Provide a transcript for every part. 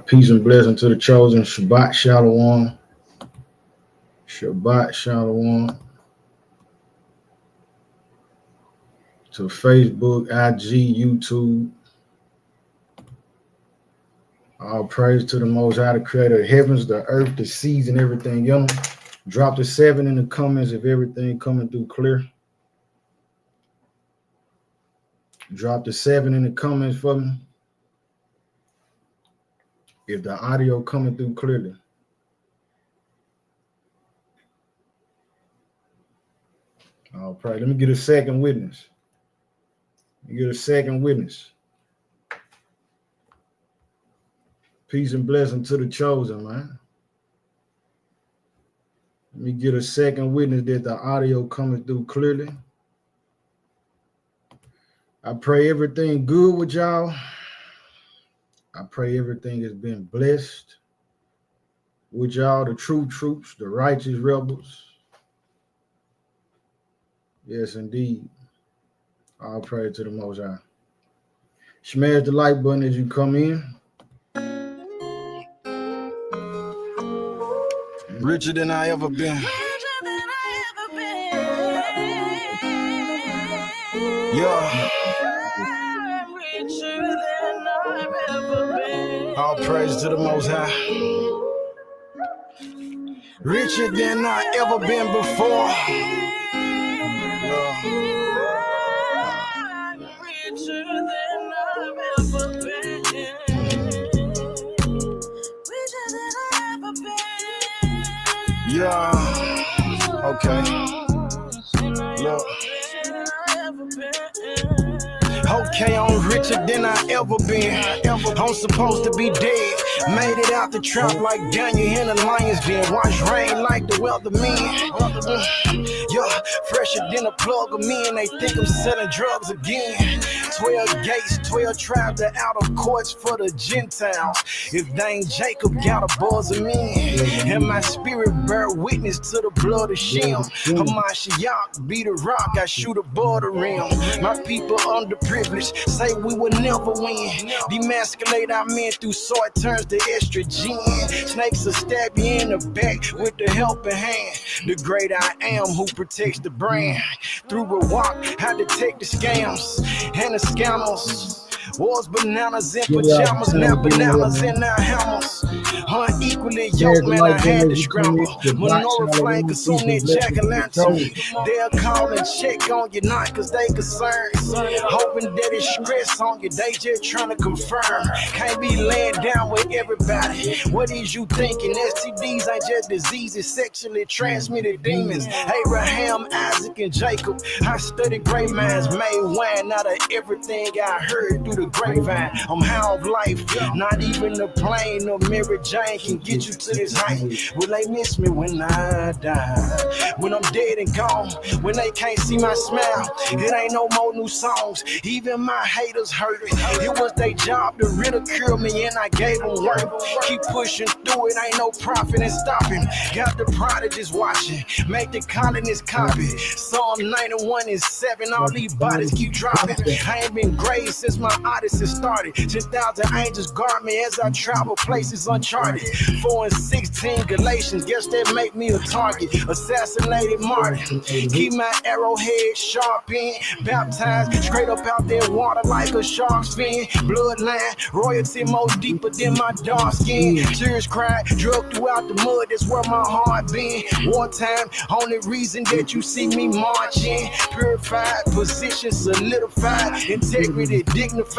Peace and blessing to the chosen. Shabbat Shalom. Shabbat Shalom. To Facebook, IG, YouTube. All praise to the Most High, the Creator of the heavens, the earth, the seas, and everything else. Drop the 7 in the comments if everything coming through clear. Drop the 7 in the comments for me if the audio coming through clearly. All right, let me get a second witness. Peace and blessing to the chosen, man. Let me get a second witness that the audio coming through clearly. I pray everything good with y'all. I pray everything has been blessed with y'all, the true troops, the righteous rebels. Yes, indeed. All praise to the Most High. Smash the like button as you come in. Richer than I ever been. Yeah. All praise to the Most High. Richer than I ever been before. Richer than I've ever been. Richer than I've ever been. Yeah. Okay. Look. Okay, I'm richer than I ever been. I'm supposed to be dead. Made it out the trap like Daniel in the lion's den. Watch rain like the weatherman. Yeah, fresher than a plug of men. They think I'm selling drugs again. 12 gates, 12 tribes, the outer courts for the Gentiles. If they ain't Jacob, got a buzz of men. And my spirit bear witness to the blood of Shem. Hamashiach be the rock, I shoot above the rim. My people underprivileged say we will never win. Demasculate our men through sword turns to estrogen. Snakes will stab you in the back with the helping hand. The great I am who protects the brand. Through a walk, I detect the scams and the scammers. Wars, bananas, and pajamas, now bananas and now hammers. Unequally yoked, man, I had to scramble. Menorah flame, consume that jack-o'-lantern. They'll call and check on you, not cause they concerned. Hoping that it's stress on you, they just trying to confirm. Can't be laying down with everybody. What is you thinking? STDs ain't just diseases, sexually transmitted demons. Abraham, Isaac, and Jacob. I studied great minds, made wine out of everything I heard through the grapevine. I'm high of life, not even the plane or Mary Jane can get you to this height. Will they miss me when I die? When I'm dead and gone, when they can't see my smile, it ain't no more new songs. Even my haters heard it. It was their job to ridicule me and I gave them work. Keep pushing through it, ain't no profit in stopping. Got the prodigies watching, make the colonists copy. Psalm 91:7, all these bodies keep dropping. I ain't been grazed since my odyssey started. 10,000 angels guard me as I travel places uncharted. 4:16 Galatians, guess that make me a target. Assassinated Martin, keep my arrowhead sharp in. Baptized straight up out there water like a shark's fin. Bloodline, royalty more deeper than my dark skin. Tears cried, drug throughout the mud, that's where my heart been. Wartime, only reason that you see me marching. Purified, position solidified, integrity dignified.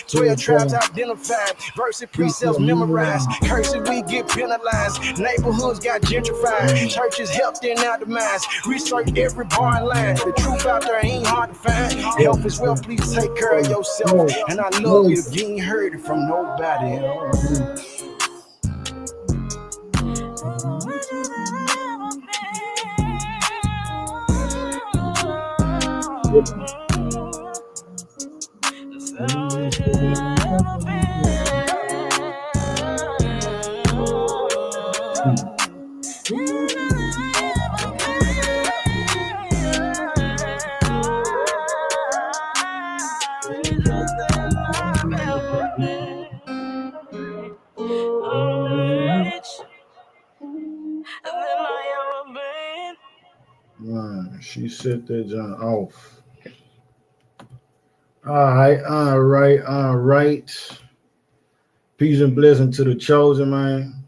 12 tribes identified, verse and precepts memorized. Cursing, we get penalized. Neighborhoods got gentrified. Churches helped in our demise. Research every bar and line. The truth out there ain't hard to find. Health is well, please take care of yourself. And I love you if you ain't heard it from nobody else. set that John off. All right. Peace and blessing to the chosen, man.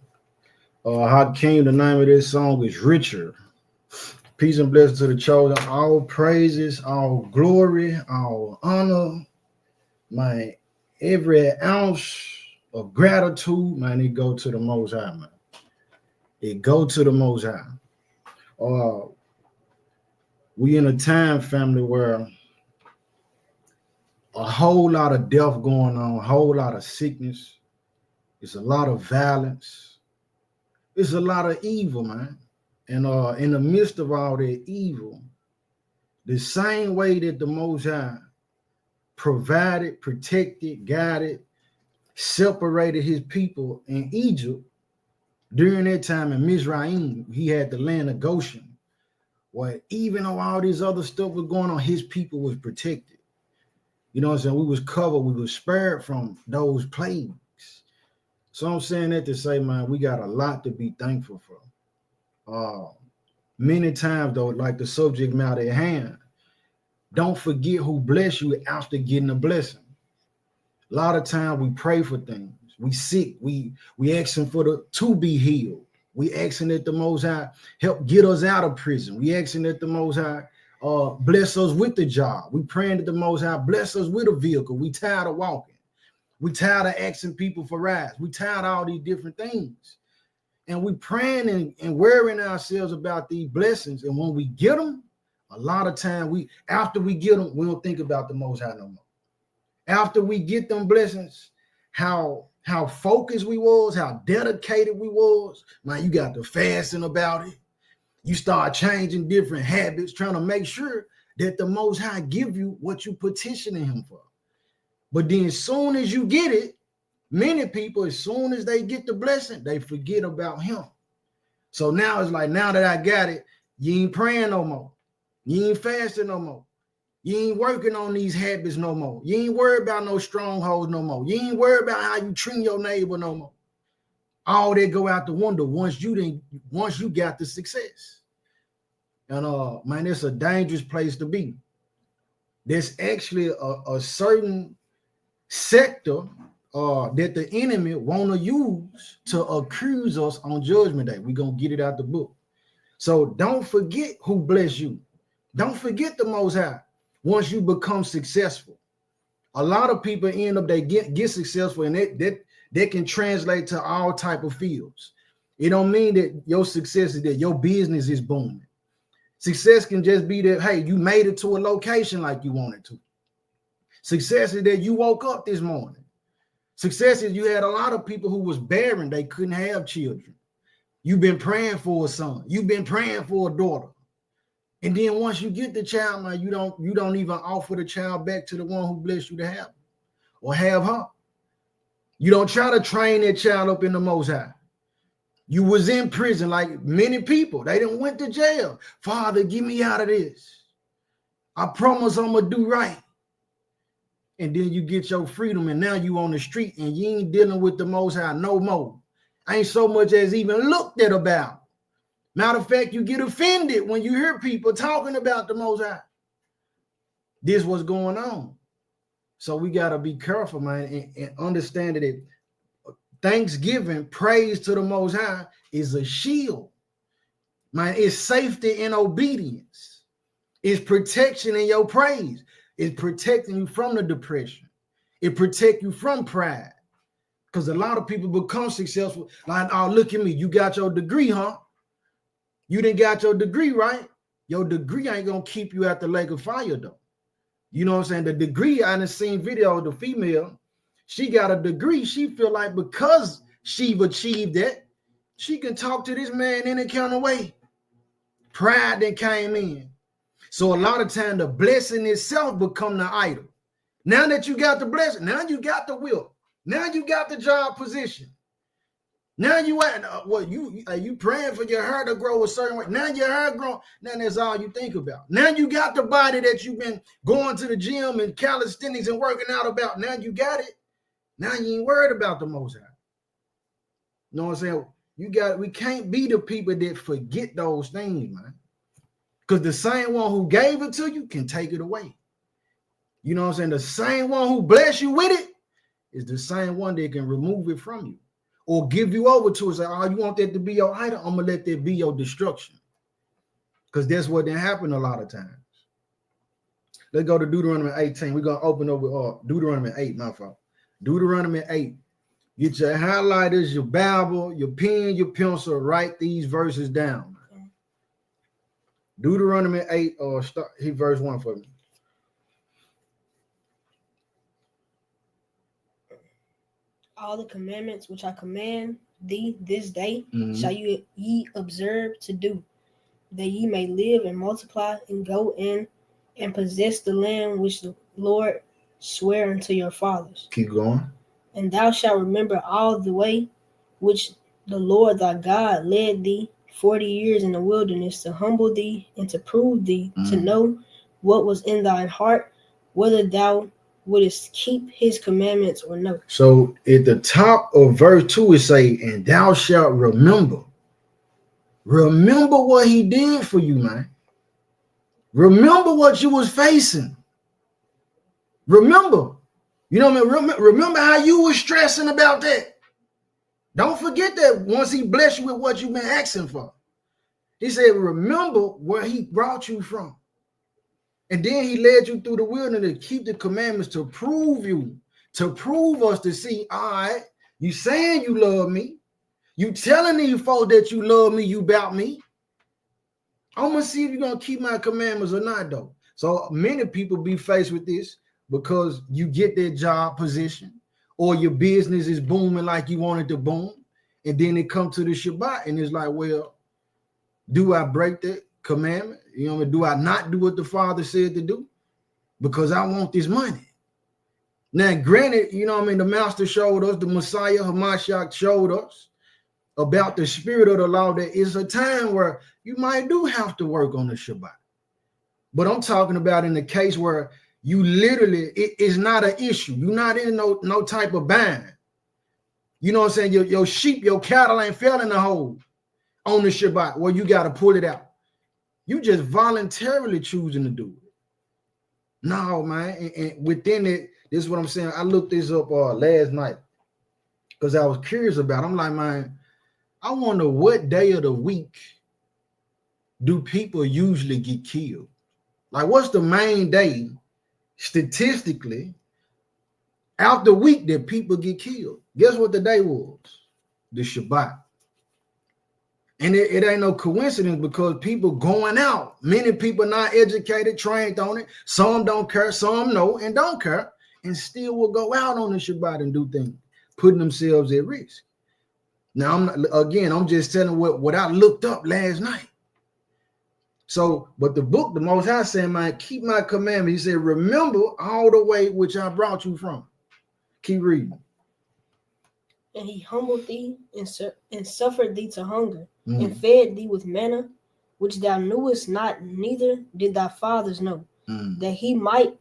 Hakeem, the name of this song is Richer. Peace and blessing to the chosen. All praises, all glory, all honor, man. Every ounce of gratitude, man, it go to the Most High, man. It go to the Most High. We in a time, family, where a whole lot of death going on, a whole lot of sickness. It's a lot of violence. It's a lot of evil, man. And in the midst of all that evil, the same way that the Most High provided, protected, guided, separated his people in Egypt, during that time in Mizraim, he had the land of Goshen, where even though all this other stuff was going on, his people was protected. You know what I'm saying? We was covered, we was spared from those plagues. So I'm saying that to say, man, we got a lot to be thankful for. Many times, though, like the subject matter at hand, don't forget who blessed you after getting a blessing. A lot of times we pray for things. We sick. We asking for to be healed. We asking that the Most High help get us out of prison. We asking that the Most High bless us with the job. We praying that the Most High bless us with a vehicle. We tired of walking. We tired of asking people for rides. We tired of all these different things. And we praying and worrying ourselves about these blessings. And when we get them, a lot of time after we get them, we don't think about the Most High no more. After we get them blessings, how focused we was, how dedicated we was, man, you got to fasting about it. You start changing different habits, trying to make sure that the Most High give you what you petitioning him for. But then as soon as you get it, many people, as soon as they get the blessing, they forget about him. So now it's like, now that I got it, you ain't praying no more. You ain't fasting no more. You ain't working on these habits no more. You ain't worried about no strongholds no more. You ain't worried about how you treat your neighbor no more. All that go out the window once you got the success. And man, it's a dangerous place to be. There's actually a certain sector that the enemy want to use to accuse us on Judgment Day. We're going to get it out the book. So don't forget who bless you. Don't forget the Most High. Once you become successful, a lot of people end up, they get successful, and that can translate to all type of fields. It don't mean that your success is that your business is booming. Success can just be that, hey, you made it to a location like you wanted to. Success is that you woke up this morning. Success is you had a lot of people who was barren. They couldn't have children. You've been praying for a son. You've been praying for a daughter. And then once you get the child, man, you don't even offer the child back to the one who blessed you to have or have her. You don't try to train that child up in the Most High. You was in prison like many people. They didn't went to jail. Father, get me out of this. I promise I'm going to do right. And then you get your freedom, and now you on the street, and you ain't dealing with the Most High no more. Ain't so much as even looked at about. Matter of fact, you get offended when you hear people talking about the Most High. This was going on. So we got to be careful, man, and understand that Thanksgiving, praise to the Most High, is a shield. Man, it's safety in obedience. It's protection in your praise. It's protecting you from the depression. It protects you from pride. Because a lot of people become successful. Like, oh, look at me. You got your degree, huh? You didn't got your degree, right? Your degree ain't going to keep you at the lake of fire, though. You know what I'm saying? The degree, I done seen video of the female. She got a degree. She feel like because she've achieved that, she can talk to this man any kind of way. Pride that came in. So a lot of time the blessing itself become the idol. Now that you got the blessing, now you got the will. Now you got the job position. Now you at you praying for your hair to grow a certain way. Now your hair grown. Now that's all you think about. Now you got the body that you've been going to the gym and calisthenics and working out about. Now you got it. Now you ain't worried about the Most High. You know what I'm saying? We can't be the people that forget those things, man. Because the same one who gave it to you can take it away. You know what I'm saying? The same one who bless you with it is the same one that can remove it from you or give you over to it. Say, oh, you want that to be your idol? I'm going to let that be your destruction. Because that's what didn't happen a lot of times. Let's go to Deuteronomy 18. We're going to open up with Deuteronomy 8, my fault. Deuteronomy 8. Get your highlighters, your Bible, your pen, your pencil. Write these verses down. Deuteronomy 8, or start hit verse 1 for me. All the commandments which I command thee this day shall ye observe to do, that ye may live and multiply and go in and possess the land which the Lord sware unto your fathers. Keep going. And thou shalt remember all the way which the Lord thy God led thee 40 years in the wilderness, to humble thee and to prove thee, to know what was in thine heart, whether thou wouldest keep his commandments or no. So at the top of verse 2 it say, and thou shalt remember. Remember what he did for you, man. Remember what you was facing. Remember. You know what I mean? Remember how you was stressing about that. Don't forget that once he blessed you with what you've been asking for. He said, remember where he brought you from. And then he led you through the wilderness to keep the commandments, to prove you, to prove us, to see, all right, you saying you love me. You telling these folks that you love me, you about me. I'm going to see if you're going to keep my commandments or not, though. So many people be faced with this because you get that job position or your business is booming like you want it to boom. And then it come to the Shabbat and it's like, well, do I break that commandment? You know what I mean? Do I not do what the Father said to do? Because I want this money. Now, granted, you know what I mean? The Master showed us, the Messiah, Hamashiach showed us about the spirit of the law, that it's a time where you might do have to work on the Shabbat. But I'm talking about in the case where you literally, it is not an issue. You're not in no type of bind. You know what I'm saying? Your sheep, your cattle ain't fell in the hole on the Shabbat where you got to pull it out. You just voluntarily choosing to do it. No, man. And within it, this is what I'm saying. I looked this up last night because I was curious about it. I'm like, man, I wonder what day of the week do people usually get killed? Like, what's the main day statistically out the week that people get killed? Guess what the day was? The Shabbat. And it ain't no coincidence because people going out. Many people not educated, trained on it. Some don't care, some know and don't care, and still will go out on the Shabbat and do things, putting themselves at risk. Now, I'm just telling what I looked up last night. So, but the book, the Most High said, man, keep my commandment. He said, remember all the way which I brought you from. Keep reading. And he humbled thee and suffered thee to hunger, and fed thee with manna, which thou knewest not, neither did thy fathers know, that he might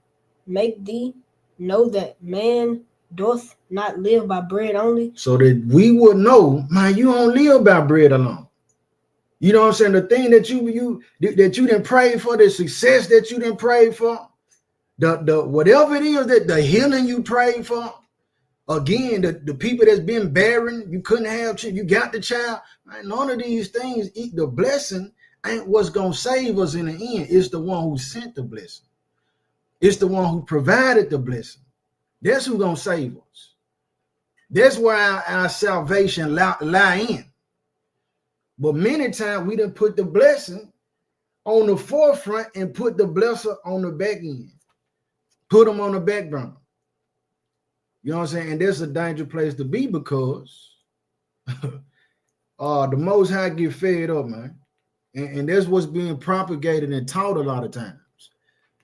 make thee know that man doth not live by bread only. So that we would know, man, you don't live by bread alone. You know what I'm saying? The thing that you didn't pray for, the success that you didn't pray for, the whatever it is, that the healing you prayed for. Again, the people that's been barren, you couldn't have children, you got the child. Man, none of these things, the blessing ain't what's gonna save us in the end. It's the one who sent the blessing. It's the one who provided the blessing. That's who's gonna save us. That's where our salvation lie in. But many times we done put the blessing on the forefront and put the blesser on the back end. Put them on the back burner. You know what I'm saying? And that's a dangerous place to be because the Most High get fed up, man. And that's what's being propagated and taught a lot of times.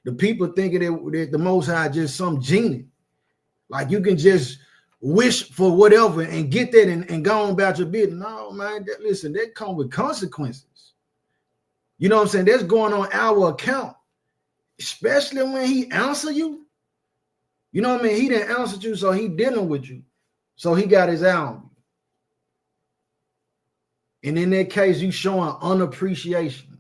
The people thinking that the Most High just some genie. Like you can just wish for whatever and get that and go on about your business. No, man, listen, that comes with consequences. You know what I'm saying? That's going on our account, especially when he answer you. You know what I mean? He didn't answer you, so he dealing with you. So he got his eye on you. And in that case, you showing unappreciation.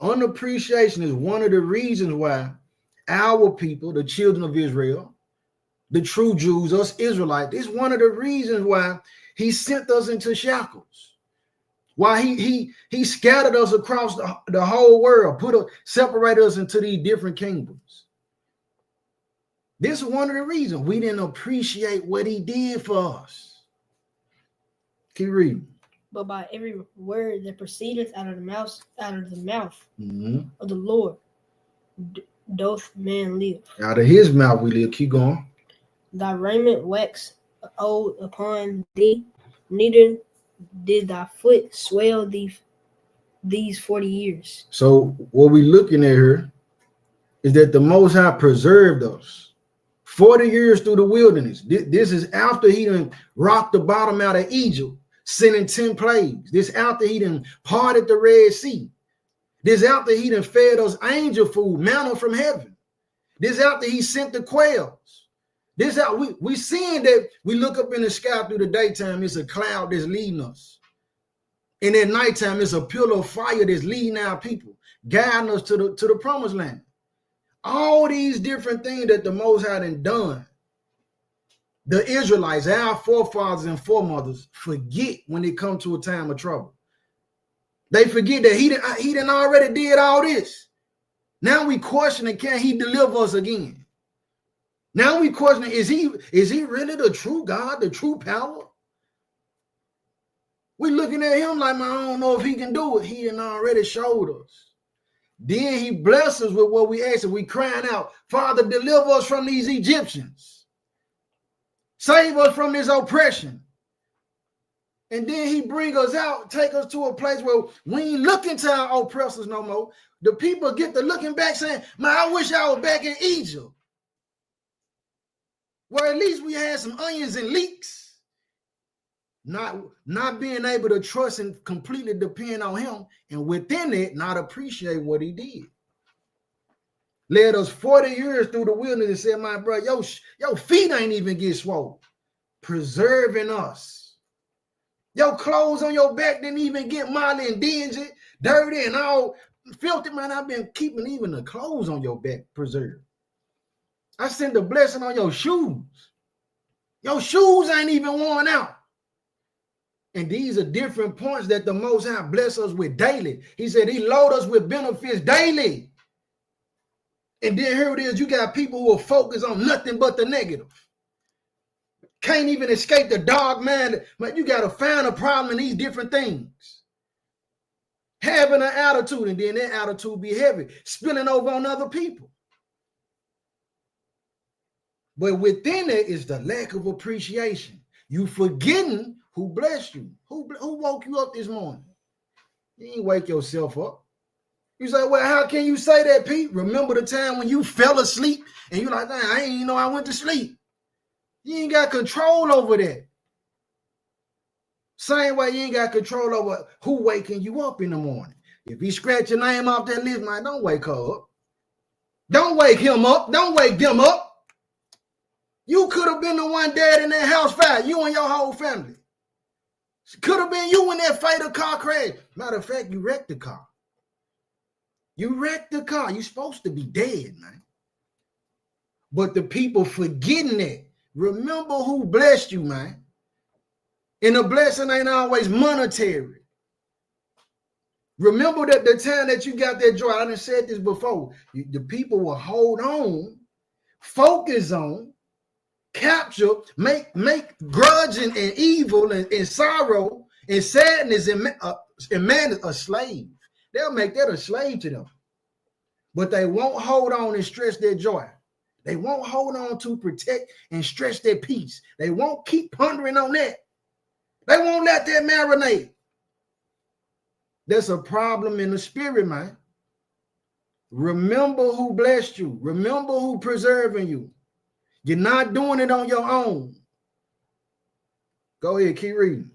Unappreciation is one of the reasons why our people, the children of Israel, the true Jews, us Israelites, it's one of the reasons why he sent us into shackles. Why he scattered us across the whole world, separated us into these different kingdoms. This is one of the reasons we didn't appreciate what he did for us. Keep reading. But by every word that proceedeth out of the mouth Mm-hmm. of the Lord doth man live. Out of his mouth we live. Keep going. Thy raiment wax old upon thee, neither did thy foot swell these 40 years. So what we're looking at here is that the Most High preserved us 40 years through the wilderness. This is after he done rocked the bottom out of Egypt, sending 10 plagues. This after he done parted the Red Sea. This after he done fed us angel food, manna from heaven. This after he sent the quails. This how we seeing that we look up in the sky through the daytime, it's a cloud that's leading us. And at nighttime, it's a pillar of fire that's leading our people, guiding us to the promised land. All these different things that the Most High done, the Israelites, our forefathers and foremothers, forget when it comes to a time of trouble. They forget that he done already did all this. Now we questioning, can he deliver us again? Now we questioning, is he really the true God, the true power? We looking at him like, I don't know if he can do it. He done already showed us. Then he blessed us with what we asked. We crying out, Father, deliver us from these Egyptians. Save us from this oppression. And then he bring us out, take us to a place where we ain't looking to our oppressors no more. The people get to looking back saying, man, I wish I was back in Egypt, where at least we had some onions and leeks. Not being able to trust and completely depend on him, and within it, not appreciate what he did. Led us 40 years through the wilderness and said, my bro, your feet ain't even get swollen. Preserving us. Your clothes on your back didn't even get molly and dingy, dirty and all filthy. Man, I've been keeping even the clothes on your back preserved. I sent the blessing on your shoes. Your shoes ain't even worn out. And these are different points that the Most High bless us with daily. He said he load us with benefits daily. And then here it is, you got people who are focused on nothing but the negative. Can't even escape the dog man. But you got to find a problem in these different things. Having an attitude, and then that attitude be heavy, spilling over on other people. But within it is the lack of appreciation. You forgetting who blessed you, who woke you up this morning. You ain't wake yourself up. You say, well, how can you say that, Pete? Remember the time when you fell asleep and you're like, I ain't even know I went to sleep. You ain't got control over that. Same way you ain't got control over who waking you up in the morning. If he scratch your name off that list, man, don't wake her up. Don't wake him up. Don't wake them up. You could have been the one dead in that house fire, you and your whole family. Could have been you in that fatal car crash. Matter of fact, you wrecked the car. You wrecked the car. You're supposed to be dead, man. But the people forgetting that. Remember who blessed you, man. And the blessing ain't always monetary. Remember that the time that you got that joy, I done said this before, the people will hold on, focus on, capture, make grudging and evil and sorrow and sadness and man a slave. They'll make that a slave to them. But they won't hold on and stress their joy. They won't hold on to protect and stretch their peace. They won't keep pondering on that. They won't let that marinate. There's a problem in the spirit, man. Remember who blessed you. Remember who preserving you. You're not doing it on your own. Go ahead, keep reading.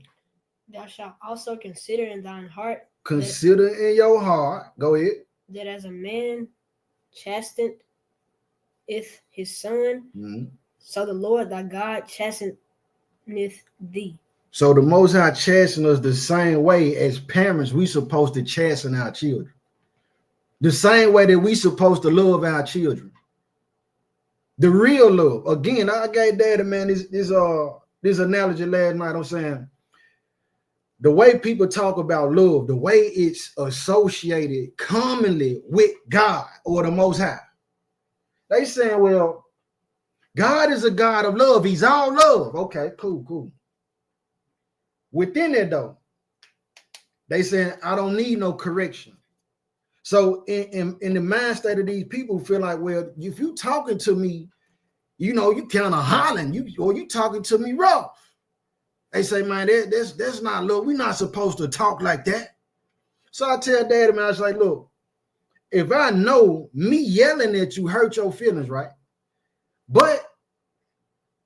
Thou shalt also consider in thine heart. Consider in your heart. Go ahead. That as a man chasteneth his son, so the Lord thy God chasteneth thee. So the Most High chasten us the same way as parents we supposed to chasten our children. The same way that we supposed to love our children. The real love. Again, I gave Daddy, man, this analogy last night. I'm saying the way people talk about love, the way it's associated commonly with God or the Most High. They saying, well, God is a God of love. He's all love. Okay, cool. Within it, though, they saying, I don't need no correction. So in the mind state of these people feel like, well, if you talking to me, you know, you kind of hollering, you talking to me rough. They say, man, that's not love. We're not supposed to talk like that. So I tell Daddy, man, I was like, look, if I know me yelling at you hurt your feelings, right? But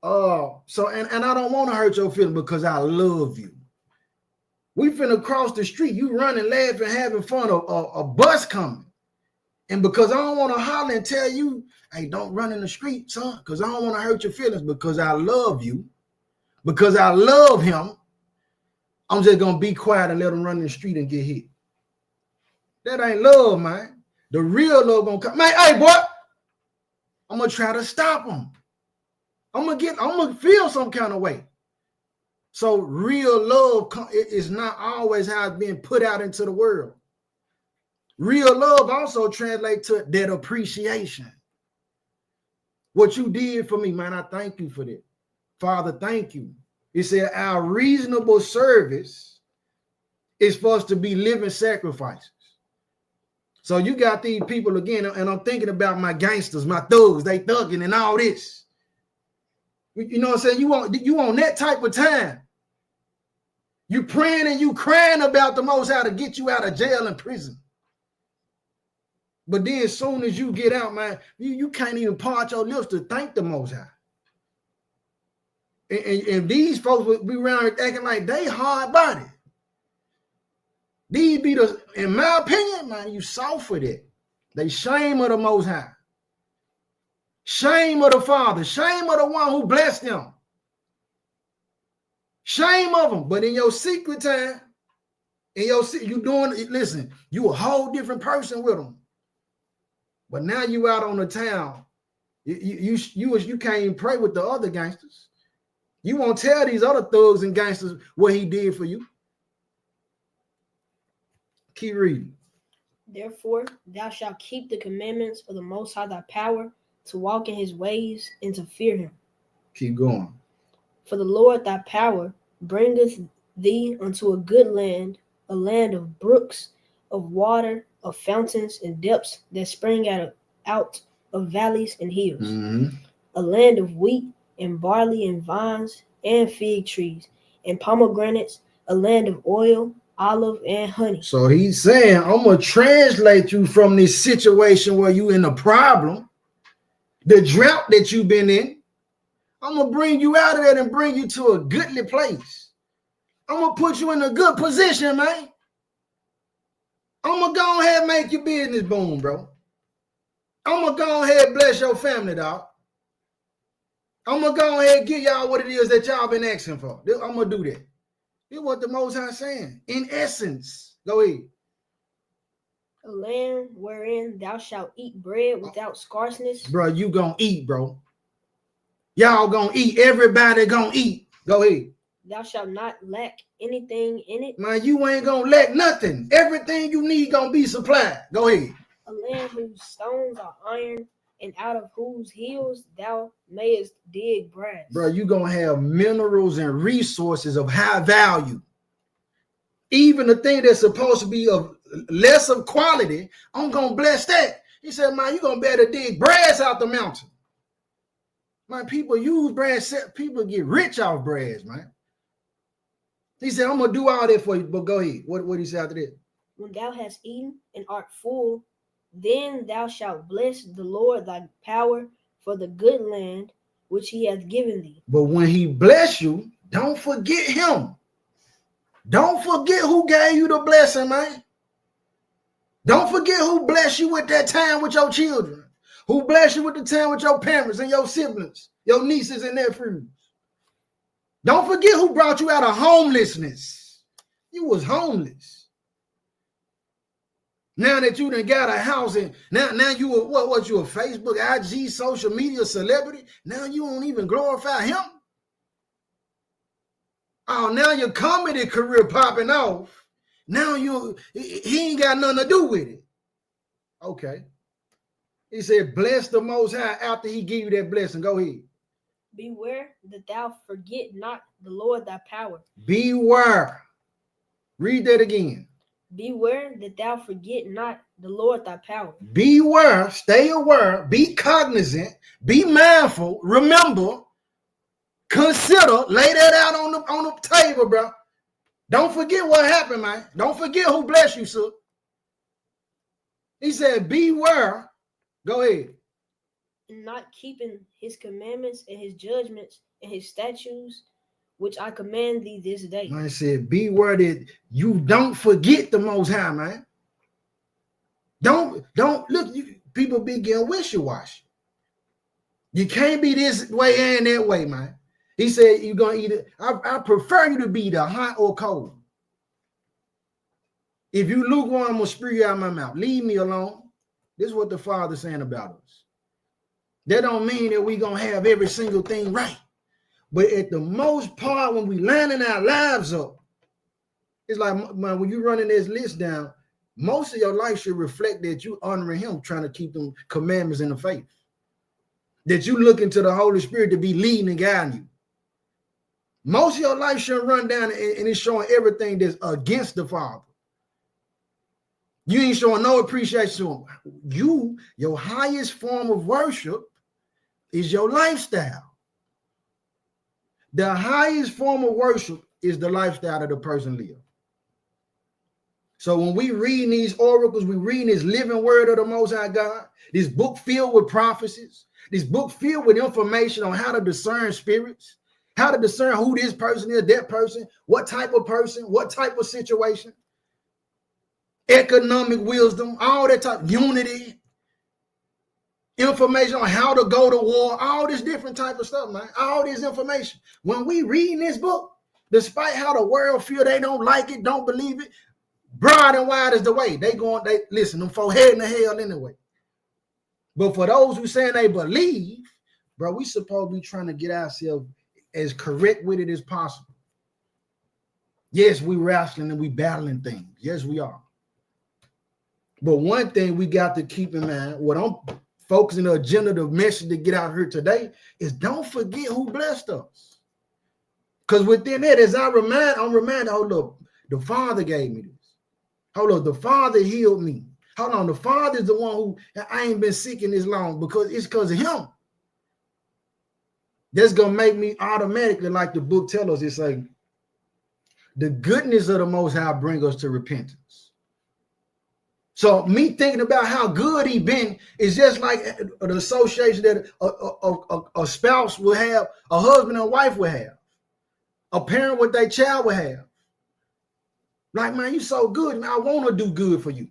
and I don't want to hurt your feelings because I love you. We finna cross the street, you running, laughing, having fun, a bus coming. And because I don't want to holler and tell you, hey, don't run in the street, son, because I don't want to hurt your feelings because I love you. Because I love him, I'm just going to be quiet and let him run in the street and get hit. That ain't love, man. The real love going to come. Man, hey, boy, I'm going to try to stop him. I'm going to feel some kind of way. So real love is not always how it's being put out into the world. Real love also translates to that appreciation. What you did for me, man, I thank you for that. Father, thank you. It said our reasonable service is for us to be living sacrifices. So you got these people again, and I'm thinking about my gangsters, my thugs, they thugging and all this. You know what I'm saying? You want that type of time. You praying and you crying about the Most High to get you out of jail and prison. But then as soon as you get out, man, you can't even part your lips to thank the Most High. And these folks would be around acting like they hard-bodied. These be the, in my opinion, man, you soft for that. They shame of the Most High. Shame of the Father. Shame of the one who blessed them. Shame of them. But in your secret time, you doing, listen, you a whole different person with them. But now you out on the town. You can't even pray with the other gangsters. You won't tell these other thugs and gangsters what he did for you. Keep reading. Therefore, thou shalt keep the commandments of the Most High thy power, to walk in his ways and to fear him. Keep going. For the Lord thy power bringeth thee unto a good land, a land of brooks, of water, of fountains and depths that spring out of valleys and hills. Mm-hmm. A land of wheat and barley and vines and fig trees and pomegranates, a land of oil, olive, and honey. So he's saying, I'm going to translate you from this situation where you in a problem, the drought that you've been in. I'm going to bring you out of that and bring you to a goodly place. I'm going to put you in a good position, man. I'm going to go ahead and make your business boom, bro. I'm going to go ahead and bless your family, dog. I'm going to go ahead and give y'all what it is that y'all been asking for. I'm going to do that. This is what the Most High saying. In essence, go ahead. A land wherein thou shalt eat bread without scarceness. Bro, you gonna eat, bro. Y'all gonna eat. Everybody gonna eat. Go ahead. Thou shalt not lack anything in it. Man, you ain't gonna lack nothing. Everything you need gonna be supplied. Go ahead. A land whose stones are iron, and out of whose hills thou mayest dig brass. Bro, you gonna have minerals and resources of high value. Even the thing that's supposed to be of less of quality, I'm gonna bless that. He said, man, you're gonna be able to dig brass out the mountain. Man, people use brass, people get rich off brass, man. He said, I'm gonna do all that for you, but go ahead. What he said after that? When thou hast eaten and art full, then thou shalt bless the Lord thy power for the good land which he hath given thee. But when he bless you, don't forget him. Don't forget who gave you the blessing, man. Don't forget who blessed you with that time with your children. Who blessed you with the time with your parents and your siblings, your nieces and nephews. Don't forget who brought you out of homelessness. You was homeless. Now that you done got a house and now you what you a Facebook, IG, social media celebrity. Now you don't even glorify him. Oh, now your comedy career popping off. Now he ain't got nothing to do with it. Okay. He said, bless the Most High after he give you that blessing. Go ahead. Beware that thou forget not the Lord thy power. Beware. Read that again. Beware that thou forget not the Lord thy power. Beware, stay aware, be cognizant, be mindful, remember, consider, lay that out on the table, bro. Don't forget what happened, man. Don't forget who blessed you, sir. He said, beware. Go ahead. And not keeping his commandments and his judgments and his statutes, which I command thee this day. I said, beware that you don't forget the Most High, man. Don't look. People be getting wishy-washy. You can't be this way and that way, man. He said, you're gonna eat it. I prefer you to be the hot or cold. If you lukewarm, I'm gonna spew you out of my mouth. Leave me alone. This is what the Father's saying about us. That don't mean that we're gonna have every single thing right. But at the most part, when we lining our lives up, it's like, man, when you're running this list down, most of your life should reflect that you honoring him, trying to keep them commandments in the faith. That you look into the Holy Spirit to be leading and guiding you. Most of your life should run down and it's showing everything that's against the Father. You ain't showing no appreciation to him. Your highest form of worship is your lifestyle. The highest form of worship is the lifestyle that the person lives. So when we read these oracles, we read this living word of the Most High God, this book filled with prophecies, this book filled with information on how to discern spirits, how to discern who this person is, that person, what type of situation, economic wisdom, all that type, unity, information on how to go to war, all this different type of stuff, man. All this information. When we read this book, despite how the world feel they don't like it, don't believe it, broad and wide is the way. They listen, them folk heading to hell anyway. But for those who saying they believe, bro, we supposed to be trying to get ourselves as correct with it as possible. Yes, we wrestling and we battling things. Yes, we are. But one thing we got to keep in mind, what I'm focusing the agenda, the message to get out here today is don't forget who blessed us. Because within that, as I'm reminded, hold up, the Father gave me this. Hold up, the Father healed me. Hold on, the Father is the one who I ain't been seeking this long because it's because of him. That's going to make me automatically, like the book tells us, it's like the goodness of the Most High bring us to repentance. So me thinking about how good he been is just like an association that a spouse will have, a husband and wife will have, a parent with their child will have. Like, man, you so good, man, I want to do good for you.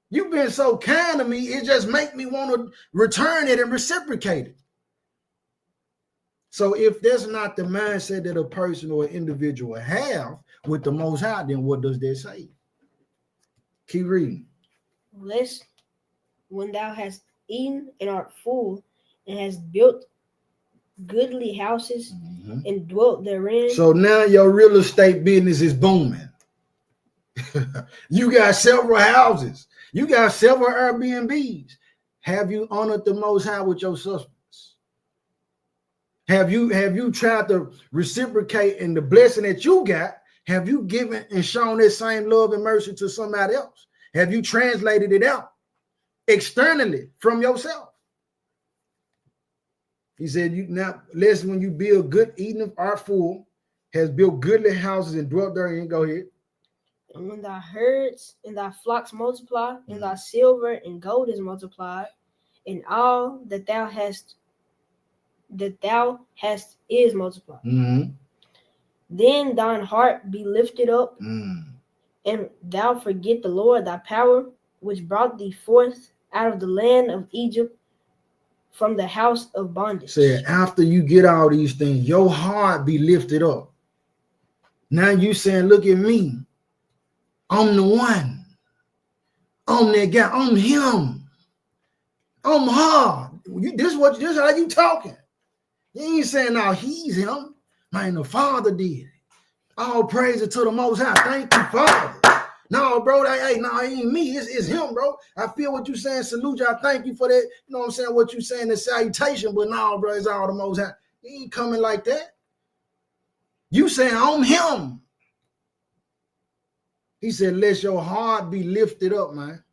You've been so kind to me, it just make me want to return it and reciprocate it. So if that's not the mindset that a person or an individual have with the Most High, then what does that say? Keep reading. Lest when thou hast eaten and art full and hast built goodly houses and dwelt therein. So now your real estate business is booming. You got several houses. You got several Airbnbs. Have you honored the Most High with your substance? Have you tried to reciprocate in the blessing that you got? Have you given and shown that same love and mercy to somebody else? Have you translated it out externally from yourself? He said, "You now listen when you build good, eating of art full, has built goodly houses and dwelt therein." Go ahead. And when thy herds and thy flocks multiply, and thy silver and gold is multiplied, and all that thou hast is multiplied. Then thine heart be lifted up, and thou forget the Lord thy power, which brought thee forth out of the land of Egypt from the house of bondage. Say, after you get all these things, your heart be lifted up. Now you saying, look at me. I'm the one. I'm that guy. I'm him. I'm her. This how you talking. You ain't saying now he's him. Man, the Father did it. All praise it to the Most High. Thank you, Father. No, bro, hey, no, it ain't me. It's him, bro. I feel what you saying. Salute you. I thank you for that. You know what I'm saying? What you saying, the salutation. But no, bro, it's all the Most High. He ain't coming like that. You saying I'm him. He said, let your heart be lifted up, man.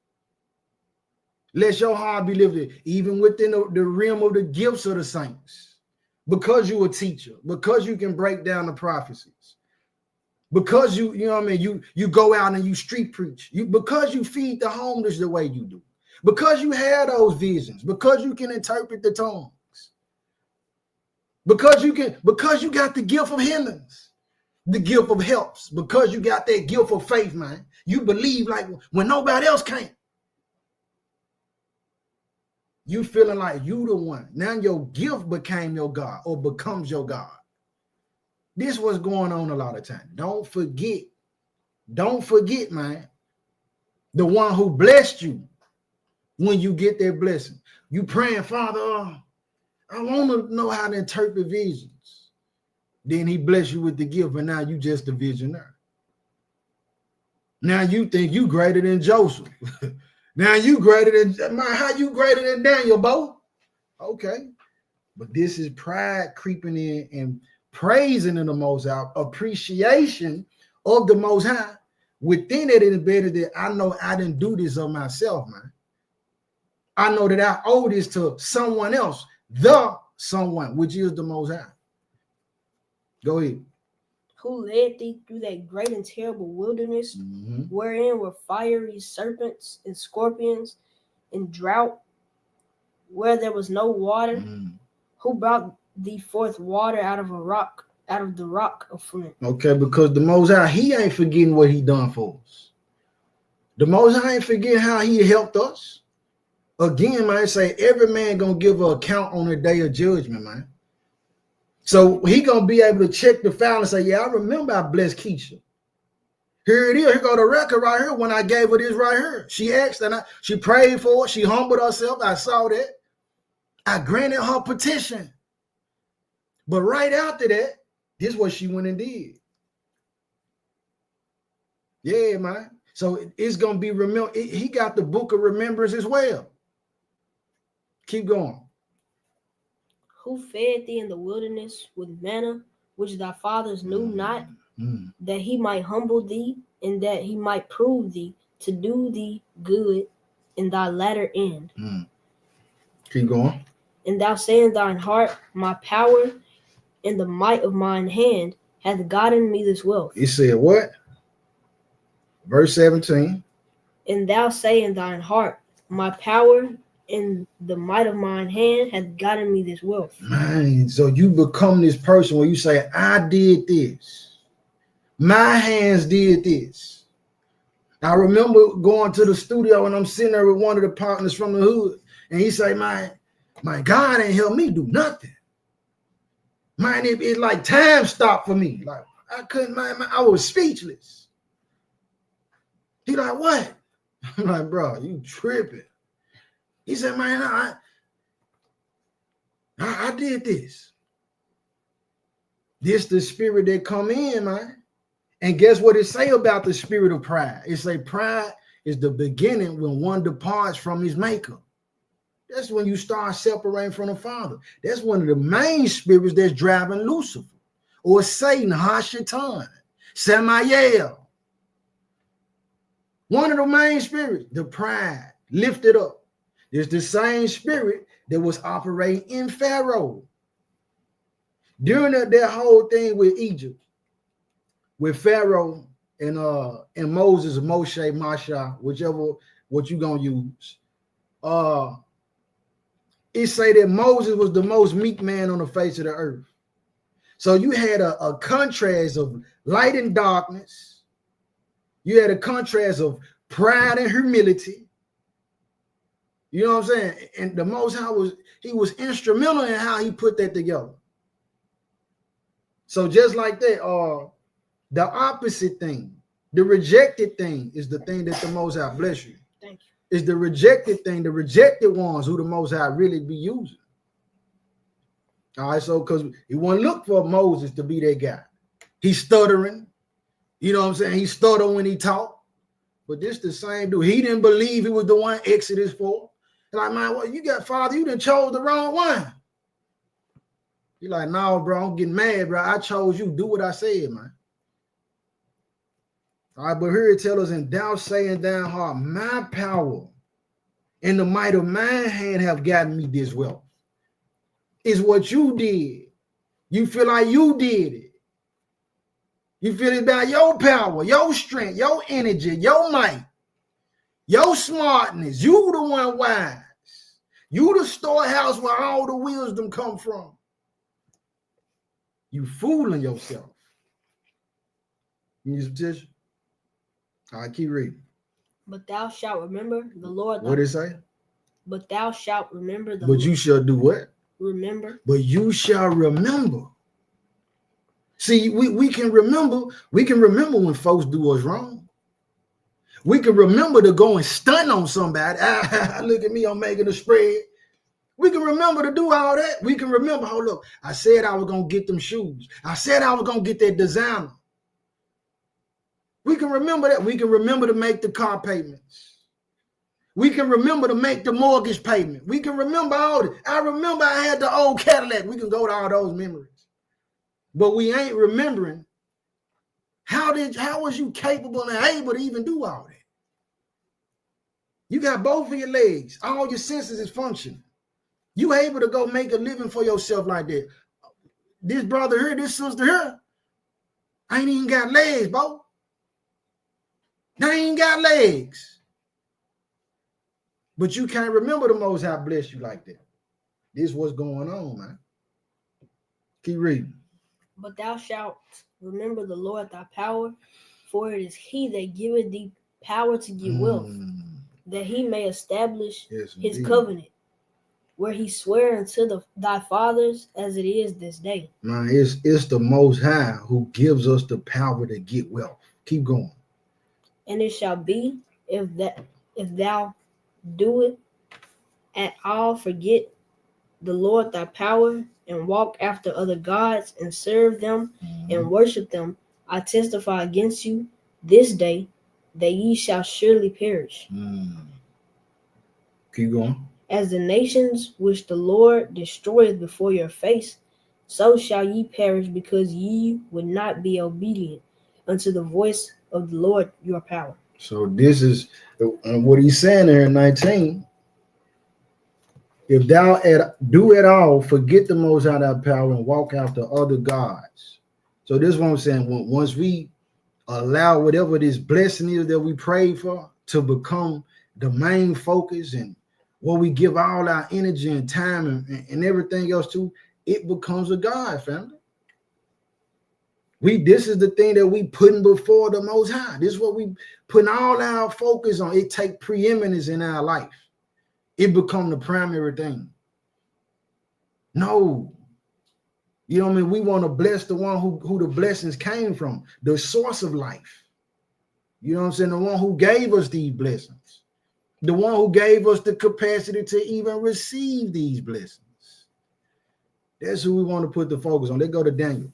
Let your heart be lifted, even within the realm of the gifts of the saints. Because you're a teacher, because you can break down the prophecies. Because you know what I mean, you go out and you street preach, because you feed the homeless the way you do, because you have those visions, because you can interpret the tongues, because you got the gift of healings, the gift of helps, because you got that gift of faith, man. You believe like when nobody else can. You feeling like you the one. Now your gift became your God or becomes your God. This was going on a lot of times. Don't forget, man, the one who blessed you when you get that blessing. You praying, Father, I want to know how to interpret visions. Then he bless you with the gift, and now you just a visionary. Now you think you greater than Joseph. Now you greater than, how you greater than Daniel, Bo? Okay. But this is pride creeping in and praising in the Most High, appreciation of the Most High. Within it embedded that I know I didn't do this of myself, man. I know that I owe this to someone else, the someone, which is the Most High. Go ahead. Who led thee through that great and terrible wilderness, wherein were fiery serpents and scorpions and drought, where there was no water, who brought thee forth water out of the rock of flint. Okay, because the Most High, he ain't forgetting what he done for us. The Most High ain't forgetting how he helped us. Again, man, I say every man gonna give an account on the day of judgment, man. So he gonna be able to check the file and say, yeah, I remember I blessed Keisha. Here it is. Here go the record right here when I gave her this right here. She asked and she prayed for it. She humbled herself. I saw that. I granted her petition. But right after that, this is what she went and did. Yeah, man. So it's going to be remembered. He got the book of remembrance as well. Keep going. Who fed thee in the wilderness with manna, which thy fathers knew not, that he might humble thee, and that he might prove thee to do thee good in thy latter end. Keep going. And thou say in thine heart, my power and the might of mine hand hath gotten me this wealth. He said what? Verse 17. And thou say in thine heart, my power and the might of mine hand hath gotten me this wealth. Man, so you become this person where you say, I did this. My hands did this. I remember going to the studio and I'm sitting there with one of the partners from the hood, and he say, my God ain't helped me do nothing. Man, it like time stopped for me. Like I couldn't, I was speechless. He like, what? I'm like, bro, you tripping. He said, man, I did this. This the spirit that come in, man. And guess what it say about the spirit of pride? It say pride is the beginning when one departs from his maker. That's when you start separating from the Father. That's one of the main spirits that's driving Lucifer or Satan, Hashatan, Samael. One of the main spirits, the pride, lifted up. It's the same spirit that was operating in Pharaoh. During that whole thing with Egypt, with Pharaoh and Moses, Moshe, Masha, whichever what you gonna use. It say that Moses was the most meek man on the face of the earth. So you had a contrast of light and darkness. You had a contrast of pride and humility. You know what I'm saying? And the Most High was instrumental in how he put that together. So just like that, the opposite thing, the rejected thing is the thing that the Most High bless you. Thank you. It's the rejected thing, the rejected ones who the Most High really be using. All right, so because he wouldn't look for Moses to be that guy. He's stuttering. You know what I'm saying? He stuttered when he talked. But this the same dude. He didn't believe he was the one Exodus for. Like, man, well, you got Father, you done chose the wrong one. He like, no, bro, I'm getting mad, bro. I chose you. Do what I said, man. All right, but here it tells us, and thou saying down heart, my power and the might of my hand have gotten me this wealth. It's what you did. You feel like you did it. You feel it about your power, your strength, your energy, your might, your smartness. You the one wise. You the storehouse where all the wisdom come from. You fooling yourself. You need some tissue? All right, keep reading. But thou shalt remember the Lord. What did it say? But thou shalt remember the But you shall do what? Remember. But you shall remember. See, we can remember. We can remember when folks do us wrong. We can remember to go and stunt on somebody. Look at me, I'm making a spread. We can remember to do all that. We can remember, oh, look, I said I was going to get them shoes. I said I was going to get that designer. We can remember that. We can remember to make the car payments. We can remember to make the mortgage payment. We can remember all that. I remember I had the old Cadillac. We can go to all those memories. But we ain't remembering how was you capable and able to even do all that? You got both of your legs. All your senses is functioning. You able to go make a living for yourself like that. This brother here, this sister here, ain't even got legs, bro. They ain't got legs. But you can't remember the Most High bless you like that. This is what's going on, man. Keep reading. But thou shalt remember the Lord thy power, for it is he that giveth thee power to get wealth, that he may establish his covenant, where he sware unto thy fathers as it is this day. Man, it's the Most High who gives us the power to get wealth. Keep going. And it shall be, if thou do it at all, forget the Lord thy power, and walk after other gods, and serve them, and worship them, I testify against you this day that ye shall surely perish. Keep going. As the nations which the Lord destroyeth before your face, so shall ye perish, because ye would not be obedient unto the voice of the Lord your power. So this is what he's saying there in 19. If thou do at all, forget the Most High thy power and walk after other gods. So this is what I'm saying. Once we allow whatever this blessing is that we pray for to become the main focus and what we give all our energy and time and everything else to, it becomes a God, family. This is the thing that we putting before the Most High. This is what we putting all our focus on. It take preeminence in our life. It become the primary thing. No. You know what I mean? We want to bless the one who the blessings came from, the source of life. You know what I'm saying? The one who gave us these blessings. The one who gave us the capacity to even receive these blessings. That's who we want to put the focus on. Let's go to Daniel.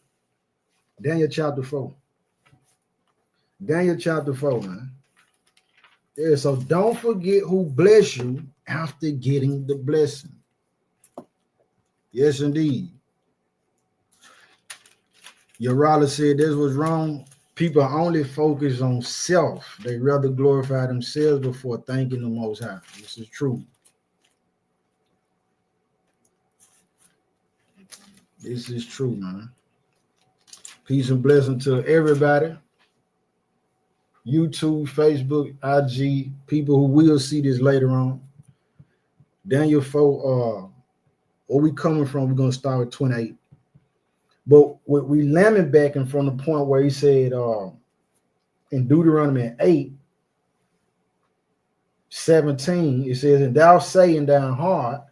Daniel chapter 4. Daniel chapter 4, man. Yeah, so don't forget who blessed you after getting the blessing. Yes, indeed. Urala said this was wrong. People only focus on self. They rather glorify themselves before thanking the Most High. This is true. This is true, man. Peace and blessing to everybody. YouTube, Facebook, IG, people who will see this later on. Daniel 4, where we coming from, we're going to start with 28. But we landing back and from the point where he said in Deuteronomy 8:17, it says, and thou say in thine heart,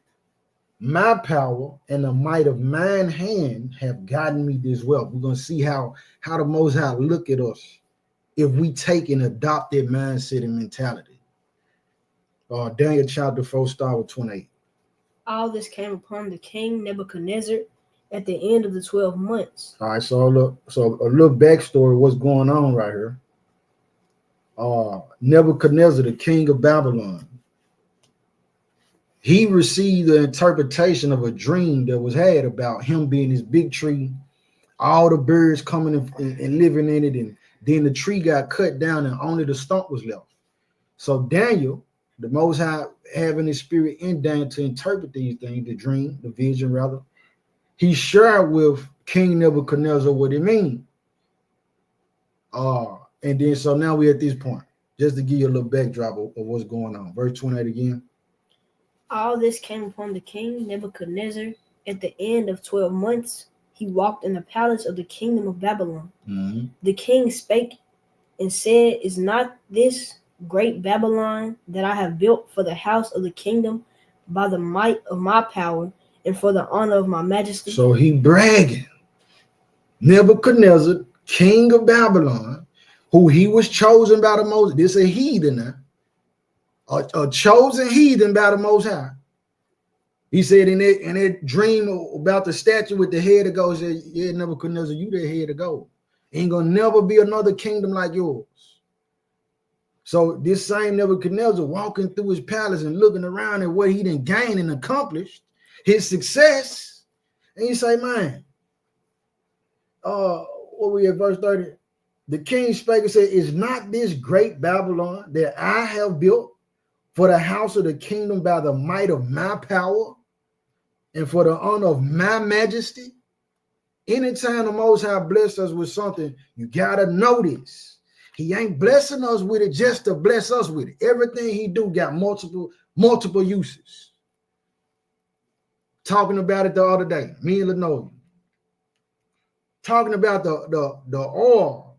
my power and the might of mine hand have gotten me this wealth. We're going to see how the Most High look at us if we take and adopt that mindset and mentality. Daniel chapter 4, start with 28. All this came upon the king Nebuchadnezzar at the end of the 12 months. All right, so a little backstory, what's going on right here. Nebuchadnezzar, the king of Babylon, he received the interpretation of a dream that was had about him being this big tree, all the birds coming and living in it, and then the tree got cut down and only the stump was left. So Daniel, the Most High, having his spirit in Daniel to interpret these things, the dream, the vision rather, he shared with King Nebuchadnezzar what it means. And then so now we're at this point, just to give you a little backdrop of what's going on. Verse 28 again. All this came upon the king Nebuchadnezzar at the end of 12 months. He walked in the palace of the kingdom of Babylon. Mm-hmm. The king spake and said, Is not this great Babylon that I have built for the house of the kingdom by the might of my power and for the honor of my majesty? So he bragging. Nebuchadnezzar, king of Babylon, who he was chosen by the Most. This is a heathen now. A chosen heathen by the Most High. He said in that dream about the statue with the head of gold, he said, yeah, Nebuchadnezzar, you the head of gold. Ain't gonna never be another kingdom like yours. So this same Nebuchadnezzar walking through his palace and looking around at what he done gained and accomplished, his success, and you say, man, what we at verse 30? The king spake and said, Is not this great Babylon that I have built for the house of the kingdom by the might of my power and for the honor of my majesty? Anytime the Most High bless us with something, you gotta notice he ain't blessing us with it just to bless us with it. Everything he do got multiple uses. Talking about it the other day, me and Lenovo. Talking about the oil.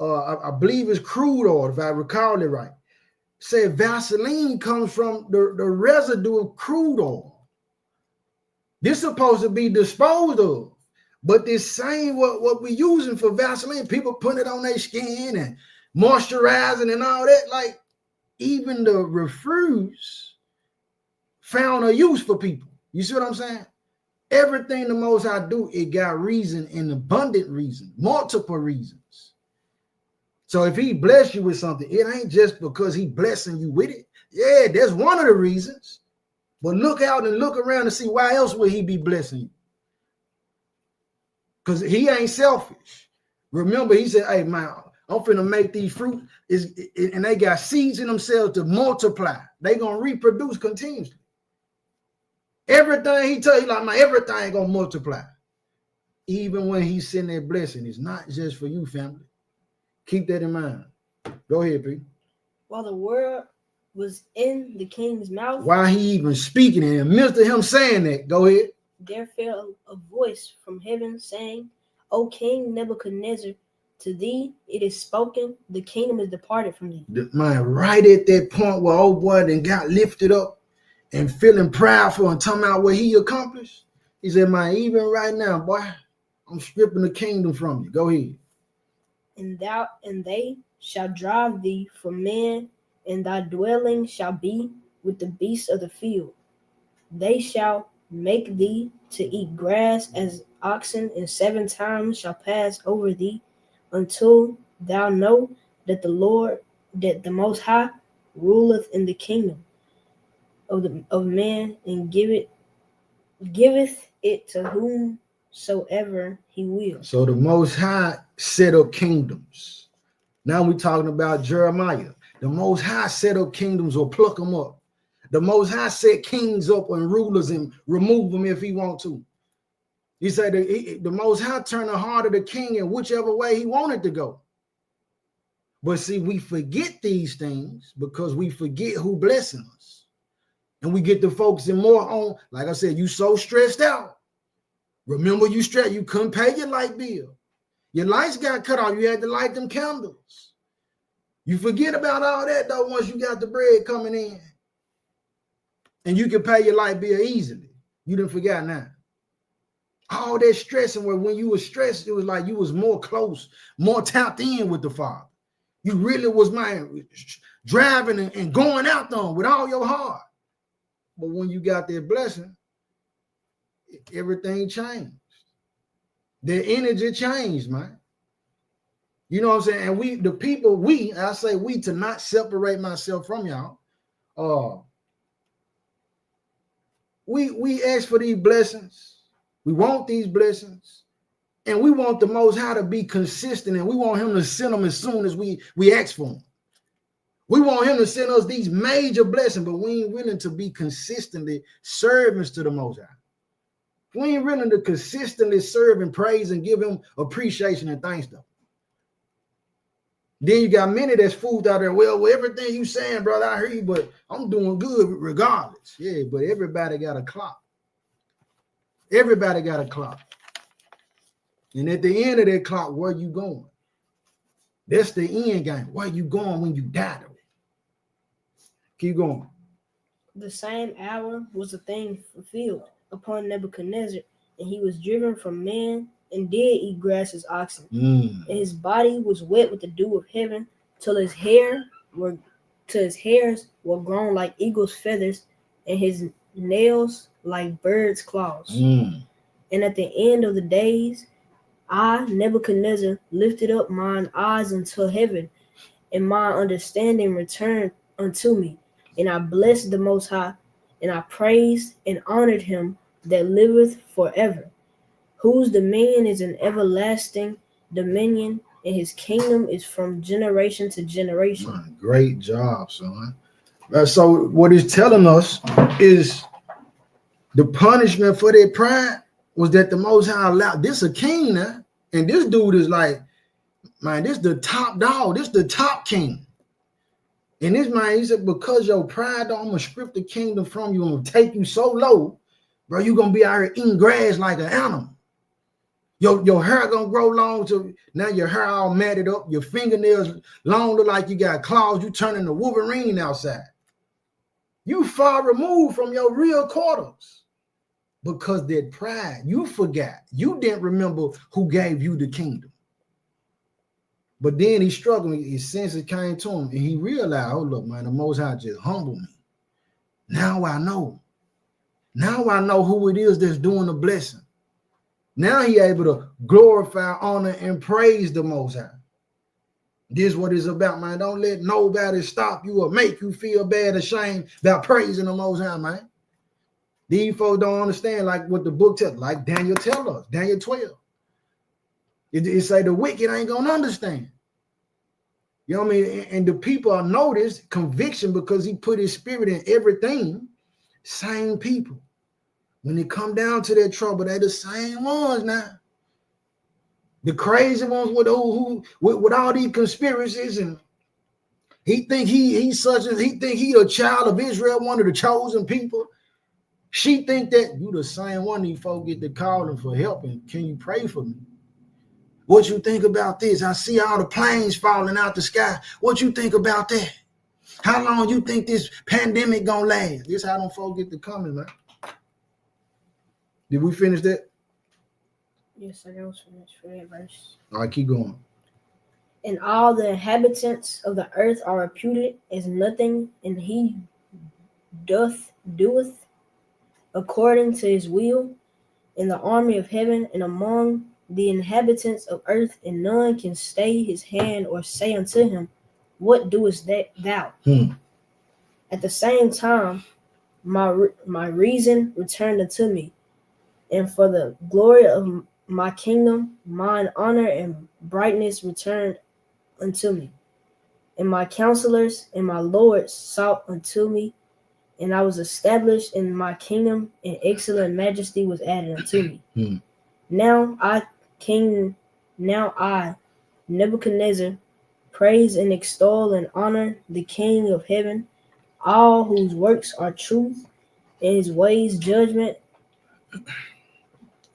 I believe it's crude oil, if I recall it right. Said Vaseline comes from the residue of crude oil. This is supposed to be disposed of. But this same what we're using for Vaseline, people putting it on their skin and moisturizing and all that. Like even the refuse found a use for people. You see what I'm saying? Everything the Most High do, it got reason and abundant reason, multiple reasons. So if he bless you with something, it ain't just because he blessing you with it. Yeah, that's one of the reasons. But look out and look around and see why else would he be blessing you? Because he ain't selfish. Remember, he said, hey, man, I'm finna make these fruit, and they got seeds in themselves to multiply. They going to reproduce continuously. Everything he tell you, like, man, everything going to multiply. Even when he's sending that blessing, it's not just for you, family. Keep that in mind. Go ahead, Pete. While the word was in the king's mouth, while he even speaking, in the midst of him saying that, go ahead. There fell a voice from heaven saying, O King Nebuchadnezzar, to thee it is spoken, the kingdom is departed from thee. Man, right at that point where old boy then got lifted up and feeling proudful and talking about what he accomplished, he said, man, even right now, boy, I'm stripping the kingdom from you. Go ahead. And they shall drive thee from men, and thy dwelling shall be with the beasts of the field. They shall make thee to eat grass as oxen, and 7 times shall pass over thee, until thou know that the Lord, that the Most High, ruleth in the kingdom of man, and giveth it to whomsoever he will. So the Most High set up kingdoms. Now we're talking about Jeremiah. The Most High set up kingdoms or pluck them up. The Most High set kings up and rulers and remove them if he want to. He said the Most High turned the heart of the king in whichever way he wanted to go. But see, we forget these things because we forget who blessing us. And we get to focusing more on, like I said, you so stressed out. Remember you stressed, you couldn't pay your light bill. Your lights got cut off. You had to light them candles. You forget about all that though once you got the bread coming in. And you can pay your light bill easily. You didn't forget now. All that stressing where when you were stressed, it was like you was more close, more tapped in with the Father. You really was, man, driving and going out there with all your heart. But when you got that blessing, everything changed. The energy changed, man. You know what I'm saying? And I say we to not separate myself from y'all. We ask for these blessings. We want these blessings. And we want the Most High to be consistent, and we want him to send them as soon as we ask for them. We want him to send us these major blessings, but we ain't willing to be consistently servants to the Most High. We ain't willing to consistently serve and praise and give him appreciation and thanks though. Then you got many that's fooled out there. Well, everything you saying, brother, I hear you, but I'm doing good regardless. Yeah, but everybody got a clock. Everybody got a clock. And at the end of that clock, where you going? That's the end game. Where you going when you die? Keep going. The same hour was the thing fulfilled upon Nebuchadnezzar, and he was driven from man and did eat grass as oxen. And his body was wet with the dew of heaven, till his hairs were grown like eagle's feathers, and his nails like birds' claws. And at the end of the days, I, Nebuchadnezzar, lifted up mine eyes unto heaven, and my understanding returned unto me. And I blessed the Most High, and I praised and honored him that liveth forever, whose dominion is an everlasting dominion, and his kingdom is from generation to generation. Man, great job, son. So what it's telling us is the punishment for their pride was that the Most High allowed this a king now, and this dude is like, man, this the top dog, this the top king. And this man, he said, because your pride, I'm gonna strip the kingdom from you. I'm gonna take you so low, bro. You're gonna be out here eating grass like an animal. Your hair gonna grow long to now your hair all matted up, your fingernails long, look like you got claws, you turning the Wolverine outside. You far removed from your real quarters. Because that pride, you forgot. You didn't remember who gave you the kingdom. But then he struggled. His senses came to him, and he realized, oh, look, man, the Most High just humbled me. Now I know. Now I know who it is that's doing the blessing. Now he able to glorify, honor, and praise the Most High. This is what it's about, man. Don't let nobody stop you or make you feel bad or shame about praising the Most High, man. These folks don't understand like what the book tells, like Daniel tells us, Daniel 12. It say the wicked ain't gonna understand. You know what I mean? And the people know this conviction because he put his spirit in everything. Same people. When they come down to their trouble, they're the same ones now. The crazy ones with all these conspiracies, and he think he a child of Israel, one of the chosen people. She think that you the same one these folks get to calling for help and can you pray for me? What you think about this? I see all the planes falling out the sky. What you think about that? How long you think this pandemic gonna last? This how them folks get to coming, man. Did we finish that? Yes, I was finished for that verse. All right, keep going. And all the inhabitants of the earth are reputed as nothing, and he doeth according to his will in the army of heaven and among the inhabitants of earth, and none can stay his hand or say unto him, what doest thou? At the same time, my reason returned unto me, and for the glory of my kingdom, mine honor and brightness returned unto me. And my counselors and my lords sought unto me, and I was established in my kingdom, and excellent majesty was added unto me. Now I, Nebuchadnezzar, praise and extol and honor the King of heaven, all whose works are truth, and his ways judgment,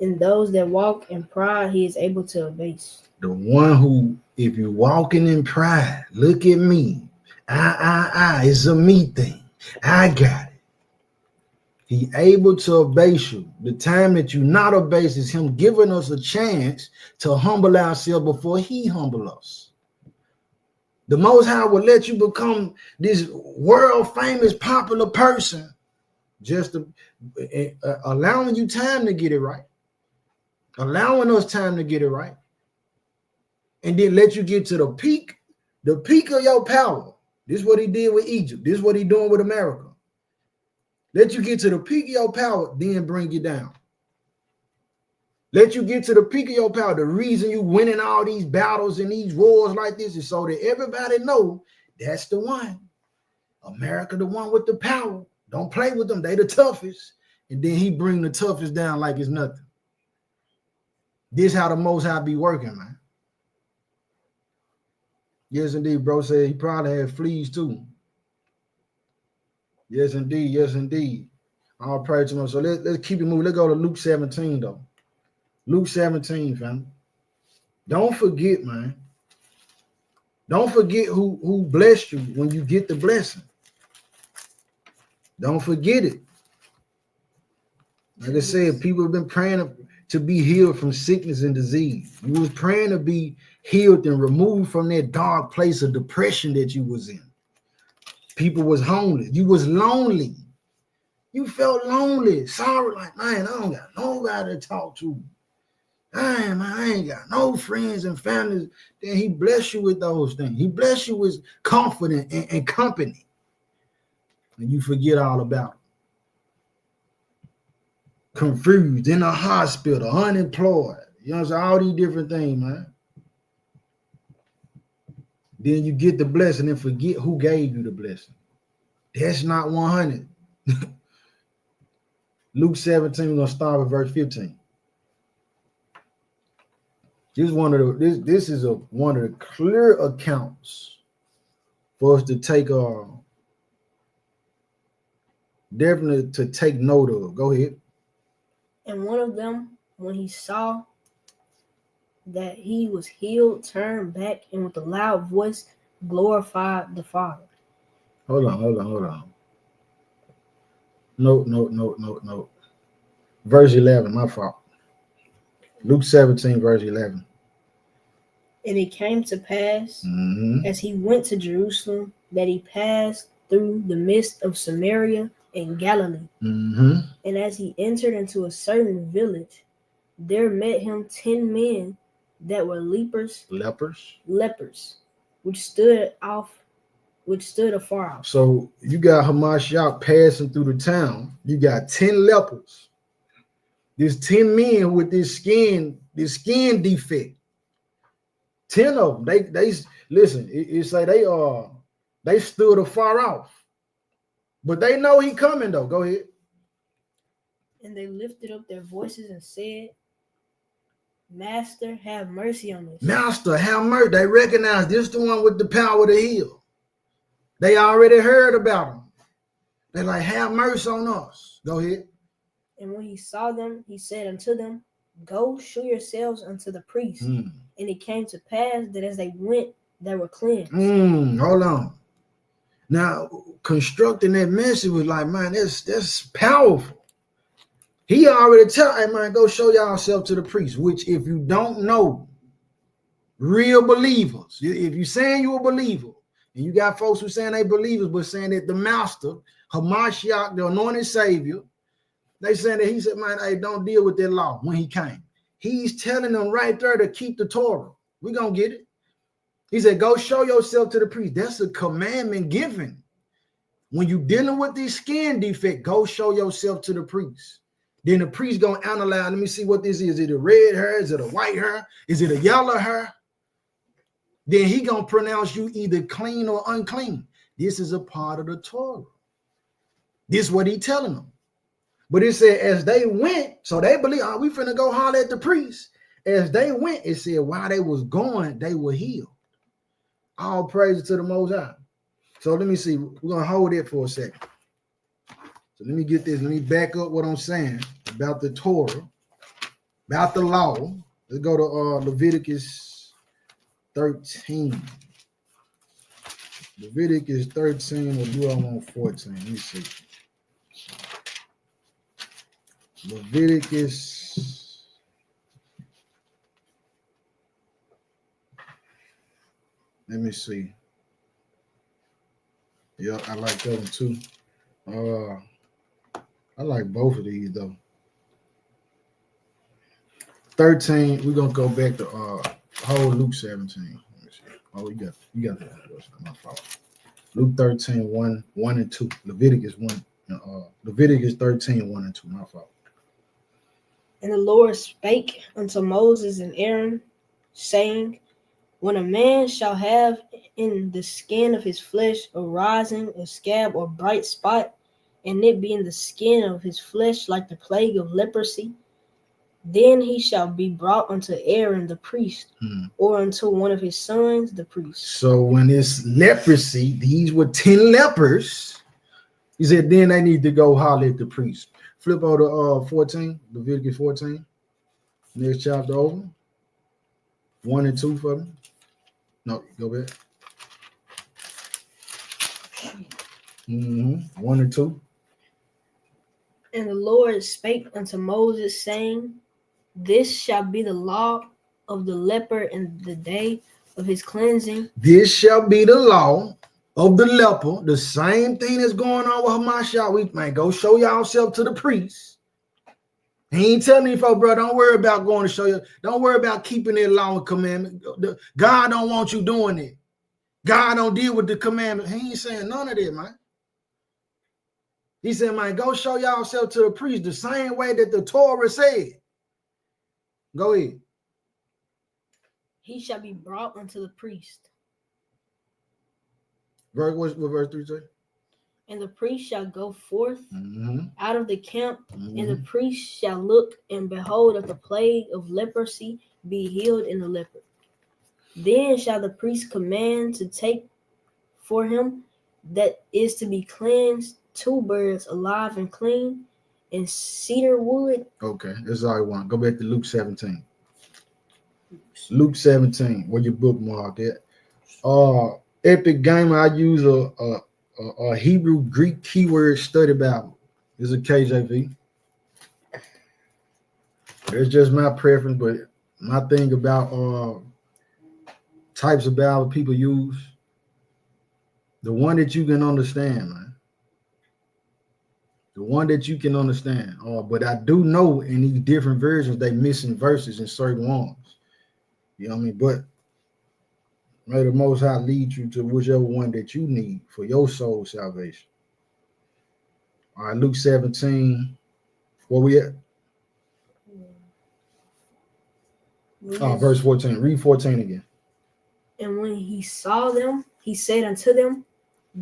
and those that walk in pride he is able to abase. The one who, if you're walking in pride, look at me. It's a me thing. I got it. He able to abase you. The time that you not abase is him giving us a chance to humble ourselves before he humble us. The Most High will let you become this world famous popular person just to, allowing you time to get it right, allowing us time to get it right, and then let you get to the peak of your power. This is what he did with Egypt. This is what he's doing with America. Let you get to the peak of your power, then bring you down. Let you get to the peak of your power. The reason you winning all these battles and these wars like this is so that everybody know that's the one. America, the one with the power. Don't play with them. They the toughest. And then he bring the toughest down like it's nothing. This how the Most High be working, man. Yes, indeed. Bro said he probably had fleas too. Yes, indeed. Yes, indeed. I'll pray to him. So let's keep it moving. Let's go to Luke 17, though. Luke 17, fam. Don't forget, man. Don't forget who blessed you when you get the blessing. Don't forget it. Like I said, people have been praying to be healed from sickness and disease. You was praying to be healed and removed from that dark place of depression that you was in. People was homeless. You was lonely. You felt lonely. Sorry, like, man, I don't got nobody to talk to. Man, I ain't got no friends and families. Then he bless you with those things. He bless you with confidence and company. And you forget all about it. Confused, in a hospital, unemployed. You know what I'm saying? All these different things, man. Then you get the blessing and forget who gave you the blessing. That's not 100. Luke 17, we're going to start with verse 15. This is one of the clear accounts for us to take definitely to take note of. Go ahead. And one of them, when he saw that he was healed, turned back and with a loud voice glorified the Father. Hold on. No. Verse 11, my fault. Luke 17, verse 11. And it came to pass, as he went to Jerusalem, that he passed through the midst of Samaria and Galilee. And as he entered into a certain village, there met him 10 men that were lepers, which stood afar off. So you got Hamashiach passing through the town. You got 10 lepers. There's 10 men with this skin defect. 10 of them. They listen. It say they stood afar off, but they know he coming though. Go ahead. And they lifted up their voices and said, Master, have mercy on us. Master, have mercy. They recognize this the one with the power to heal. They already heard about him. They're like, have mercy on us. Go ahead. And when he saw them, he said unto them, Go show yourselves unto the priest. And it came to pass that as they went, they were cleansed. Hold on. Now, constructing that message was like, man, that's powerful. He already tell, hey, man, go show yourself to the priest, which if you don't know, real believers, if you're saying you're a believer, and you got folks who saying they believers, but saying that the master, Hamashiach, the anointed savior, they saying that he said, man, hey, don't deal with that law when he came. He's telling them right there to keep the Torah. We're going to get it. He said, go show yourself to the priest. That's a commandment given. When you're dealing with this skin defect, go show yourself to the priest. Then the priest going to analyze, let me see what this is. Is it a red hair? Is it a white hair? Is it a yellow hair? Then he going to pronounce you either clean or unclean. This is a part of the Torah. This is what he telling them. But it said, as they went, so they believe, we finna go holler at the priest. As they went, it said, while they was going, they were healed. All praise to the Most High. So let me see. We're going to hold it for a second. So let me get this. Let me back up what I'm saying about the Torah, about the law. Let's go to Leviticus 13. Leviticus 13, or do I want 14? Let me see. Leviticus. Let me see. Yeah, I like that one too. I like both of these though. 13, we're gonna go back to whole Luke 17. Let me see. Oh, you got that. That's not my fault. Luke 13, 1 and 2. Leviticus 13, 1 and 2. My fault. And the Lord spake unto Moses and Aaron, saying, when a man shall have in the skin of his flesh a rising, a scab, or bright spot, and it be in the skin of his flesh like the plague of leprosy, then he shall be brought unto Aaron the priest, or unto one of his sons the priest. So when it's leprosy, these were 10 lepers. He said, then they need to go holler at the priest. Flip over to 14, Leviticus 14. Next chapter over. 1 and 2 for me. No, go back. 1 and 2. And the Lord spake unto Moses, saying, this shall be the law of the leper in the day of his cleansing. This shall be the law of the leper. The same thing that's going on with Hamashiach. We man, go show yourself to the priest. He ain't telling you, folks, bro, don't worry about going to show you. Don't worry about keeping that law and commandment. God don't want you doing it. God don't deal with the commandment. He ain't saying none of that, man. He said, man, go show yourself to the priest the same way that the Torah said. Go ahead. He shall be brought unto the priest. What verse 3 say? And the priest shall go forth out of the camp, and the priest shall look and behold if the plague of leprosy be healed in the leper. Then shall the priest command to take for him that is to be cleansed 2 birds alive and clean, and cedar wood. Okay, that's all I want. Go back to Luke 17. Luke 17, where your bookmark at? Epic Gamer, I use a Hebrew Greek keyword study Bible. It's a KJV. It's just my preference, but my thing about types of Bible people use, the one that you can understand, man. The one that you can understand. But I do know in these different versions, they missing verses in certain ones. You know what I mean? But may the Most High lead you to whichever one that you need for your soul salvation. All right, Luke 17. Where we at? Verse 14. Read 14 again. And when he saw them, he said unto them,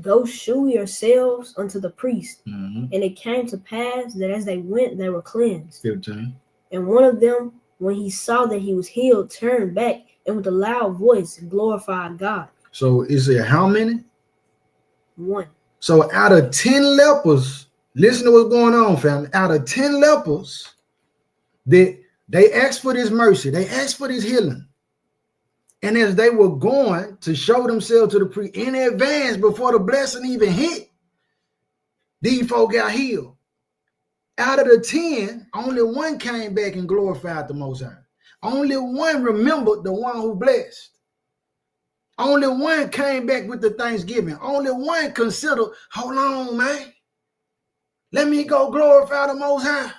go shew yourselves unto the priest. And it came to pass that as they went, they were cleansed. 15. And one of them, when he saw that he was healed, turned back and with a loud voice glorified God. So is it how many? 1. So out of 10 lepers, listen to what's going on, family. Out of 10 lepers, they asked for this mercy. They asked for this healing. And as they were going to show themselves to the priest in advance before the blessing even hit, these folk got healed. Out of the 10, only 1 came back and glorified the Most High. Only 1 remembered the one who blessed. Only 1 came back with the thanksgiving. Only 1 considered, hold on, man. Let me go glorify the Most High.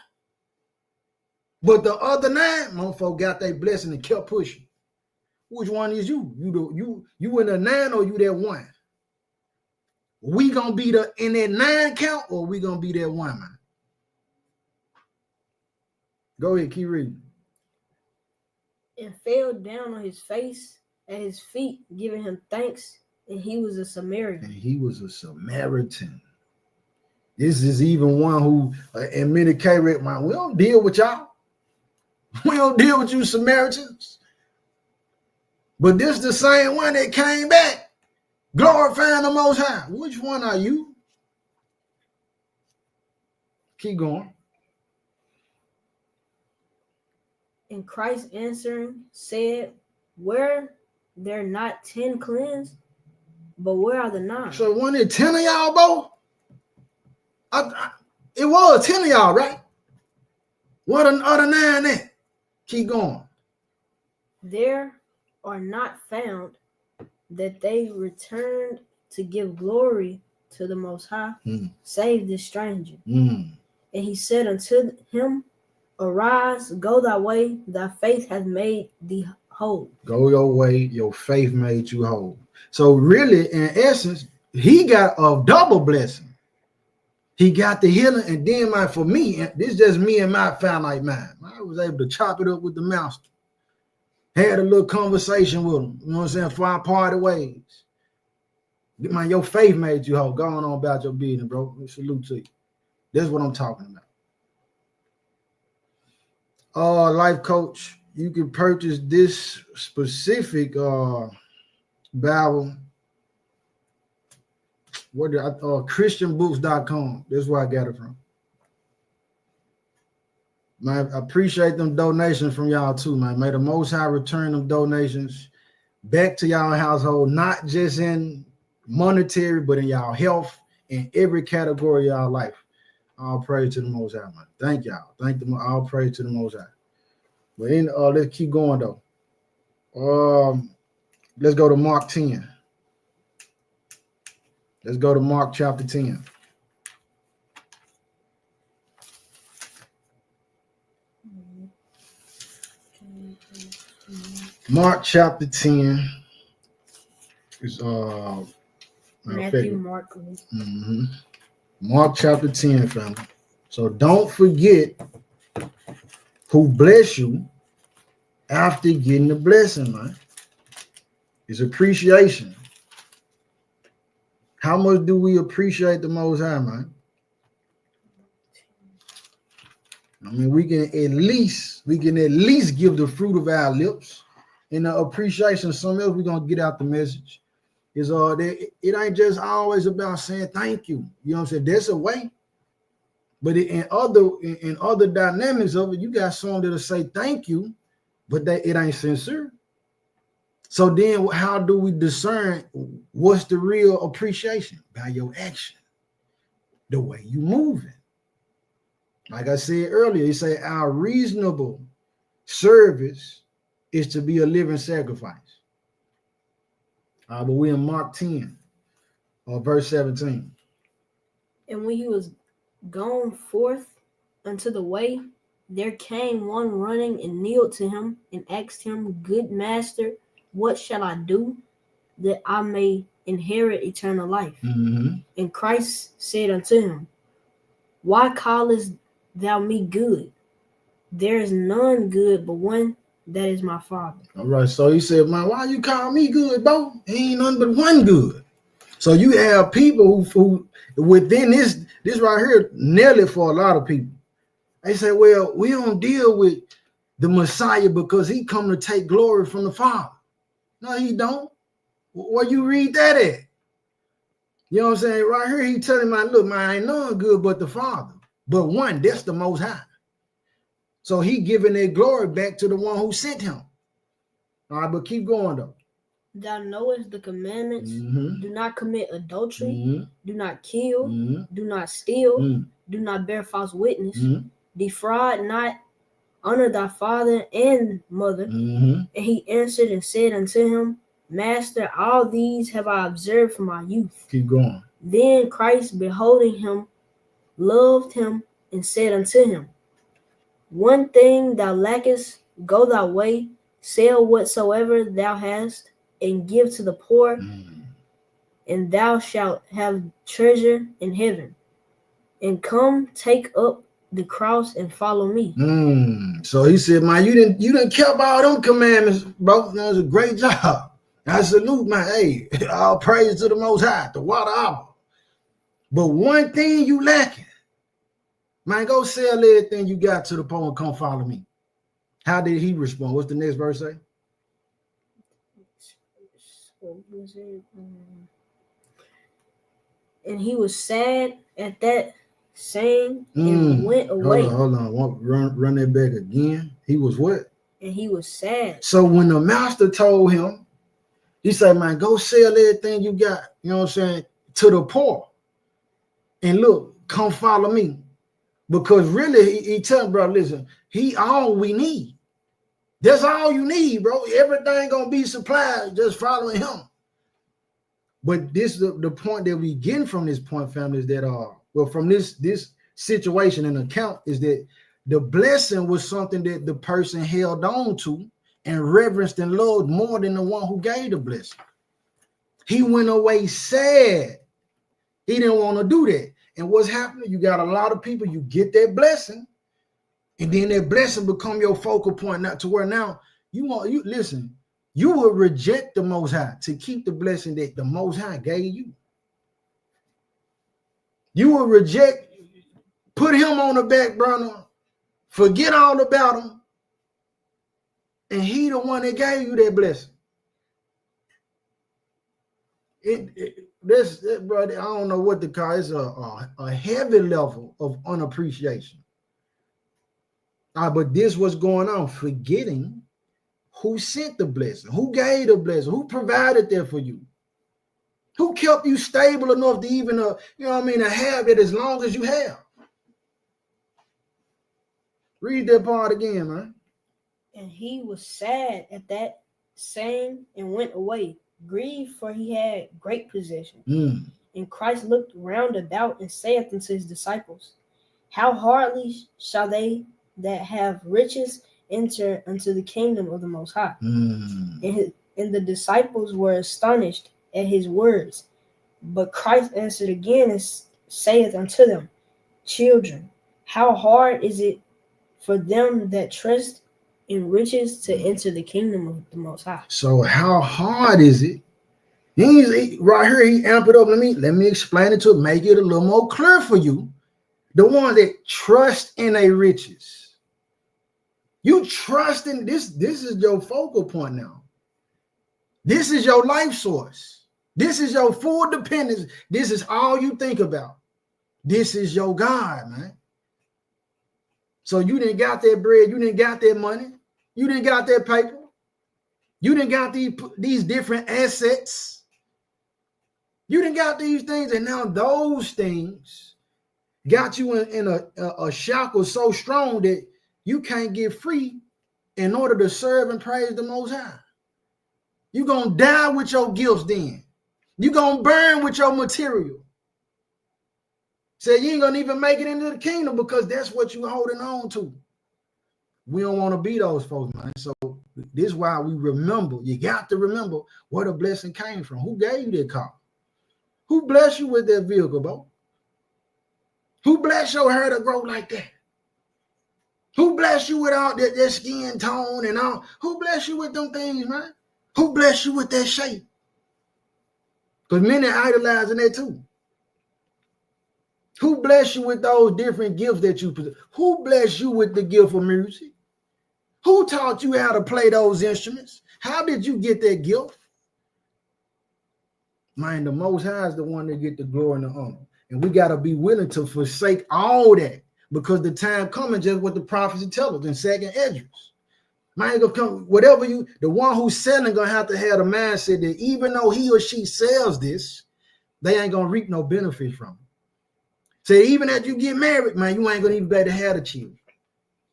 But the other 9, motherfuckers got their blessing and kept pushing. Which one is you? You in the 9 or you that 1? We gonna be in that 9 count or we gonna be that 1, man? Go ahead, keep reading. And fell down on his face at his feet, giving him thanks, and he was a Samaritan. And he was a Samaritan. This is even one who, in many cases, we don't deal with y'all. We don't deal with you Samaritans. But this is the same one that came back, glorifying the Most High. Which one are you? Keep going. And Christ answering said, were there not 10 cleansed? But where are the 9? So wasn't it 10 of y'all, both? It was 10 of y'all, right? What are the other 9 at? Keep going. There are not found that they returned to give glory to the Most High, Mm. save this stranger. Mm. And he said unto him, Arise, go thy way, thy faith hath made thee whole. Go your way, your faith made you whole. So really, in essence, he got a double blessing. He got the healing, and then for me, and this is just me and my finite mind. I was able to chop it up with the master. Had a little conversation with him, you know what I'm saying, before I parted ways. Man, your faith made you whole. Go on about your business, bro. Salute to you. That's what I'm talking about. Life coach, you can purchase this specific Bible. What did Christianbooks.com. That's where I got it from. Man, I appreciate them donations from y'all too, man. May the Most High return them donations back to y'all household, not just in monetary, but in y'all health, in every category of y'all life. All praise to the Most High, man. Thank y'all. Thank them. All praise to the Most High. But let's keep going though. Let's go to Mark 10. Let's go to Mark chapter 10. Mark chapter 10 is Matthew, Mark. Mark chapter 10, family. So don't forget who bless you after getting the blessing, man. It's appreciation. How much do we appreciate the Most High, man? I mean, we can at least give the fruit of our lips and the appreciation. Something else we're gonna get out the message is it ain't just always about saying thank you. You know what I'm saying? There's a way, but in other dynamics of it, you got some that'll say thank you, but it ain't sincere. So then how do we discern what's the real appreciation? By your action, the way you moving. Like I said earlier, you say our reasonable service is to be a living sacrifice. But we're in Mark 10, verse 17. And when he was gone forth unto the way, there came one running and kneeled to him and asked him, Good master, what shall I do that I may inherit eternal life? Mm-hmm. And Christ said unto him, Why callest thou me good? There is none good but one, that is my Father. All right, so he said, man, why you call me good, bro? Ain't none but one good. So you have people who within this right here, nail it for a lot of people. They say, well, we don't deal with the Messiah because he come to take glory from the Father. No, he don't. Where you read that at? You know what I'm saying? Right here, he telling me, look, man, ain't none good but the Father. But one, that's the Most High. So he giving their glory back to the one who sent him. All right, but keep going though. Thou knowest the commandments. Mm-hmm. Do not commit adultery. Mm-hmm. Do not kill. Mm-hmm. Do not steal. Mm-hmm. Do not bear false witness. Mm-hmm. Defraud not. Honor thy father and mother. Mm-hmm. And he answered and said unto him, Master, all these have I observed from my youth. Keep going. Then Christ, beholding him, loved him and said unto him, One thing thou lackest, go thy way, sell whatsoever thou hast, and give to the poor, and thou shalt have treasure in heaven. And come, take up the cross and follow me. So he said, man, you didn't care about all them commandments, bro. That was a great job. I salute, man. Hey, all praise to the Most High, the water hour. But one thing you lacking, man, go sell everything you got to the poor and come follow me. How did he respond? What's the next verse say? And he was sad at that saying and went away. Hold on. Run that back again. He was what? And he was sad. So when the master told him, he said, man, go sell everything you got, you know what I'm saying, to the poor. And look, come follow me. Because really, he tell him, bro, listen, he all we need. That's all you need, bro. Everything gonna be supplied just following him. But this the point that we getting from this point, family, is that well, from this situation and account, is that the blessing was something that the person held on to and reverenced and loved more than the one who gave the blessing. He went away sad. He didn't want to do that. And what's happening? You got a lot of people, you get that blessing, and then that blessing become your focal point, not to where now you listen, you will reject the Most High to keep the blessing that the Most High gave you. You will reject, put him on the back burner, forget all about him, and he the one that gave you that blessing. This, brother, I don't know what to call it. It's a heavy level of unappreciation. But this was going on, forgetting who sent the blessing, who gave the blessing, who provided that for you, who kept you stable enough to even, to have it as long as you have. Read that part again, man. And he was sad at that saying and went away, grieved, for he had great possession. And Christ looked round about and saith unto his disciples, how hardly shall they that have riches enter unto the kingdom of the Most High. And the disciples were astonished at his words. But Christ answered again and saith unto them, children, how hard is it for them that trust in riches to enter the kingdom of the Most High? So how hard is it? Right here, he amped it up. Let me explain it to make it a little more clear for you. The one that trust in their riches. You trust in this. This is your focal point now. This is your life source. This is your full dependence. This is all you think about. This is your God, man. So you didn't got that bread. You didn't got that money. You didn't got that paper. You didn't got these different assets. You didn't got these things, and now those things got you in a shackle so strong that you can't get free in order to serve and praise the Most High. You're going to die with your gifts then. You're going to burn with your material. Say you ain't going to even make it into the kingdom because that's what you're holding on to. We don't want to be those folks, man. So this is why we remember. You got to remember where the blessing came from. Who gave you that car? Who blessed you with that vehicle, bro? Who blessed your hair to grow like that? Who blessed you with all that skin tone and all? Who blessed you with them things, man? Who blessed you with that shape? Because many idolizing that too. Who blessed you with those different gifts that you possess? Who blessed you with the gift of music? Who taught you how to play those instruments? How did you get that gift? Man, the Most High is the one that get the glory and the honor. And we got to be willing to forsake all that because the time coming, just what the prophecy tells us in 2nd Esdras. Man, gonna come, whatever the one who's selling gonna have the mindset that even though he or she sells this, they ain't gonna reap no benefit from it. So even as you get married, man, you ain't gonna even be able to have the children.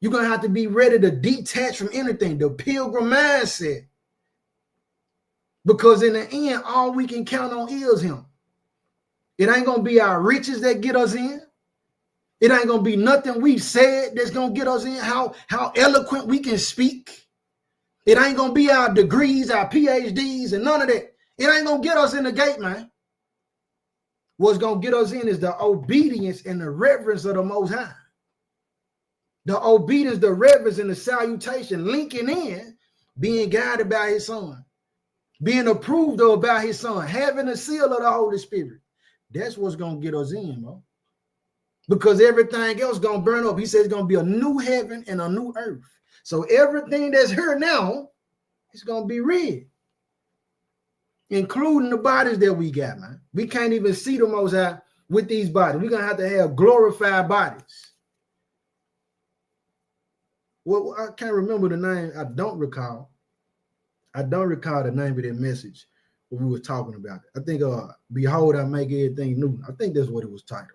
You're gonna have to be ready to detach from anything, the pilgrim mindset. Because in the end, all we can count on is him. It ain't gonna be our riches that get us in. It ain't gonna be nothing we said that's gonna get us in, how eloquent we can speak. It ain't gonna be our degrees, our PhDs, and none of that. It ain't gonna get us in the gate, man. What's gonna get us in is the obedience and the reverence of the Most High. The obedience, the reverence, and the salutation, linking in, being guided by his Son, being approved of by his Son, having the seal of the Holy Spirit. That's what's gonna get us in, bro. Because everything else gonna burn up. He says it's gonna be a new heaven and a new earth. So everything that's here now is gonna be red, including the bodies that we got, man. We can't even see the Most High with these bodies. We're gonna have to have glorified bodies. Well, I can't remember the name. I don't recall the name of that message when we were talking about it. I think behold, I make everything new. I think that's what it was titled.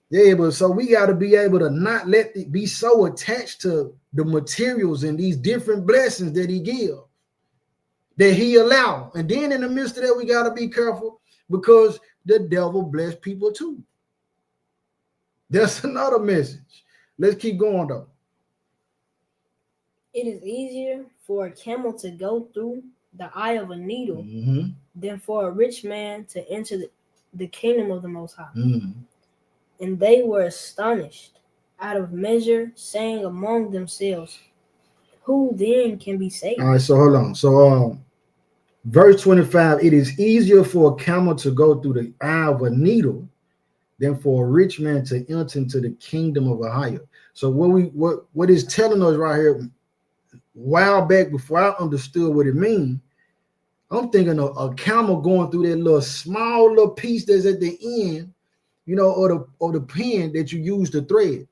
Yeah, but so we got to be able to not let it be so attached to the materials and these different blessings that he gives. that he allowed. And then in the midst of that, we got to be careful because the devil bless people too. That's another message. Let's keep going though. It is easier for a camel to go through the eye of a needle than for a rich man to enter the kingdom of the Most High. And they were astonished out of measure, saying among themselves, who then can be saved? All right, so hold on. So verse 25, it is easier for a camel to go through the eye of a needle than for a rich man to enter into the kingdom of a higher. So what is telling us right here, a while back before I understood what it means, I'm thinking of a camel going through that small little piece that's at the end, you know, or the pin that you use to thread.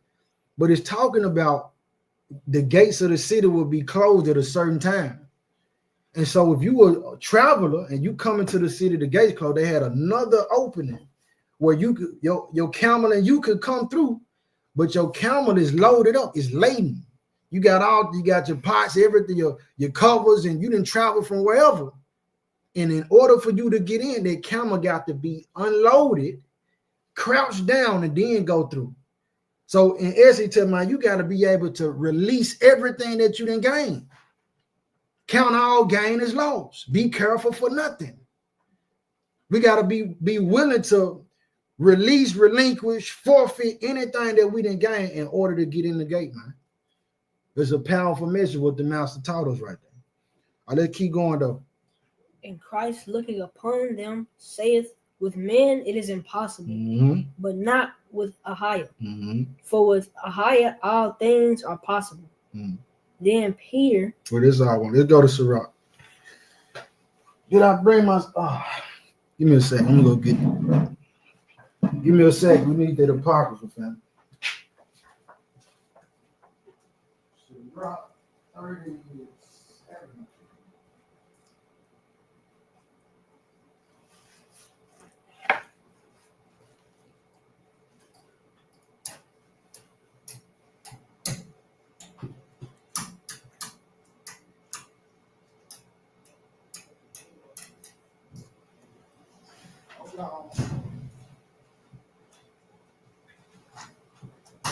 But it's talking about the gates of the city will be closed at a certain time. And so if you were a traveler and you come into the city, the gates closed, they had another opening where you could your camel and you could come through, but your camel is loaded up, it's laden. You got your pots, everything, your covers, and you didn't travel from wherever. And in order for you to get in, that camel got to be unloaded, crouched down, and then go through. So in essence, you got to be able to release everything that you didn't gain. Count all gain as loss. Be careful for nothing. We got to be willing to release, relinquish, forfeit anything that we didn't gain in order to get in the gate, man. It's a powerful message what the master taught us right there. All right, let's keep going though. And Christ looking upon them saith, with men it is impossible, but not with a higher. For with a higher all things are possible. Then Peter. Well, this is our one. Let's go to Sirach. Did I bring my? Give me a second. I'm gonna go get it. Give me a sec. We need that apocrypha, fam. Sirach 37.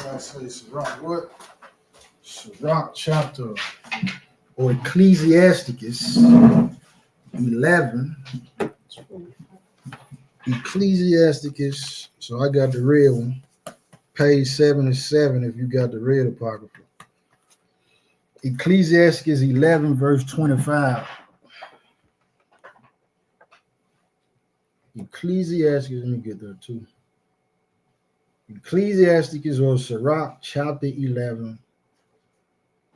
I say Sirach what? Sirach chapter or Ecclesiasticus 11. Ecclesiasticus. So I got the red one. Page 77 if you got the red apocrypha. Ecclesiasticus 11 verse 25. Ecclesiasticus, let me get there too. Ecclesiasticus or Sirach chapter 11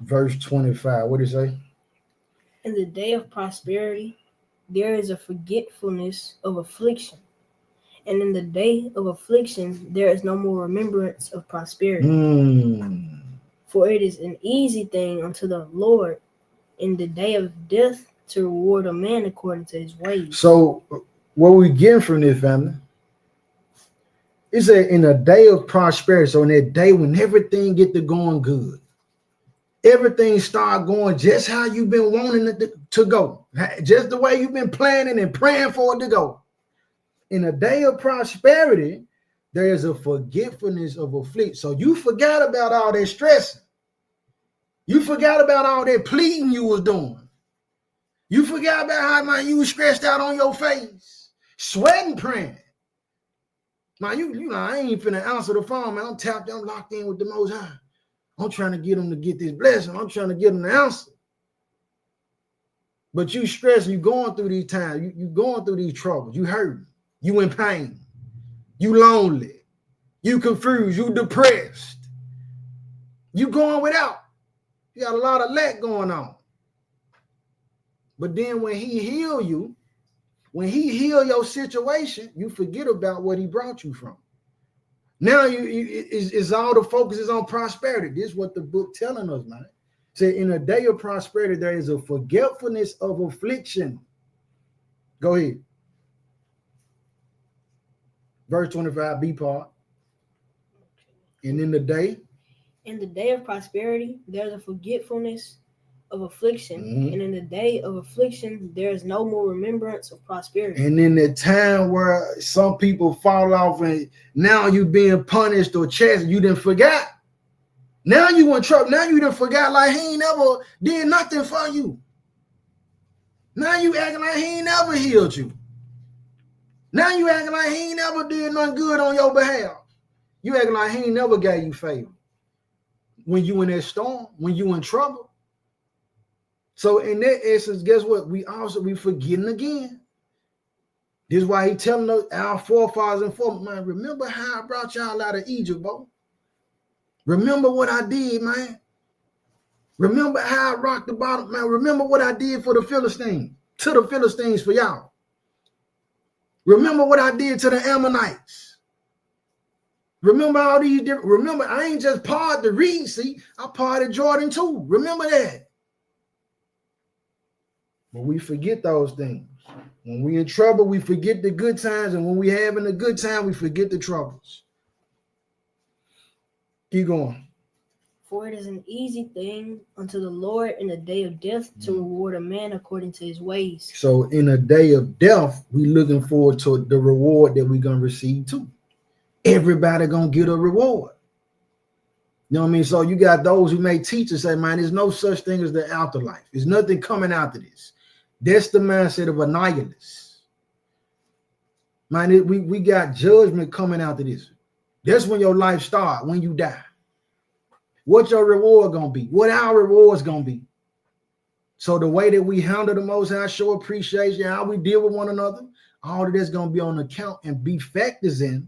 verse 25. What do you say? In the day of prosperity, there is a forgetfulness of affliction. And in the day of affliction, there is no more remembrance of prosperity. For it is an easy thing unto the Lord in the day of death to reward a man according to his ways. So what we get from this, family, is that in a day of prosperity, so in that day when everything get to going good, everything start going just how you've been wanting it to go, just the way you've been planning and praying for it to go. In a day of prosperity, there is a forgetfulness of affliction. So you forgot about all that stressing. You forgot about all that pleading you was doing. You forgot about how much you was stressed out on your face, sweating, praying. Now you know, I ain't finna answer the phone, man. I'm tapped, I'm locked in with the Most High. I'm trying to get them to get this blessing. I'm trying to get them to answer. But you stressed, you going through these times, you going through these troubles, you hurt, you in pain, you lonely, you confused, you depressed, you going without. You got a lot of lack going on. But then when he heal you, when he heal your situation, you forget about what he brought you from. Now it's all the focus is on prosperity. This is what the book telling us, man. Say in a day of prosperity, there is a forgetfulness of affliction. Go ahead. Verse 25, B part. And in the day of prosperity, there's a forgetfulness of affliction, and in the day of affliction there is no more remembrance of prosperity. And in the time where some people fall off and now you being punished or chastised, you didn't forget. Now you in trouble. Now you done forgot like he ain't never did nothing for you. Now you acting like he ain't never healed you. Now you acting like he ain't never did nothing good on your behalf. You acting like he ain't never gave you favor. When you in that storm, when you in trouble. So in that essence, guess what? We forgetting again. This is why he telling us, our forefathers and foremothers, man, remember how I brought y'all out of Egypt, bro. Remember what I did, man. Remember how I rocked the bottom, man. Remember what I did for the Philistines, to the Philistines for y'all. Remember what I did to the Ammonites. Remember all these different, remember, I ain't just parted the Reed Sea, I parted Jordan too. Remember that. But we forget those things. When we in trouble, we forget the good times, and when we having a good time, we forget the troubles. Keep going. For it is an easy thing unto the Lord in the day of death to reward a man according to his ways. So in a day of death, we looking forward to the reward that we're going to receive too. Everybody going to get a reward. You know what I mean? So you got those who may teach and say, man, there's no such thing as the afterlife. There's nothing coming after this. That's the mindset of a nihilist. Man, we got judgment coming after this. That's when your life starts, when you die. What your reward gonna be? What our reward's gonna be? So the way that we handle the Most High, show appreciation, how we deal with one another, all of that's gonna be on account and be factors in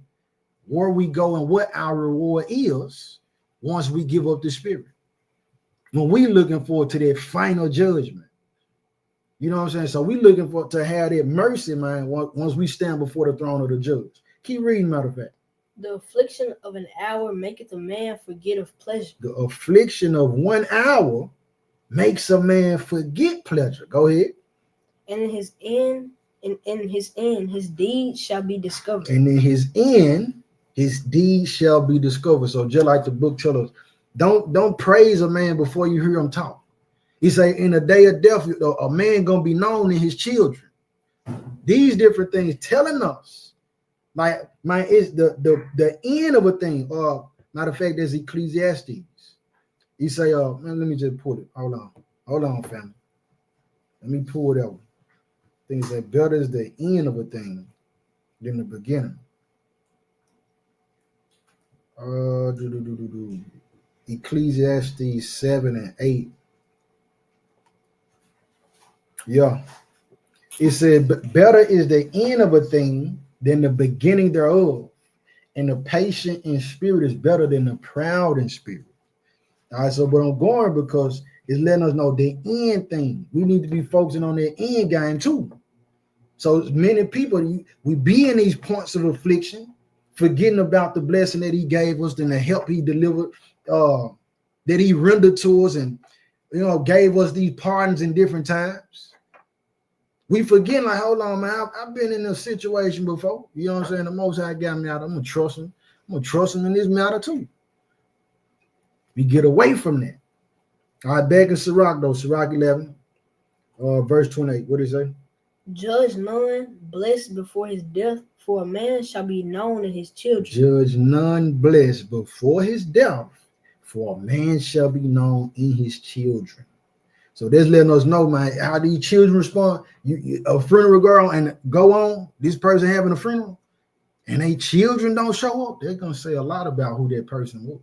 where we go and what our reward is once we give up the spirit. When we looking forward to that final judgment. You know what I'm saying? So we looking for to have that mercy, man, once we stand before the throne of the judge. Keep reading, matter of fact. The affliction of an hour maketh a man forget of pleasure. The affliction of 1 hour makes a man forget pleasure. Go ahead. And in his end, his deed shall be discovered. And in his end, his deed shall be discovered. So just like the book tells us, don't praise a man before you hear him talk. He say in the day of death, a man gonna be known in his children. These different things telling us. Like, man, it's the end of a thing. Matter of fact, there's Ecclesiastes. He say, man, let me just pull it. Hold on, family. Let me pull it out. Things that better is the end of a thing than the beginning. Ecclesiastes 7 and 8. Yeah. It said, better is the end of a thing than the beginning thereof. And the patient in spirit is better than the proud in spirit. All right, so but I'm going because it's letting us know the end thing. We need to be focusing on the end game too. So many people, we be in these points of affliction, forgetting about the blessing that he gave us and the help he delivered, that he rendered to us, and gave us these pardons in different times. We forget, like, hold on, man, I've been in a situation before. You know what I'm saying? The Most High got me out. I'm gonna trust him. I'm gonna trust him in this matter too. We get away from that. All right, back in Sirach though, Sirach 11, verse 28. What did it say? Judge none blessed before his death, for a man shall be known in his children. Judge none blessed before his death, for a man shall be known in his children. So that's letting us know, man, how these children respond. You a funeral girl and go on, this person having a funeral, and they children don't show up, they're gonna say a lot about who that person was.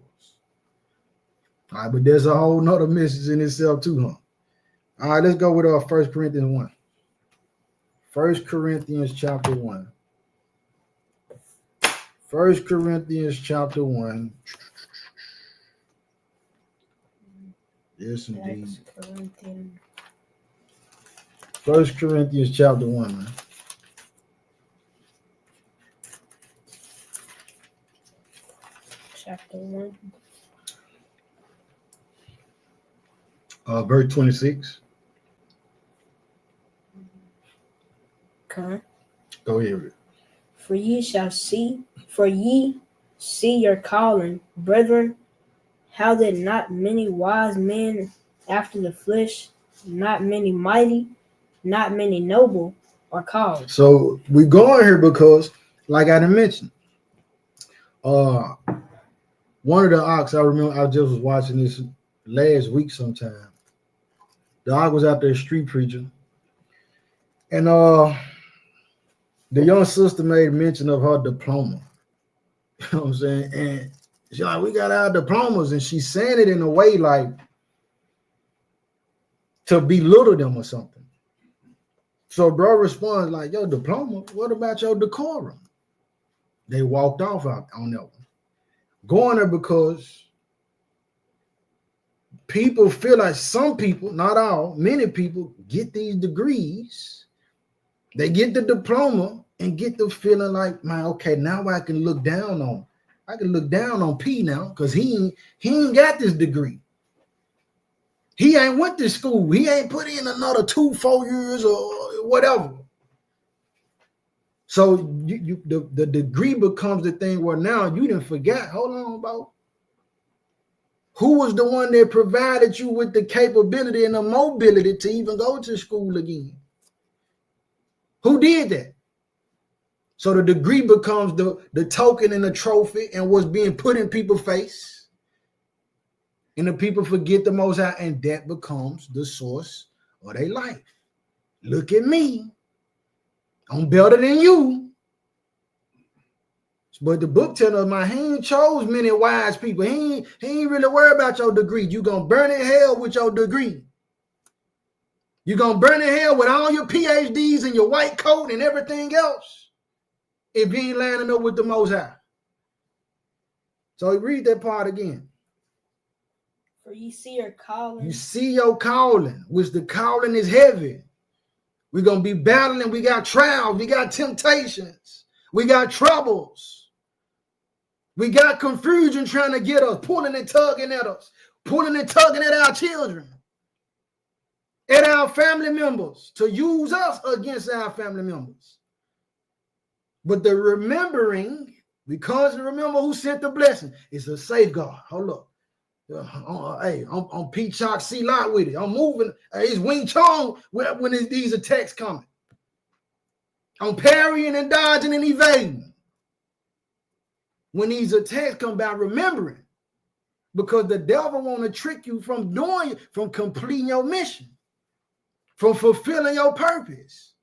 All right, but there's a whole nother message in itself too, huh? All right, let's go with 1 Corinthians 1. 1 Corinthians chapter 1. 1 Corinthians chapter 1. Yes, indeed. 1 Corinthians chapter 1, man. Chapter 1. Verse 26. Okay. Go ahead. For ye see your calling, brethren, how that not many wise men after the flesh, not many mighty, not many noble are called. So we going here because, like I mentioned, one of the ox, I remember I just was watching this last week sometime. The ox was out there street preaching. And the young sister made mention of her diploma. You know what I'm saying? And she's like, we got our diplomas, and she's saying it in a way like to belittle them or something. So bro responds like, yo, diploma, what about your decorum? They walked off out on that one. Going there because people feel like some people, not all, many people get these degrees. They get the diploma and get the feeling like, man, okay, now I can look down on P now because he ain't got this degree. He ain't went to school. He ain't put in another 2-4 years or whatever. So the degree becomes the thing where now you didn't forget. Hold on, about who was the one that provided you with the capability and the mobility to even go to school again? Who did that? So the degree becomes the token and the trophy and what's being put in people's face. And the people forget the Most High, and that becomes the source of their life. Look at me. I'm better than you. But the book tells us, man, he ain't chose many wise people. He ain't really worried about your degree. You're going to burn in hell with your degree. You're going to burn in hell with all your PhDs and your white coat and everything else if you ain't lining up with the Most High. So read that part again. For you see your calling. You see your calling, which the calling is heavy. We're going to be battling. We got trials. We got temptations. We got troubles. We got confusion trying to get us, pulling and tugging at us, pulling and tugging at our children, at our family members, to use us against our family members. But the remembering, because remember who sent the blessing, is a safeguard. Hold up. Hey, I'm Pete Chalk C Lot with it. I'm moving. It's Wing Chong when these attacks coming. I'm parrying and dodging and evading. When these attacks come about, remembering, because the devil want to trick you from completing your mission, from fulfilling your purpose,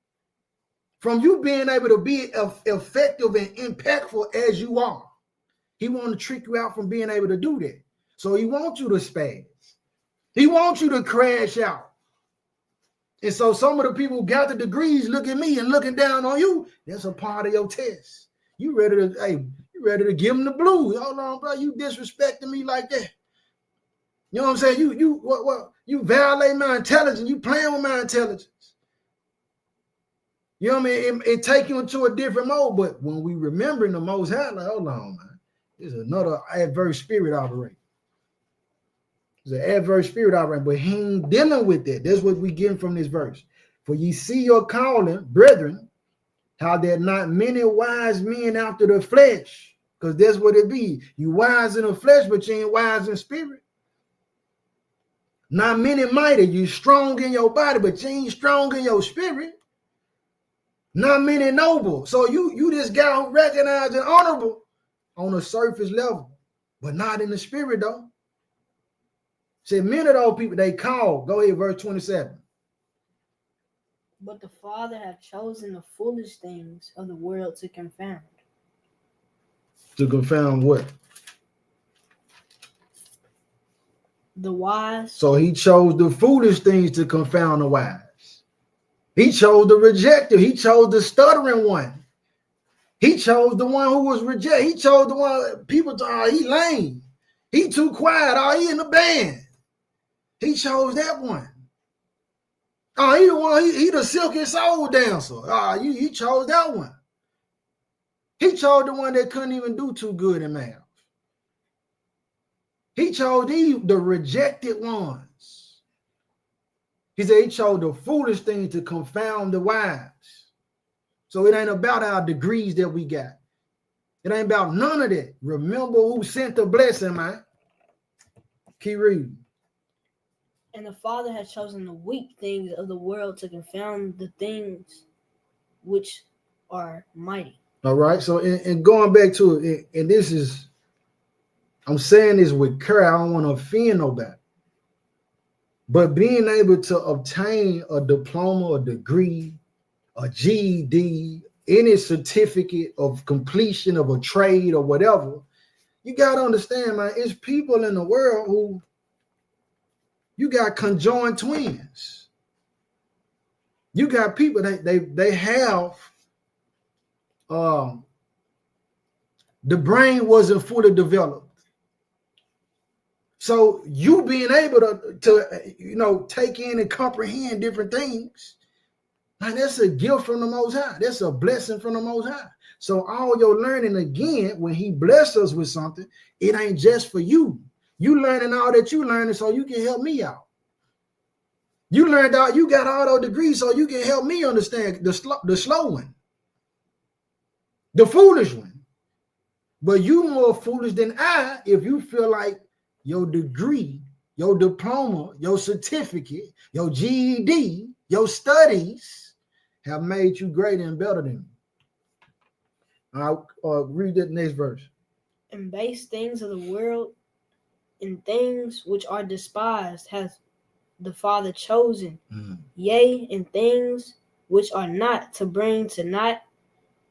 from you being able to be effective and impactful as you are. He want to trick you out from being able to do that. So he wants you to spaz. He wants you to crash out. And so some of the people who got the degrees look at me and looking down on you. That's a part of your test. You ready to give them the blues. Hold on, bro. You disrespecting me like that. You know what I'm saying? You violate my intelligence. You playing with my intelligence. You know what I mean? It take you into a different mode. But when we remembering the Most High, like, hold on, man. There's another adverse spirit operating. There's an adverse spirit operating, but he ain't dealing with that. That's what we getting from this verse. For ye see your calling, brethren, how there not many wise men after the flesh, because that's what it be. You wise in the flesh, but you ain't wise in spirit. Not many mighty. You strong in your body, but you ain't strong in your spirit. Not many noble. So you this guy who recognized and honorable on a surface level, but not in the spirit though. Said many of those people they called. Go ahead, verse 27. But the Father hath chosen the foolish things of the world to confound. To confound what? The wise. So he chose the foolish things to confound the wise. He chose the rejecter. He chose the stuttering one. He chose the one who was rejected. He chose the one people thought, he lame. He too quiet. He in the band. He chose that one. He the one, he the silky soul dancer. He chose that one. He chose the one that couldn't even do too good in math. He chose the rejected ones. He said he chose the foolish thing to confound the wise. So it ain't about our degrees that we got. It ain't about none of that. Remember who sent the blessing, man. Keep reading. And the Father has chosen the weak things of the world to confound the things which are mighty. All right. So, and going back to it, and this is, I'm saying this with care. I don't want to offend nobody. But being able to obtain a diploma, a degree, a GED, any certificate of completion of a trade or whatever, you got to understand, man, it's people in the world who, you got conjoined twins. You got people that they have, the brain wasn't fully developed. So you being able to take in and comprehend different things, man, that's a gift from the Most High. That's a blessing from the Most High. So all your learning, again, when he blessed us with something, it ain't just for you. You learning all that you learning so you can help me out. You learned out, you got all those degrees so you can help me understand the slow one, the foolish one. But you more foolish than I if you feel like your degree, your diploma, your certificate, your GED, your studies have made you greater and better than me. I'll read that next verse. And base things of the world and things which are despised has the Father chosen, yea, and things which are not, to bring to naught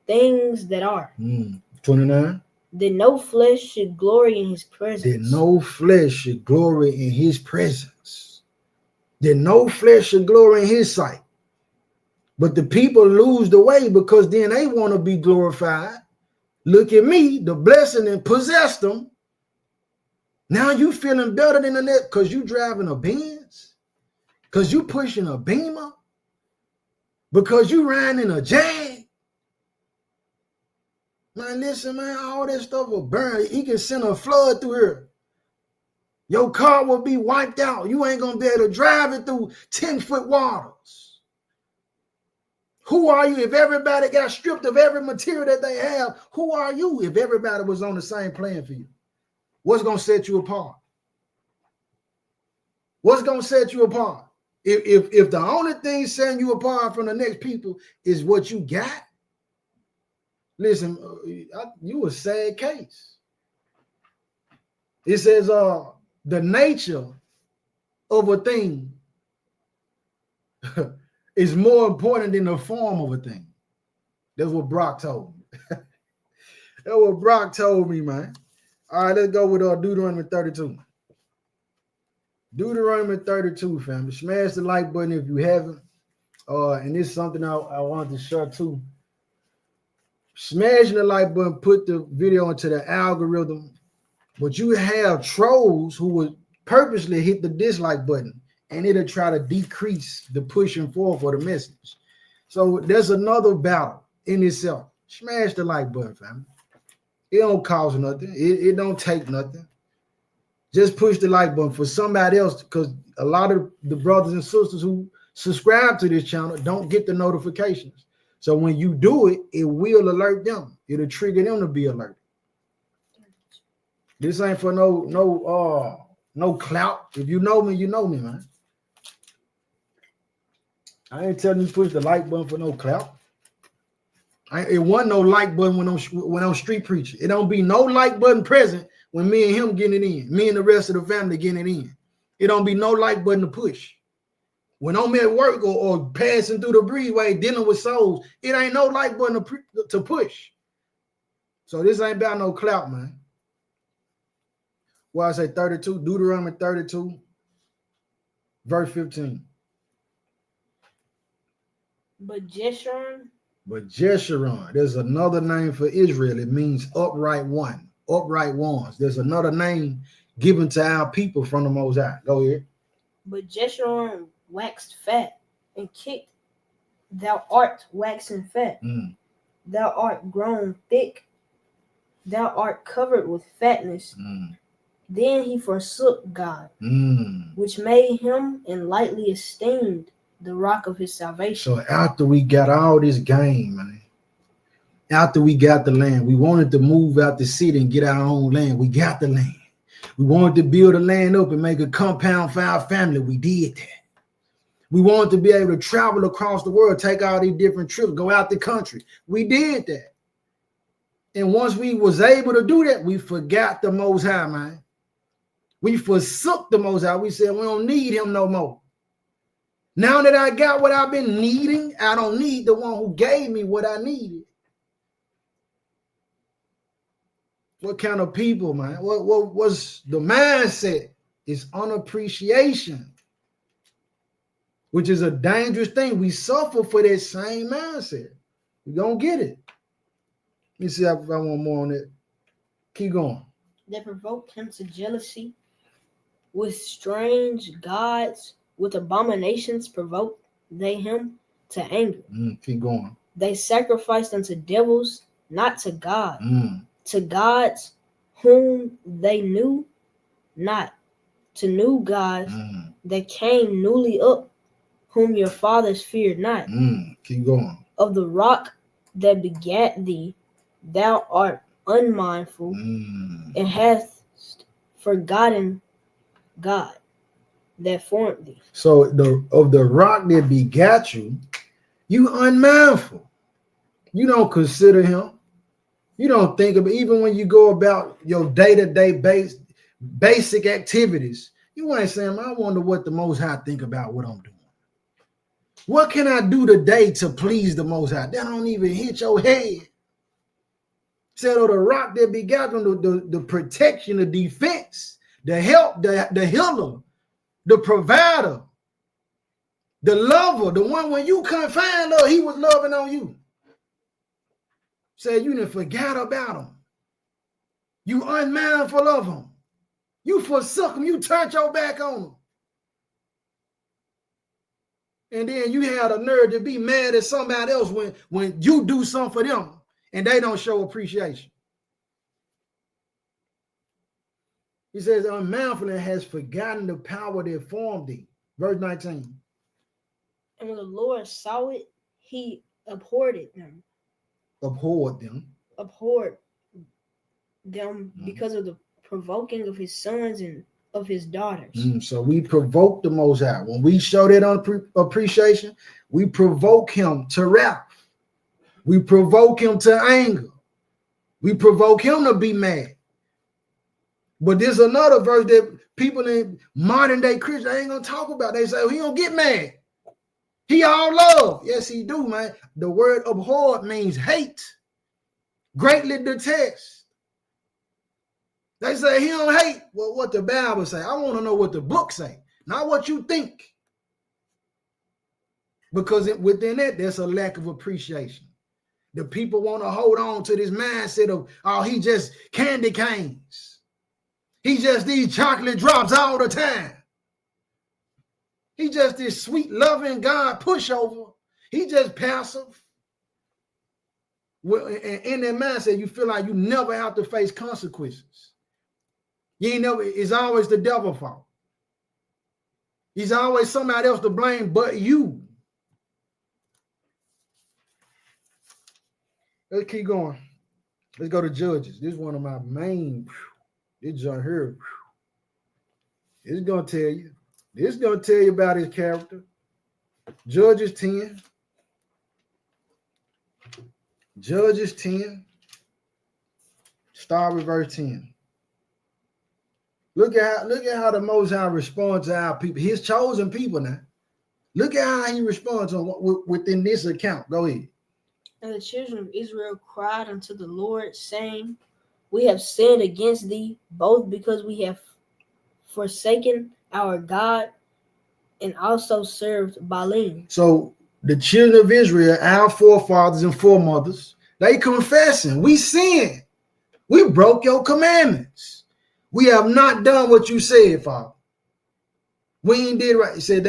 things that are. 29. That no flesh should glory in his presence. That no flesh should glory in his presence. That no flesh should glory in his sight. But the people lose the way because then they want to be glorified. Look at me, the blessing, and possessed them. Now you feeling better than the next because you driving a Benz, because you pushing a Beamer, because you riding in a Jag. Man, listen, man, all that stuff will burn. He can send a flood through here. Your car will be wiped out. You ain't going to be able to drive it through 10-foot waters. Who are you if everybody got stripped of every material that they have? Who are you if everybody was on the same plan for you? What's going to set you apart? What's going to set you apart? If the only thing setting you apart from the next people is what you got, listen, you a sad case. It says the nature of a thing is more important than the form of a thing. That's what Brock told me. That's what Brock told me, man. All right, let's go with Deuteronomy 32. Deuteronomy 32, family. Smash the like button if you haven't. And this is something I wanted to share too. Smashing the like button, put the video into the algorithm. But you have trolls who would purposely hit the dislike button and it'll try to decrease the pushing forward for the message. So there's another battle in itself. Smash the like button, family. It don't cost nothing. It don't take nothing. Just push the like button for somebody else, because a lot of the brothers and sisters who subscribe to this channel don't get the notifications. So when you do it, it will alert them. It'll trigger them to be alerted. This ain't for no clout. If you know me, man. I ain't telling you to push the like button for no clout. It wasn't no like button when I'm street preaching. It don't be no like button present when me and him getting it in. Me and the rest of the family getting it in. It don't be no like button to push. When I'm at work or passing through the breezeway dealing with souls, it ain't no like button to push. So this ain't about no clout, man. Well, I say 32, Deuteronomy 32, verse 15. But Jeshurun, there's another name for Israel. It means upright one, upright ones. There's another name given to our people from the Most High. Go ahead. But Jeshurun waxed fat and kicked. Thou art waxing fat. Thou art grown thick. Thou art covered with fatness. Then he forsook God, which made him and lightly esteemed the rock of his salvation. So after we got all this game, man, after we got the land, we wanted to move out the city and get our own land. We got the land. We wanted to build a land up and make a compound for our family. We did that. We wanted to be able to travel across the world, take all these different trips, go out the country. We did that. And once we was able to do that, we forgot the Most High, man. We forsook the Most High. We said, we don't need him no more. Now that I got what I've been needing, I don't need the one who gave me what I needed. What kind of people, man? What was the mindset? It's unappreciation, which is a dangerous thing. We suffer for that same mindset. We don't get it. Let me see if I want more on it. Keep going. They provoked him to jealousy with strange gods, with abominations provoked they him to anger. Keep going. They sacrificed unto devils, not to God, to gods whom they knew not, to new gods that came newly up, whom your fathers feared not. Keep going. Of the rock that begat thee, thou art unmindful, and hast forgotten God that formed thee. So of the rock that begat you, you unmindful. You don't consider him. You don't think of it. Even when you go about your day-to-day basic activities, you ain't saying, I wonder what the Most High think about what I'm doing. What can I do today to please the Most High? That don't even hit your head. Said, the rock that begat them, the protection, the defense, the help, the healer, the provider, the lover, the one when you couldn't find love, he was loving on you. Said you didn't forget about him. You unmindful of him. You forsook him. You turned your back on him. And then you had a nerve to be mad at somebody else when you do something for them and they don't show appreciation. He says, unmindful has forgotten the power that formed thee. Verse 19. And when the Lord saw it, he abhorred them. Abhorred them. Abhorred them because of the provoking of his sons and of his daughters. So we provoke the Most High. When we show that appreciation, we provoke him to wrath. We provoke him to anger. We provoke him to be mad. But there's another verse that people in modern day Christians ain't gonna talk about. They say, he don't get mad. He all love. Yes, he do, man. The word abhorred means hate, greatly detest. They say he don't hate. Well, what the Bible say? I want to know what the book say, not what you think. Because within that, there's a lack of appreciation. The people want to hold on to this mindset of, oh, he just candy canes. He just these chocolate drops all the time. He just this sweet, loving God pushover. He just passive. Well, in that mindset, you feel like you never have to face consequences. You ain't never, it's always the devil's fault. He's always somebody else to blame but you. Let's keep going. Let's go to Judges. This is one of my main. This John here. It's gonna tell you. This is gonna tell you about his character. Judges 10. Judges 10. Start with verse 10. Look at how the Most High responds to our people, his chosen people now. Look at how he responds on within this account. Go ahead. And the children of Israel cried unto the Lord, saying, we have sinned against thee, both because we have forsaken our God and also served Baalim. So the children of Israel, our forefathers and foremothers, they confessing, we sinned. We broke your commandments. We have not done what you said, Father. We ain't did right. He said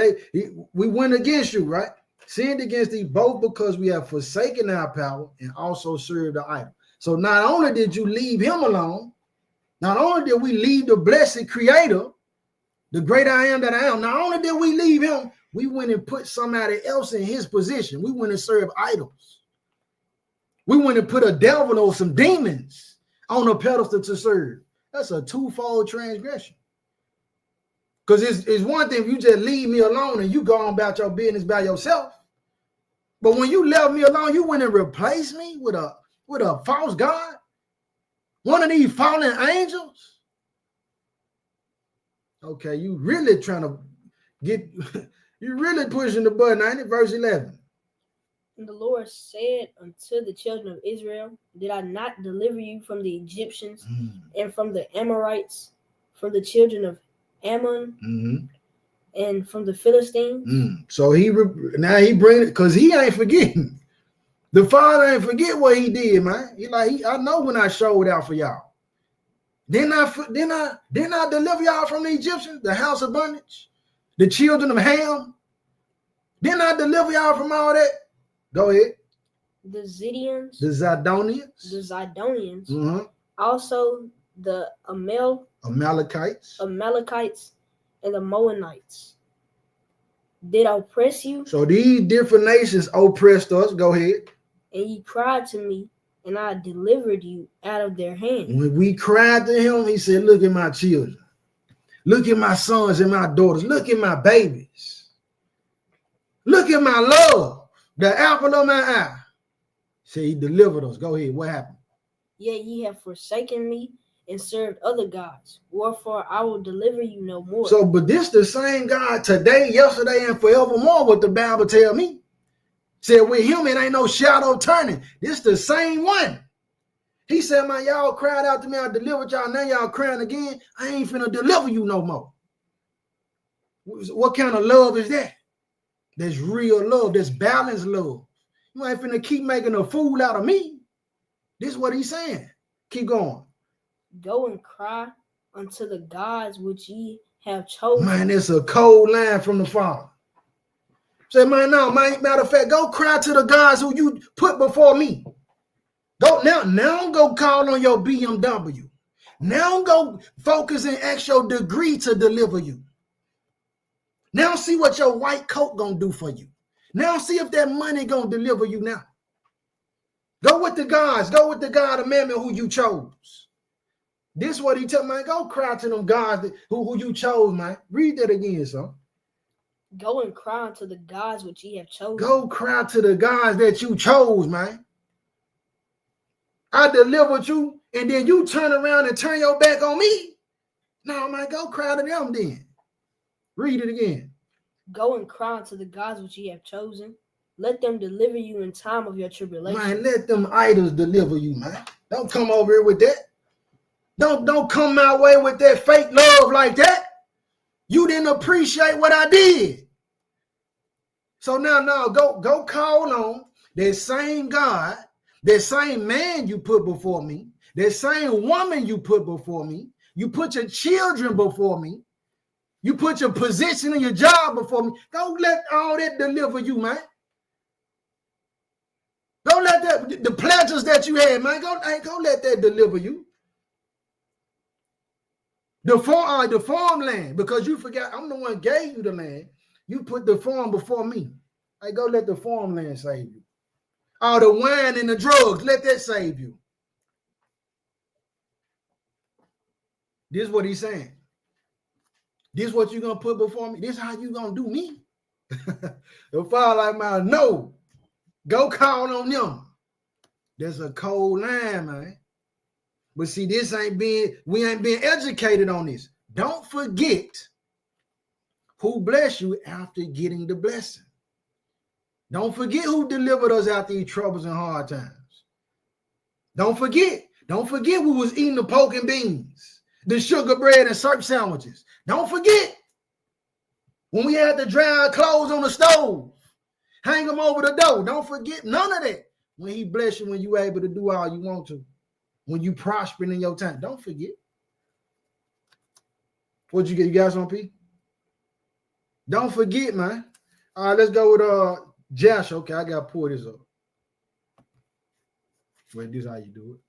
we went against you, right? Sinned against thee both because we have forsaken our power and also served the idol. So not only did you leave him alone, not only did we leave the blessed creator, the great I am that I am, not only did we leave him, we went and put somebody else in his position. We went and served idols. We went and put a devil or some demons on a pedestal to serve. That's a twofold transgression. Because it's one thing if you just leave me alone and you go on about your business by yourself. But when you left me alone, you went and replaced me with a false god, one of these fallen angels. Okay, you really trying to get, you really pushing the button, ain't it? Verse 11. And the Lord said unto the children of Israel, did I not deliver you from the Egyptians and from the Amorites, from the children of Ammon, and from the Philistines? So now he bring it because he ain't forgetting. The Father ain't forget what he did, man. I know when I showed out for y'all. Didn't I deliver y'all from the Egyptians, the house of bondage, the children of Ham? Didn't I deliver y'all from all that? Go ahead. The Zidonians, The Zidonians, also the Amalekites, and the Moabites did oppress you. So these different nations oppressed us. Go ahead. And ye cried to me, and I delivered you out of their hand. When we cried to him, he said, look at my children. Look at my sons and my daughters. Look at my babies. Look at my love, the apple of my eye. Say he delivered us. Go ahead. What happened? Yet ye have forsaken me and served other gods. Wherefore I will deliver you no more. So, but this the same God today, yesterday, and forevermore, what the Bible tell me. Said with him, it ain't no shadow turning. This the same one. He said, man, y'all cried out to me. I delivered y'all. Now y'all crying again. I ain't finna deliver you no more. What kind of love is that? That's real love. That's balanced love. You ain't finna keep making a fool out of me. This is what he's saying. Keep going. Go and cry unto the gods which ye have chosen. Man, it's a cold line from the Father. Say, man, no, man, matter of fact, go cry to the gods who you put before me. Go now go call on your BMW. Now go focus and ask your degree to deliver you. Now see what your white coat gonna do for you. Now see if that money gonna deliver you now. Go with the gods. Go with the God of Mammon who you chose. This is what he tell man. Go cry to them gods who you chose, man. Read that again, son. Go and cry unto the gods which ye have chosen. Go cry to the gods that you chose, man. I delivered you, and then you turn around and turn your back on me. No, man, go cry to them then. Read it again. Go and cry unto the gods which ye have chosen. Let them deliver you in time of your tribulation. Man, let them idols deliver you, man. Don't come over here with that. Don't come my way with that fake love like that. You didn't appreciate what I did. So now go call on that same God, that same man you put before me, that same woman you put before me. You put your children before me. You put your position and your job before me. Don't let all that deliver you, man. Don't let that, the pleasures that you had, man, go let that deliver you. The farmland, because you forgot, I'm the one gave you the land. You put the farm before me. Hey, go let the farmland save you. All the wine and the drugs, let that save you. This is what he's saying. This is what you're going to put before me. This is how you going to do me. The Father like mine, no. Go call on them. There's a cold line, man. But see, we ain't being educated on this. Don't forget who blessed you after getting the blessing. Don't forget who delivered us out these troubles and hard times. Don't forget we was eating the pork and beans, the sugar bread and syrup sandwiches. Don't forget when we had to dry our clothes on the stove, hang them over the door. Don't forget none of that. When he bless you, when you able to do all you want to. When you prospering in your time, don't forget. What'd you get? You got some, P? Don't forget, man. All right, let's go with Josh. Okay, I gotta pull this up. Wait, this is how you do it.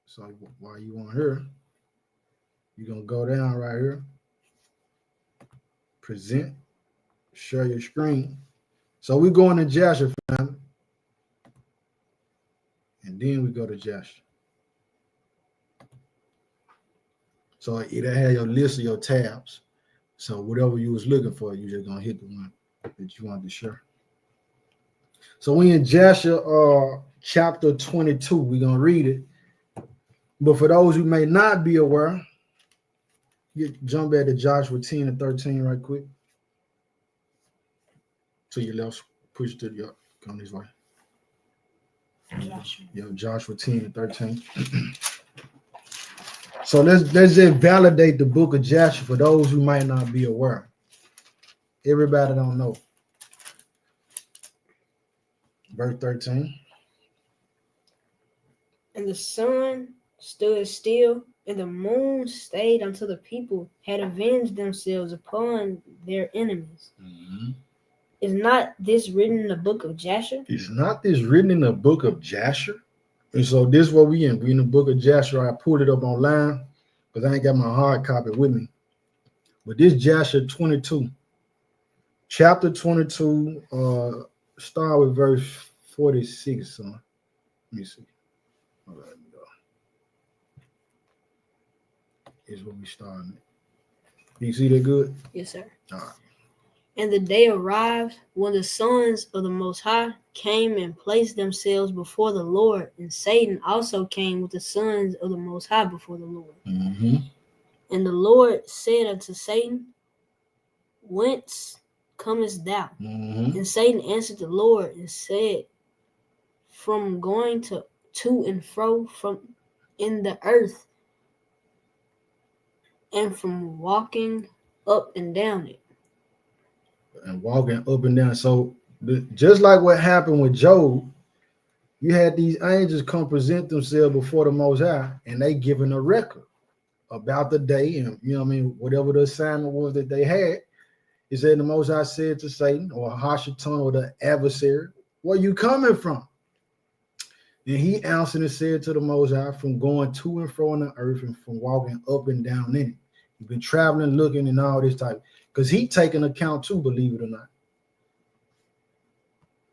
So while you on here, you're gonna go down right here. Present. Share your screen. So we're going to Joshua, family. And then we go to Joshua. So it'll have your list of your tabs. So whatever you was looking for, you just gonna hit the one that you wanted to share. So we in Joshua chapter 22. We're gonna read it. But for those who may not be aware, jump back to Joshua 10 and 13 right quick. To your left, push to your come this way. Joshua. Joshua 10 and 13. So let's just validate the book of Joshua for those who might not be aware. Everybody don't know. Verse 13. And the sun stood still, and the moon stayed until the people had avenged themselves upon their enemies. Mm-hmm. Is not this written in the book of Joshua? Is not this written in the book of Joshua? And so this is what we in. We in the book of Joshua. I pulled it up online because I ain't got my hard copy with me. But this Joshua 22. Chapter 22, start with verse 46, son. Let me see. All right, let me go. Here's where we starting. You see that good? Yes, sir. All right. And the day arrived when the sons of the Most High came and placed themselves before the Lord, and Satan also came with the sons of the Most High before the Lord. Mm-hmm. And the Lord said unto Satan, Whence comest thou? Mm-hmm. And Satan answered the Lord and said, From going to and fro from in the earth, and from walking up and down it. And walking up and down. So just like what happened with Job, you had these angels come present themselves before the Most High, and they giving a record about the day, and whatever the assignment was that they had. He said the Most High said to Satan, or Hashatan, or the adversary, where you coming from? And he answered and said to the Most High, from going to and fro on the earth and from walking up and down in it. You've been traveling, looking, and all this type. Because he taking account too, believe it or not.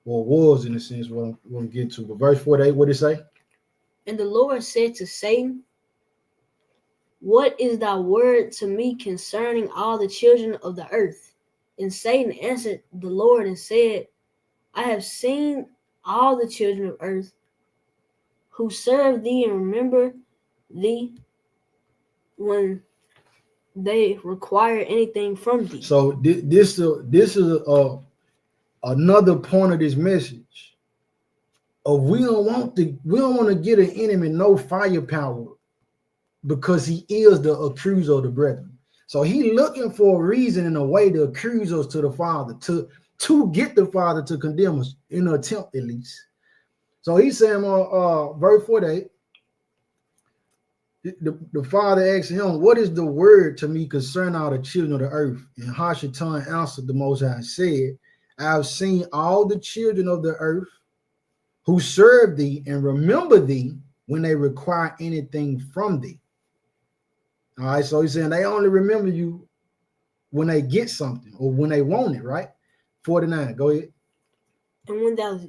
Well, was in a sense what I'm going to get to. But verse 48, what did it say? And the Lord said to Satan, What is thy word to me concerning all the children of the earth? And Satan answered the Lord and said, I have seen all the children of earth who serve thee and remember thee when they require anything from thee. So this is another point of this message. We don't want to get an enemy no firepower because he is the accuser of the brethren. So he looking for a reason and a way to accuse us to the Father, to get the Father to condemn us in an attempt at least. So he's saying, verse 48, the Father asked him, what is the word to me concerning all the children of the earth? And Hashatan answered the Most High and said, I have seen all the children of the earth who serve thee and remember thee when they require anything from thee. All right, so he's saying they only remember you when they get something or when they want it, right? 49, go ahead. And when thou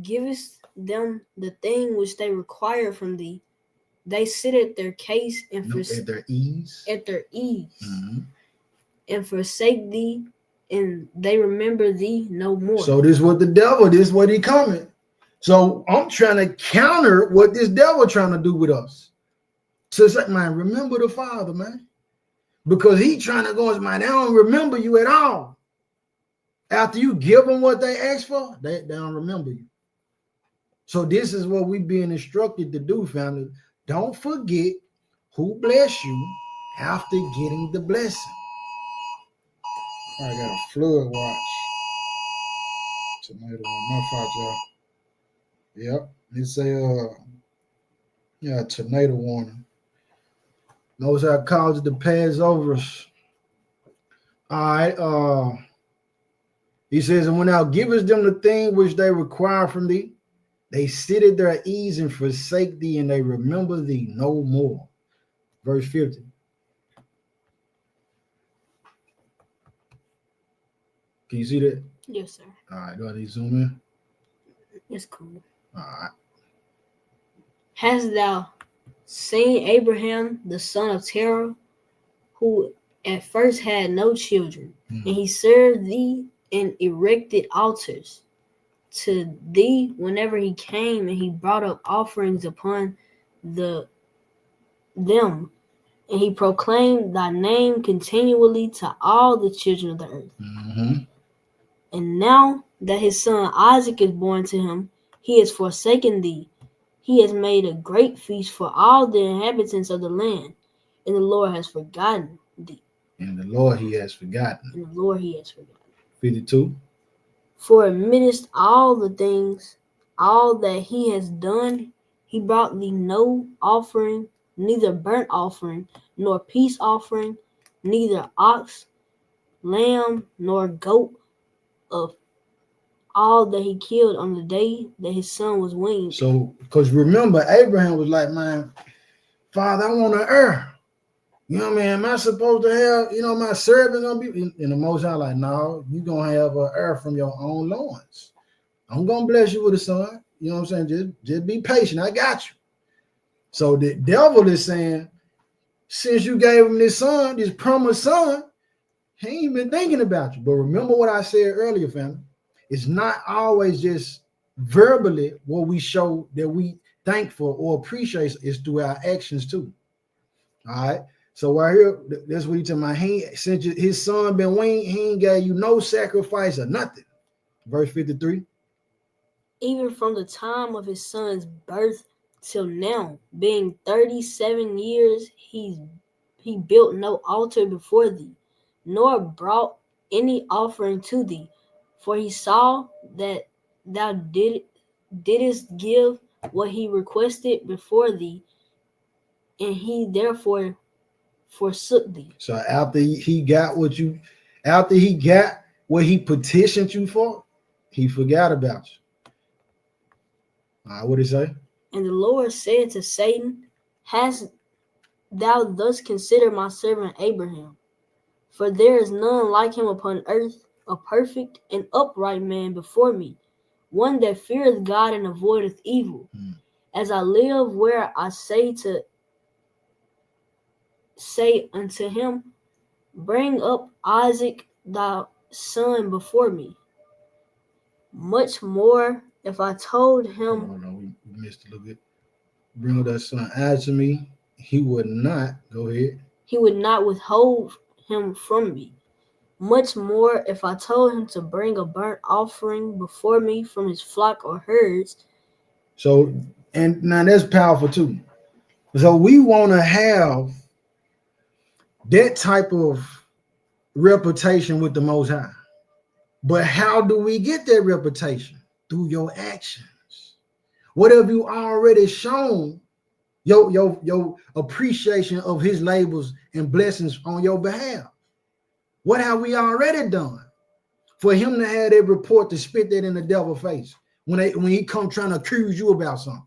givest them the thing which they require from thee, they sit at their case and at their ease. Mm-hmm. And forsake thee, and they remember thee no more. So this is what the devil, this is what he coming. So I'm trying to counter what this devil trying to do with us. So it's like, man, remember the Father, man. Because he trying to go, man, they don't remember you at all. After you give them what they ask for, they don't remember you. So this is what we being instructed to do, family. Don't forget who bless you after getting the blessing. I got a flood watch. Tomato on my fault, y'all. Yep. It's a tornado warning. Knows how it causes to pass over us. All right. He says, and when thou givest them the thing which they require from thee, they sit at their ease and forsake thee, and they remember thee no more. Verse 50. Can you see that? Yes, sir. All right, do I need to zoom in? It's cool. All right. Hast thou seen Abraham, the son of Terah, who at first had no children, and he served thee and erected altars to thee whenever he came, and he brought up offerings upon them, and he proclaimed thy name continually to all the children of the earth. And now that his son Isaac is born to him, he has forsaken thee. He has made a great feast for all the inhabitants of the land, and the Lord has forgotten thee. And the Lord he has forgotten. And the Lord he has forgotten. 52. For amidst all the things, all that he has done, he brought thee no offering, neither burnt offering, nor peace offering, neither ox, lamb, nor goat, of all that he killed on the day that his son was weaned. So, because remember, Abraham was like, man, Father, I want to err. You know what I mean? Am I supposed to have, my servant gonna be? And the Most High like, no, you're going to have an heir from your own loins. I'm going to bless you with a son. You know what I'm saying? Just be patient. I got you. So the devil is saying, since you gave him this son, this promised son, he ain't been thinking about you. But remember what I said earlier, family. It's not always just verbally what we show that we thankful or appreciate, is through our actions too. All right. So right here, that's what he told me. Since his son been weaned, he ain't gave you no sacrifice or nothing. Verse 53. Even from the time of his son's birth till now, being 37 years, he built no altar before thee, nor brought any offering to thee, for he saw that thou didst give what he requested before thee, and he therefore forsook thee. So after he got what he petitioned you for, he forgot about you. All right, what did he say? And the Lord said to Satan, hast thou thus considered my servant Abraham? For there is none like him upon earth, a perfect and upright man before me, one that feareth God and avoideth evil. As I live, where I say unto him, bring up Isaac thy son before me. Much more if I told him. Oh, no, we missed a little bit. Bring up that son Isaac to me. He would not. Go ahead. He would not withhold him from me. Much more if I told him to bring a burnt offering before me from his flock or herds. So, and now that's powerful too. So we want to have that type of reputation with the Most High. But how do we get that reputation? Through your actions. What have you already shown your appreciation of his labors and blessings on your behalf? What have we already done for him to have that report to spit that in the devil's face when he come trying to accuse you about something?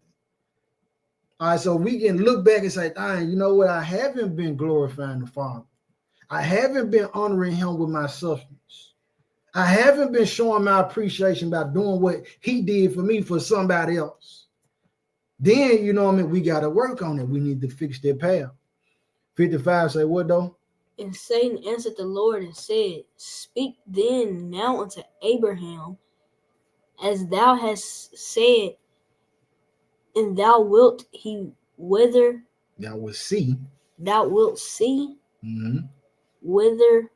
All right, so we can look back and say, dang, you know what? I haven't been glorifying the Father. I haven't been honoring him with my substance. I haven't been showing my appreciation by doing what he did for me for somebody else. Then, you know what I mean? We got to work on it. We need to fix that path. 55 say what though? And Satan answered the Lord and said, speak then now unto Abraham, as thou hast said, and thou wilt he whether Thou wilt see. Thou wilt see whether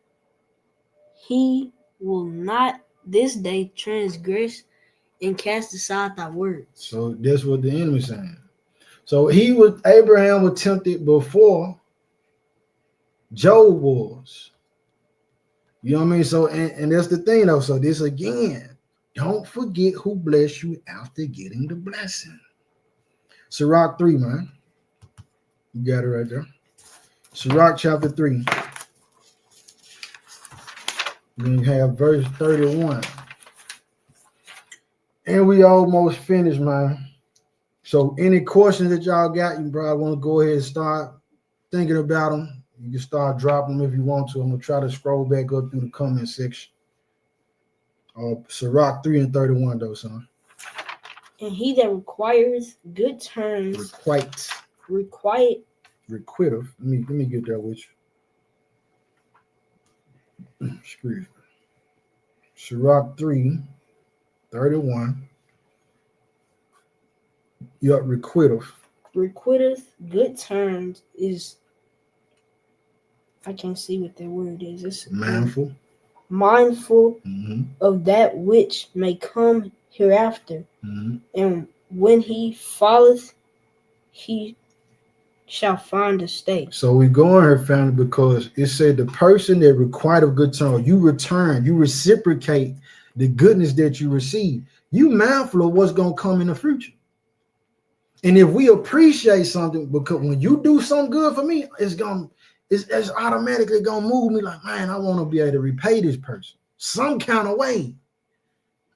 he will not this day transgress and cast aside thy words. So that's what the enemy is saying. So Abraham was tempted before Job was. You know what I mean? So, and that's the thing though. So this again, don't forget who blessed you after getting the blessing. Sirach 3, man. You got it right there. Sirach chapter 3. Then you have verse 31. And we almost finished, man. So any questions that y'all got, you probably want to go ahead and start thinking about them. You can start dropping them if you want to. I'm going to try to scroll back up through the comment section. Sirach 3 and 31, though, son. And he that requires good terms. Requitive. Requite. Let me get that with you. Excuse me. Sirach 3:31. Yup, requitteth. Requitteth good terms is, I can't see what that word is. It's Mindful. Mindful Mm-hmm. of that which may come hereafter. Mm-hmm. And when he falleth, he shall find a stay. So we go on here, family, because it said the person that required a good term, you return, you reciprocate the goodness that you receive. You mindful of what's going to come in the future. And if we appreciate something, because when you do something good for me, it's automatically gonna move me like, man, I want to be able to repay this person some kind of way.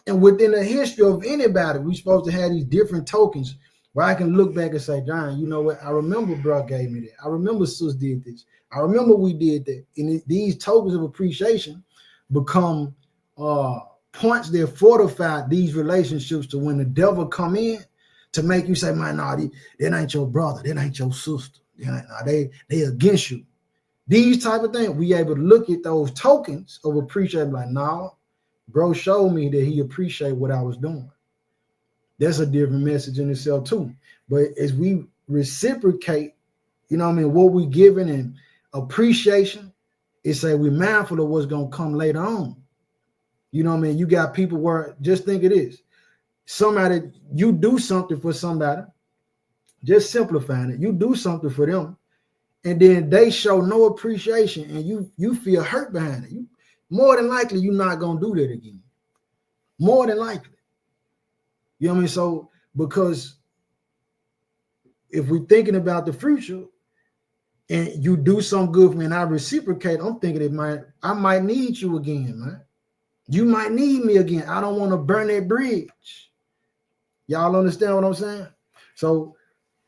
And within the history of anybody, we're supposed to have these different tokens where I can look back and say, John, you know what? I remember bro gave me that. I remember sis did this. I remember we did that. And these tokens of appreciation become points that fortify these relationships to when the devil come in to make you say, man, nah, that ain't your brother. That ain't your sister. They against you. These type of things, we able to look at those tokens of appreciation like, nah, bro showed me that he appreciate what I was doing. That's a different message in itself too. But as we reciprocate, you know what I mean, what we giving and appreciation, it's say we're mindful of what's going to come later on. You know what I mean? You got people where, just think of this. Somebody, you do something for somebody, just simplifying it. You do something for them, and then they show no appreciation, and you feel hurt behind it. You more than likely you're not gonna do that again. More than likely, you know what I mean. So because if we're thinking about the future, and you do some good for me, and I reciprocate, I'm thinking I might need you again, man. You might need me again. I don't want to burn that bridge. Y'all understand what I'm saying? So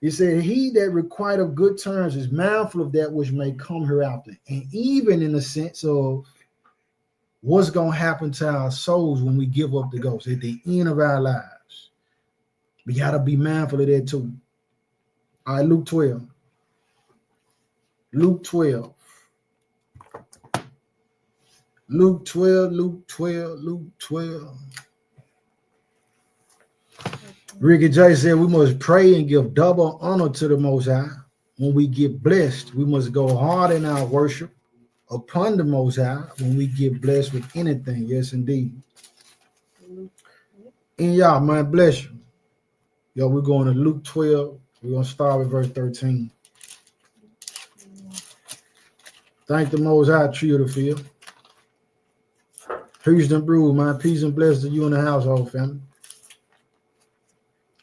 he said, he that required of good terms is mindful of that which may come hereafter. And even in the sense of what's going to happen to our souls when we give up the ghost at the end of our lives. We got to be mindful of that too. All right, Luke 12. Luke 12. Luke 12, Luke 12, Luke 12. Ricky J said we must pray and give double honor to the Most High. When we get blessed, we must go hard in our worship upon the Most High when we get blessed with anything. Yes, indeed. And y'all, man, bless you. Yo, we're going to Luke 12. We're going to start with verse 13. Thank the Most High, tree of the field. Houston Brew, man. Peace and blessings to you and the household, family.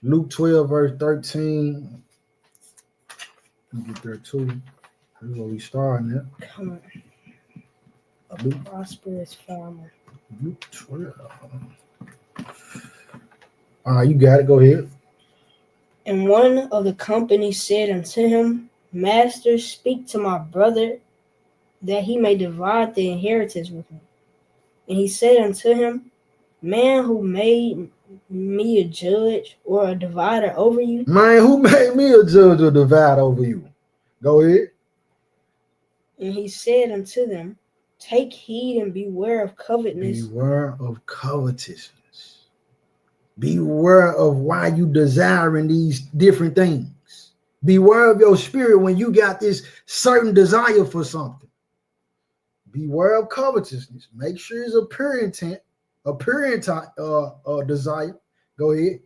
Luke 12, verse 13. Let me get there too. This is where we starting at. Come on. A prosperous farmer. Luke 12. All right, you got it. Go ahead. And one of the company said unto him, Master, speak to my brother, that he may divide the inheritance with me. And he said unto him, Man, who made me a judge or a divider over you? Man, who made me a judge or divider over you? Go ahead. And he said unto them, Take heed and beware of covetousness. Beware of covetousness. Beware of why you desiring these different things. Beware of your spirit when you got this certain desire for something. Beware of covetousness. Make sure it's a pure intent, a pure desire. Go ahead.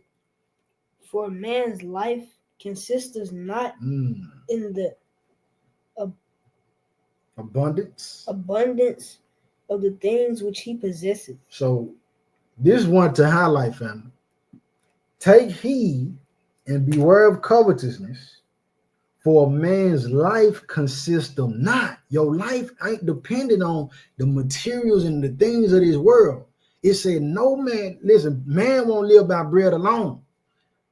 For a man's life consisteth not in the abundance of the things which he possesseth. So this one to highlight, family. Take heed and beware of covetousness, for a man's life consists of not. Your life ain't dependent on the materials and the things of this world. It said, no man, listen, man won't live by bread alone,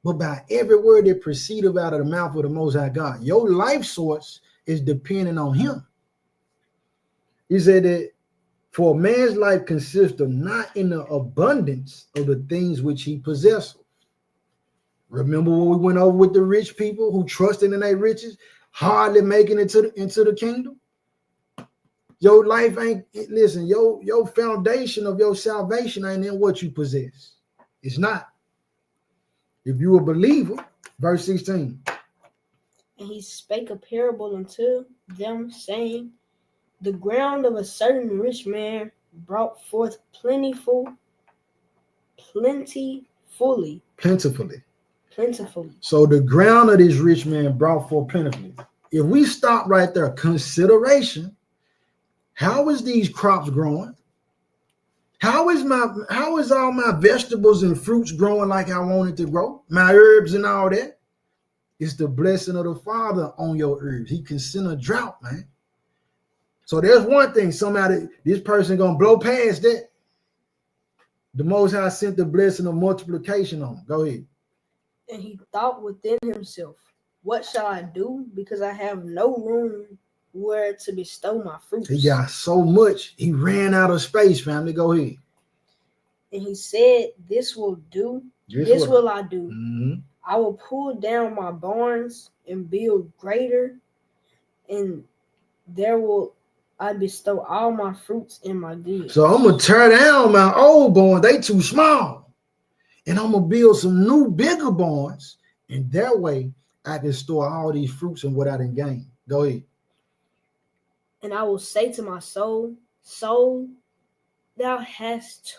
but by every word that proceedeth out of the mouth of the Most High God. Your life source is dependent on him. He said that for a man's life consists of not in the abundance of the things which he possesses. Remember what we went over with the rich people who trusted in their riches, hardly making it into the kingdom? Your life ain't, listen, your foundation of your salvation ain't in what you possess. It's not. If you a believer, verse 16. And he spake a parable unto them, saying, the ground of a certain rich man brought forth plentifully. So the ground of this rich man brought forth plentifully. If we stop right there, consideration, how is these crops growing? How is all my vegetables and fruits growing like I want it to grow? My herbs and all that. It's the blessing of the Father on your herbs. He can send a drought, man. So there's one thing, this person gonna blow past that. The Most High sent the blessing of multiplication on him. Go ahead. And he thought within himself, what shall I do? Because I have no room where to bestow my fruits. He got so much, he ran out of space, family. Go ahead. And he said, this will do. This will I do. Mm-hmm. I will pull down my barns and build greater, and there will I bestow all my fruits and my goods. So I'm going to tear down my old barns. They too small. And I'm going to build some new, bigger barns. And that way, I can store all these fruits and what I done gained. Go ahead. And I will say to my soul, soul, thou hast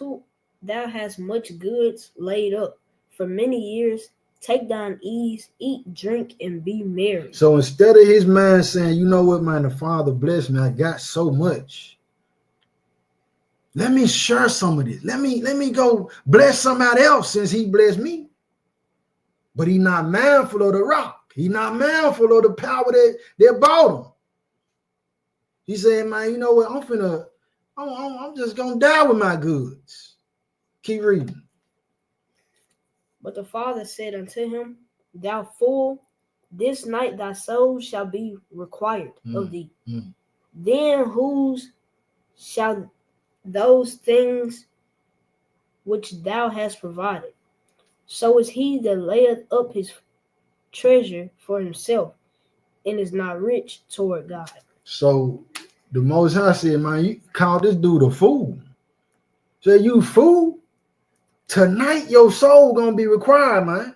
much goods laid up for many years. Take thine ease, eat, drink, and be merry. So instead of his mind saying, you know what, man, the Father blessed me, I got so much. Let me share some of this. Let me go bless somebody else since he blessed me. But he's not mindful of the rock. He's not mindful of the power that bought him. He said, man, you know what, I'm just gonna die with my goods. Keep reading. But the Father said unto him, thou fool, this night thy soul shall be required of thee. Then whose shall those things which thou hast provided? So is he that layeth up his treasure for himself and is not rich toward God. So the Most High said, man, you call this dude a fool. So you fool? Tonight your soul gonna be required, man.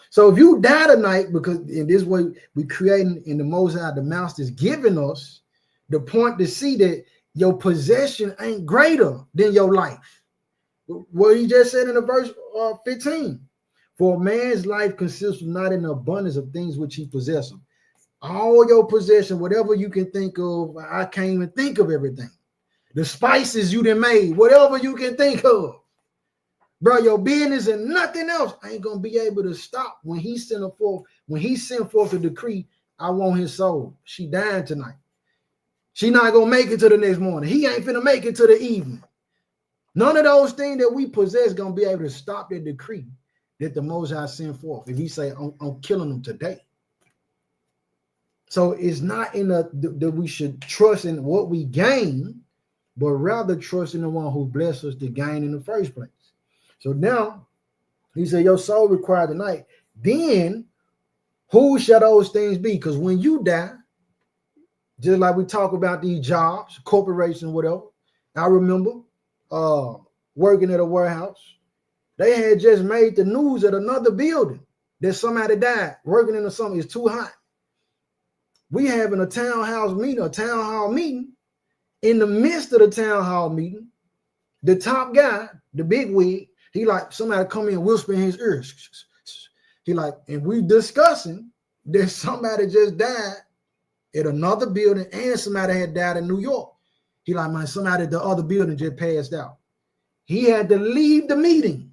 So if you die tonight, because in this way we creating in the Most High, the Master's giving us the point to see that your possession ain't greater than your life. What he just said in the verse 15. For a man's life consists not in the abundance of things which he possesses. All your possession, whatever you can think of, I can't even think of everything. The spices you done made, whatever you can think of. Bro, your business and nothing else ain't gonna be able to stop when he sent forth a decree. I want his soul. She dying tonight. She not gonna make it to the next morning. He ain't finna make it to the evening. None of those things that we possess gonna be able to stop the decree that the Most High sent forth. If he say, I'm killing them today. So it's not in that we should trust in what we gain, but rather trust in the one who blessed us to gain in the first place. So now he said, your soul required tonight. Then who shall those things be? Because when you die, just like we talk about these jobs, corporations, whatever. I remember working at a warehouse. They had just made the news at another building that somebody died working in the summer. It's too hot. We having a town hall meeting. In the midst of the town hall meeting, the top guy, the big wig, he like somebody come in and whisper in his ears. He like, and we discussing that somebody just died at another building and somebody had died in New York. He like, man, somebody at the other building just passed out. He had to leave the meeting,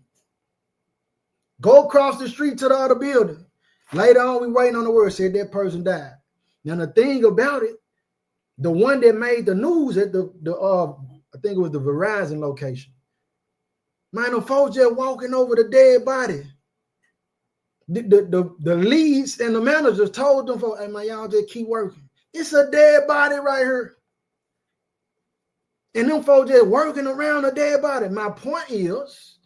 go across the street to the other building. Later on, we waiting on the word, said that person died. Now the thing about it, the one that made the news at the I think it was the Verizon location. Man, the folks just walking over the dead body. The leads and the managers told them, hey man, y'all just keep working. It's a dead body right here. And them folks just working around the dead body. My point is,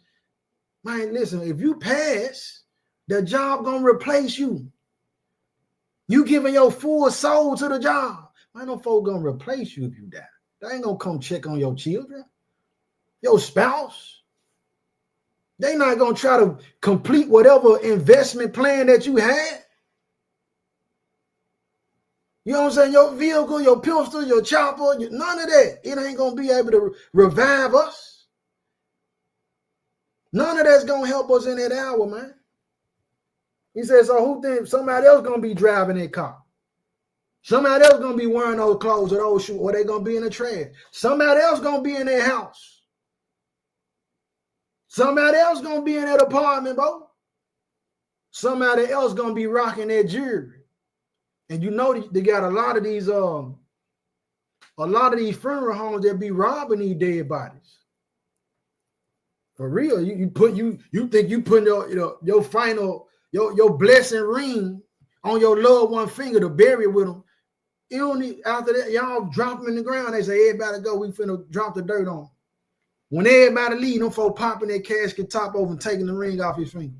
man, listen, if you pass, the job gonna replace you. You giving your full soul to the job. Man, them folks gonna replace you if you die. They ain't gonna come check on your children, your spouse. They not gonna try to complete whatever investment plan that you had. You know what I'm saying? Your vehicle, your pistol, your chopper, none of that. It ain't gonna be able to revive us. None of that's gonna help us in that hour, man. He said, so who thinks somebody else gonna be driving that car? Somebody else gonna be wearing those clothes or those shoes, or they gonna be in the trash. Somebody else gonna be in their house. Somebody else gonna be in that apartment, bro. Somebody else gonna be rocking their jewelry. And you know they got a lot of these funeral homes that be robbing these dead bodies. For real, you think you put your final your blessing ring on your loved one finger to bury with them. You don't need, after that, y'all drop them in the ground. They say, everybody go, we finna drop the dirt on them. When everybody leave, them folk popping their casket top over and taking the ring off his finger.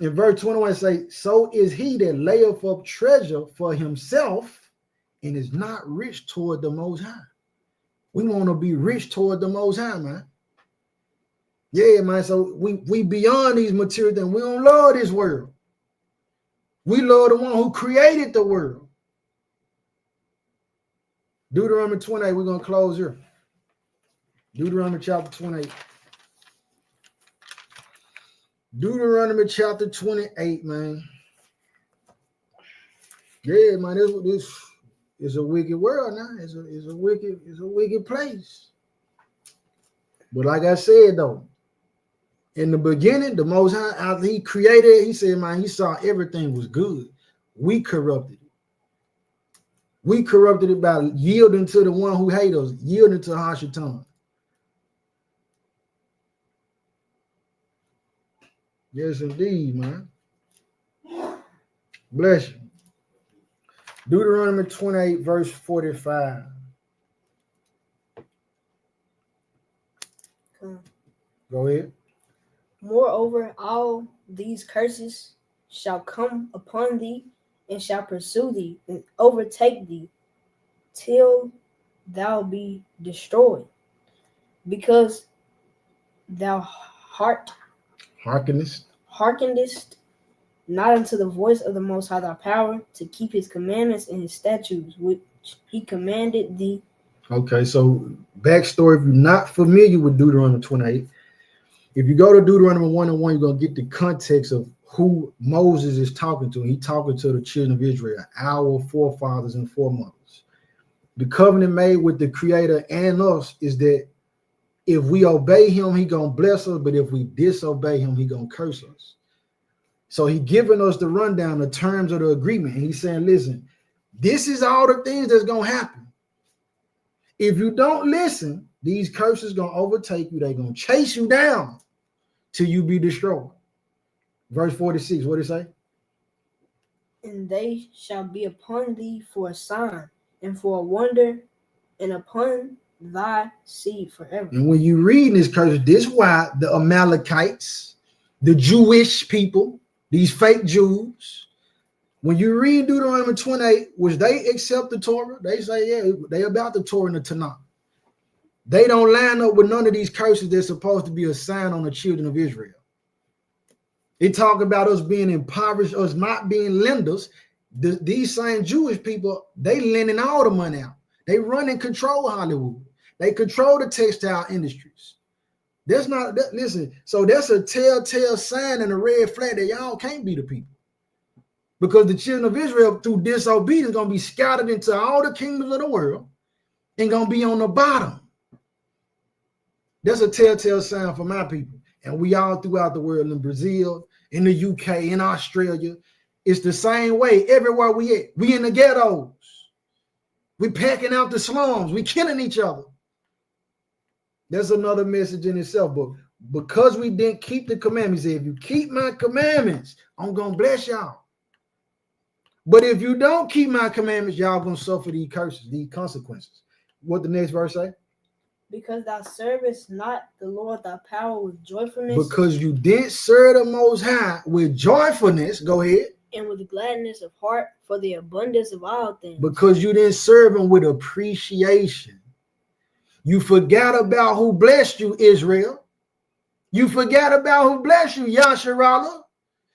In verse 21, it say, so is he that layeth up treasure for himself and is not rich toward the Most High. We want to be rich toward the Most High, man. Yeah, man. So we beyond these material things. We don't love this world. We love the one who created the world. Deuteronomy 28, we're going to close here. Deuteronomy chapter 28. Deuteronomy chapter 28, man. Yeah, man, this is a wicked world now. It's a wicked place. But like I said, though, in the beginning, the Most High, after he created, he said, man, he saw everything was good. We corrupted it. We corrupted it by yielding to the one who hates us, yielding to Hashatan. Yes, indeed, man. Bless you. Deuteronomy 28, verse 45. Go ahead. Moreover, all these curses shall come upon thee, and shall pursue thee, and overtake thee, till thou be destroyed, because thou hearkenest not unto the voice of the Most High thy power, to keep his commandments and his statutes, which he commanded thee. Okay, so backstory, if you're not familiar with Deuteronomy 28, if you go to Deuteronomy 1:1, you're going to get the context of who Moses is talking to. He's talking to the children of Israel, our forefathers and foremothers. The covenant made with the Creator and us is that if we obey him, he going to bless us, but if we disobey him, he going to curse us. So he giving us the rundown, the terms of the agreement. And he's saying, listen, this is all the things that's going to happen. If you don't listen, these curses going to overtake you. They're going to chase you down till you be destroyed. Verse 46, what did it say? And they shall be upon thee for a sign and for a wonder, and upon thy seed forever. And when you read this curse, this is why the Amalekites, the Jewish people, these fake Jews, when you read Deuteronomy 28, which they accept the Torah, they say, yeah, they about the Torah and the Tanakh. They don't line up with none of these curses that's supposed to be a sign on the children of Israel. They talk about us being impoverished, us not being lenders. These same Jewish people, they lending all the money out. They run and control Hollywood. They control the textile industries. That's not, listen, so that's a telltale sign and a red flag that y'all can't be the people. Because the children of Israel, through disobedience, going to be scattered into all the kingdoms of the world and going to be on the bottom. That's a telltale sign for my people. And we all throughout the world, in Brazil, in the UK, in Australia, it's the same way everywhere we at. We in the ghettos. We packing out the slums. We killing each other. That's another message in itself. But because we didn't keep the commandments, if you keep my commandments, I'm going to bless y'all. But if you don't keep my commandments, y'all going to suffer these curses, these consequences. What the next verse say? Because thou servest not the Lord thy power with joyfulness. Because you didn't serve the Most High with joyfulness. Go ahead. and with gladness of heart for the abundance of all things. Because you didn't serve him with appreciation. You forgot about who blessed you, Israel. You forgot about who blessed you, Yasharallah,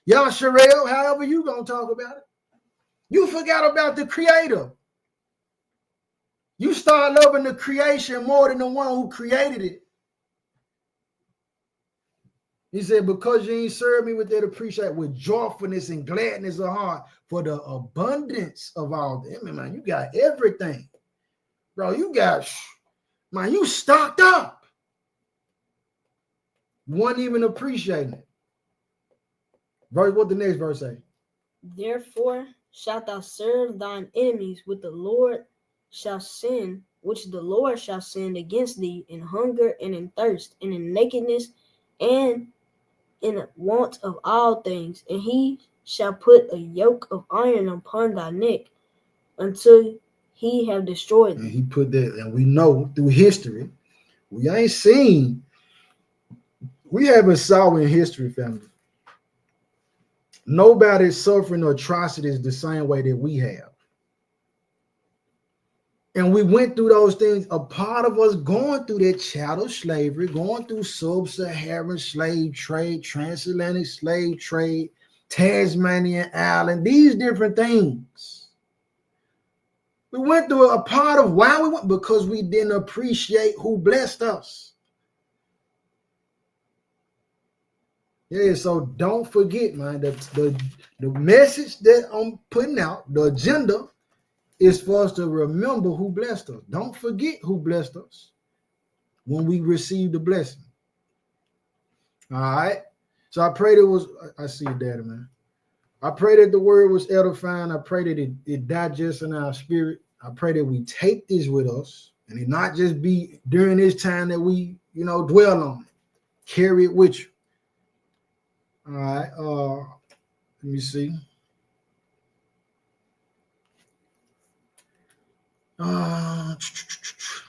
Yasharel, however you gonna talk about it. You forgot about the creator. You start loving the creation more than the one who created it. He said, because you ain't served me with that appreciation, with joyfulness and gladness of heart for the abundance of all them. Man, you got everything. Bro, you got, man, you stocked up. One even appreciating it. Verse, what the next verse say? Therefore shalt thou serve thine enemies with the Lord shall send, which the Lord shall send against thee in hunger and in thirst and in nakedness and in want of all things, and he shall put a yoke of iron upon thy neck until he have destroyed thee. And he put that, and we know through history, we ain't seen, we haven't saw in history, family, nobody's suffering atrocities the same way that we have. And we went through those things. A part of us going through that chattel slavery, going through sub-Saharan slave trade, transatlantic slave trade, Tasmanian Island, these different things. We went through a part of why we went, because we didn't appreciate who blessed us. Yeah, so don't forget, man, that the message that I'm putting out, the agenda, is for us to remember who blessed us. Don't forget who blessed us when we receive the blessing. All right. So I pray that was, I see you, Daddy, man. I pray that the word was edifying. I pray that it digests in our spirit. I pray that we take this with us and it not just be during this time that we, dwell on it. Carry it with you. All right. Let me see.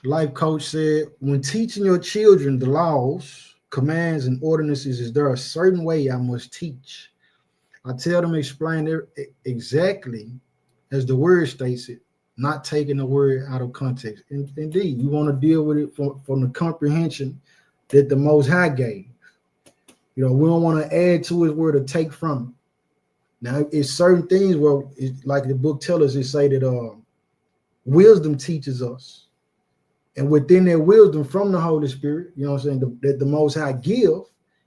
Life coach said, when teaching your children the laws, commands, and ordinances, is there a certain way I must teach? I tell them, explain it exactly as the word states it, not taking the word out of context. Indeed, you want to deal with it from the comprehension that the Most High gave. We don't want to add to his word or take from it. Now, it's certain things where, like the book tells us, it say that wisdom teaches us, and within that wisdom from the Holy Spirit, that the Most High give,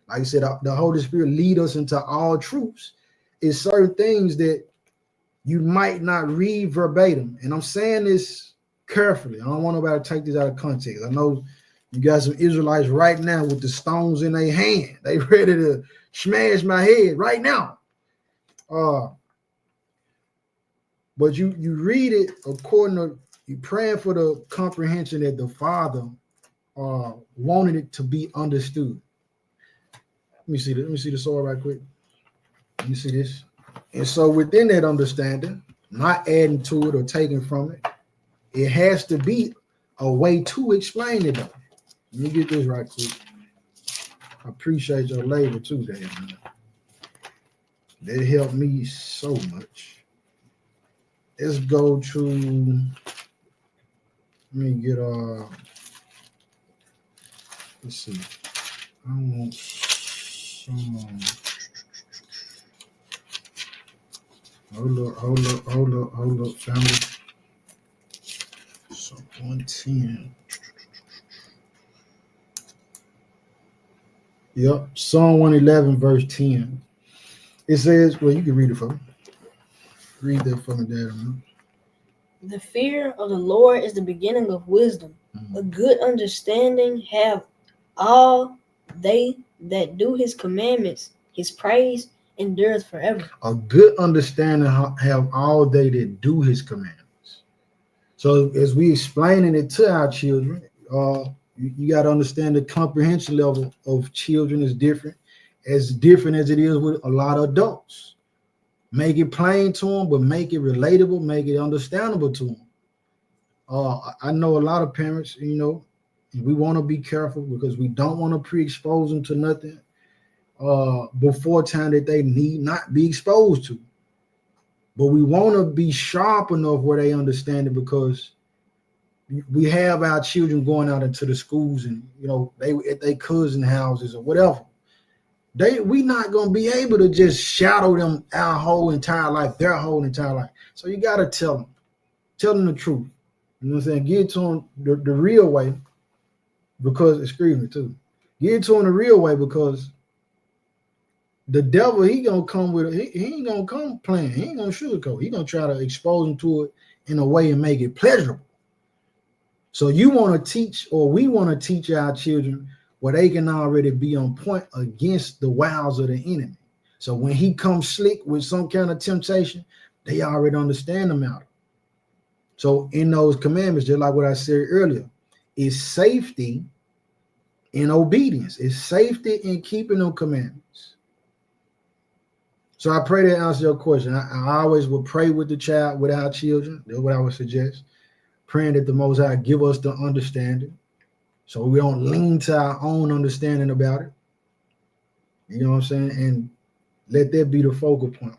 like I said, the Holy Spirit lead us into all truths. Is certain things that you might not read verbatim, and I'm saying this carefully. I don't want nobody to take this out of context. I know you got some Israelites right now with the stones in their hand. They ready to smash my head right now. But you read it according to, you praying for the comprehension that the Father wanted it to be understood. Let me see the sword right quick. Let me see this. And so within that understanding, not adding to it or taking from it, it has to be a way to explain it though. Let me get this right quick. I appreciate your labor too, Dave, man. That helped me so much. Let's go to, let me get, let's see. I want some, hold up, family. So 110. Yep, Psalm 111, verse 10. It says, well, you can read it for me. Read that for me, Dad. The fear of the Lord is the beginning of wisdom. A good understanding have all they that do his commandments. His praise endureth forever. A good understanding have all they that do his commandments. So as we explaining it to our children, you got to understand the comprehension level of children is different as it is with a lot of adults. Make it plain to them, but make it relatable, make it understandable to them. I know a lot of parents, we want to be careful because we don't want to pre-expose them to nothing before time that they need not be exposed to. But we want to be sharp enough where they understand it, because we have our children going out into the schools and, you know, they at their cousin houses or whatever. We not going to be able to just shadow them our whole entire life, their whole entire life. So you got to tell them the truth. You know what I'm saying? Give it to them the real way, because, excuse me too, give it to them the real way, because the devil, he going to come with it. He ain't going to come playing. He ain't going to sugarcoat. He going to try to expose them to it in a way and make it pleasurable. So you want to teach, or we want to teach our children where they can already be on point against the wiles of the enemy. So when he comes slick with some kind of temptation, they already understand the matter. So in those commandments, just like what I said earlier, is safety in obedience. It's safety in keeping those commandments. So I pray that answers your question. I always would pray with the child, with our children. That's what I would suggest. Praying that the Most High give us the understanding, so we don't lean to our own understanding about it. You know what I'm saying? And let that be the focal point.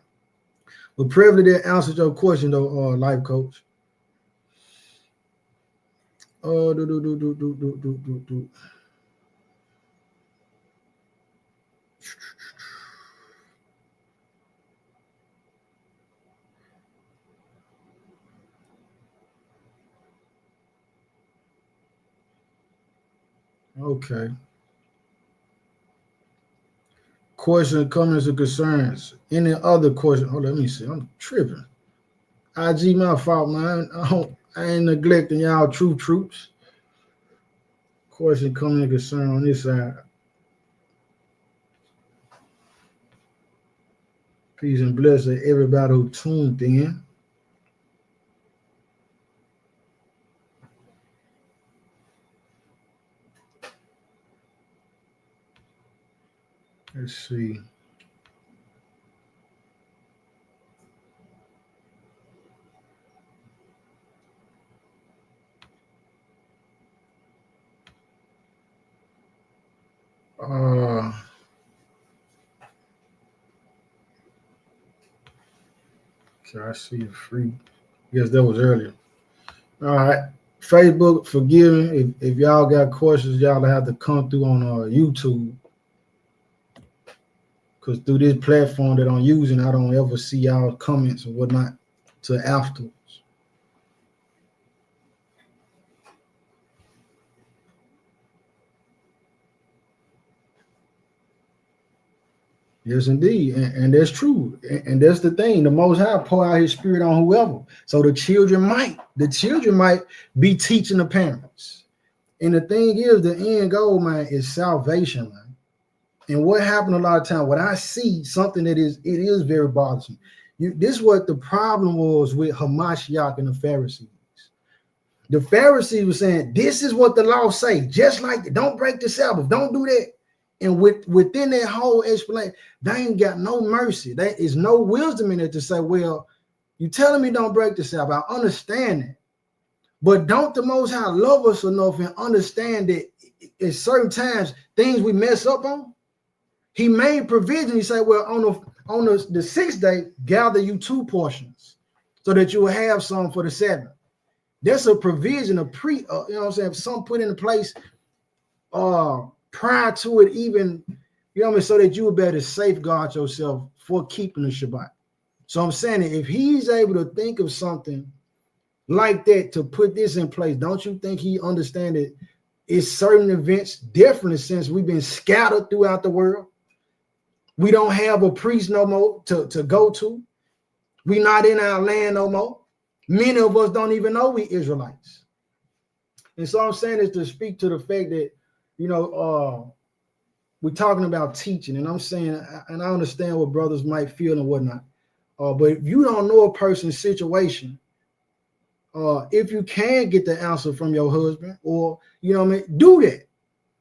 But prayerfully that answers your question, though, life coach. Okay. Question, comments, or concerns? Any other question? Oh, let me see. I'm tripping. IG, my fault, man. I ain't neglecting y'all true troops. Question, comment, concern on this side. Peace and blessing to everybody who tuned in. Let's see. So I see it free. Yes, that was earlier. All right. Facebook, forgive me. If y'all got questions, y'all have to come through on YouTube. Because through this platform that I'm using, I don't ever see y'all comments and whatnot till afterwards. Yes, indeed. And that's true. And that's the thing. The Most High pour out his spirit on whoever. So the children might be teaching the parents. And the thing is, the end goal, man, is salvation, man. And what happened a lot of times, when I see something it is very bothersome. This is what the problem was with Hamashiach and the Pharisees. The Pharisees were saying, this is what the law say, just like, don't break the Sabbath, don't do that. And within that whole explanation, they ain't got no mercy. There is no wisdom in it to say, well, you telling me don't break the Sabbath. I understand that. But don't the Most High love us enough and understand that at certain times, things we mess up on? He made provision. He said, well, on the sixth day, gather you 2 portions so that you will have some for the 7th. That's a provision, you know what I'm saying? Some put into place prior to it even, you know what I mean, so that you would better safeguard yourself for keeping the Shabbat. So I'm saying that if he's able to think of something like that to put this in place, don't you think he understands that it's certain events, definitely, since we've been scattered throughout the world? We don't have a priest no more to go to. We're not in our land no more. Many of us don't even know we Israelites. And so I'm saying is to speak to the fact that, you know, we're talking about teaching, and I'm saying, and I understand what brothers might feel and whatnot. But if you don't know a person's situation, if you can get the answer from your husband, or, you know what I mean, do that.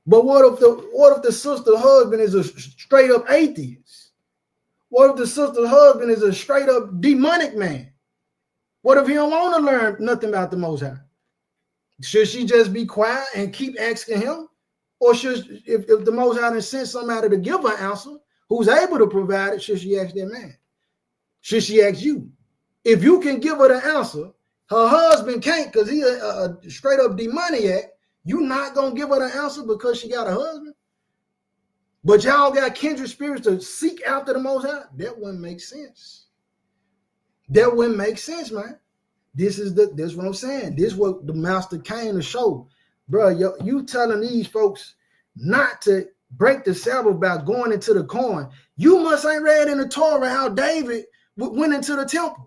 But what if the sister's husband is a straight up atheist? What if the sister's husband is a straight up demonic man? What if he don't want to learn nothing about the Most High? Should she just be quiet and keep asking him? Or should, if the Most High sent somebody to give her answer who's able to provide it, should she ask that man? Should she ask you? If you can give her the answer, her husband can't because he a straight up demoniac. You not gonna give her the answer because she got a husband? But y'all got kindred spirits to seek after the Most High? That wouldn't make sense. That wouldn't make sense, man. This what I'm saying. This is what the master came to show. Bro, you telling these folks not to break the Sabbath by going into the corn. You must ain't read in the Torah how David went into the temple.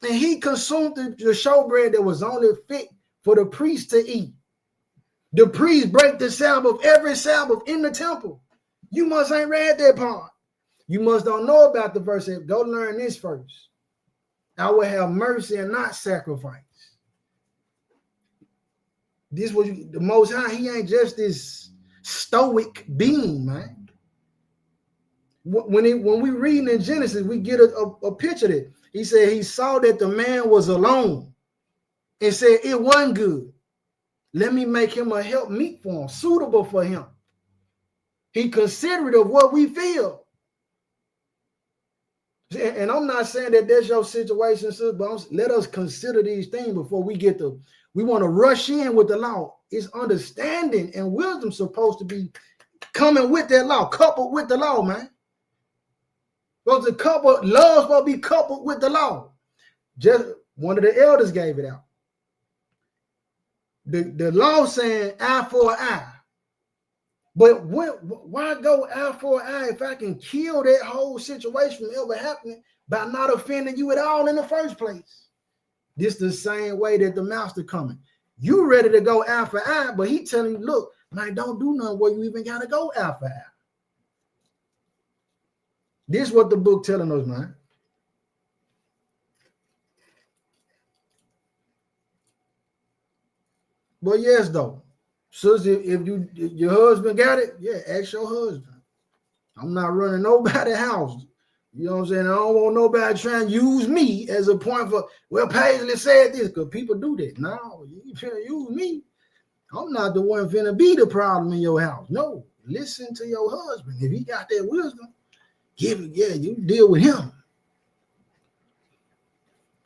And he consumed the showbread that was only fit for the priest to eat. The priest break the Sabbath every Sabbath in the temple. You must ain't read that part. You must don't know about the verse. Go learn this first. I will have mercy and not sacrifice. This was the Most High. He ain't just this stoic being, man. When we read in Genesis, we get a picture of it. He said he saw that the man was alone and said it wasn't good. Let me make him a help meet for him, suitable for him. He considerate of what we feel. And I'm not saying that that's your situation, sis, but let us consider these things before we get to. We want to rush in with the law. It's understanding and wisdom supposed to be coming with that law, coupled with the law, man. Love supposed to be coupled with the law. Just one of the elders gave it out. The law saying eye for an eye. But why go eye for an eye if I can kill that whole situation from ever happening by not offending you at all in the first place? This the same way that the master coming. You ready to go eye for eye, but he telling you, look, man, don't do nothing where you even got to go eye for eye. This is what the book telling us, man. But yes, though. Sister, if your husband got it, yeah, ask your husband. I'm not running nobody's house. You know what I'm saying? I don't want nobody trying to use me as a point for, well, Paisley said this, because people do that. No, you finna use me. I'm not the one finna be the problem in your house. No, listen to your husband. If he got that wisdom, give it, yeah, you deal with him.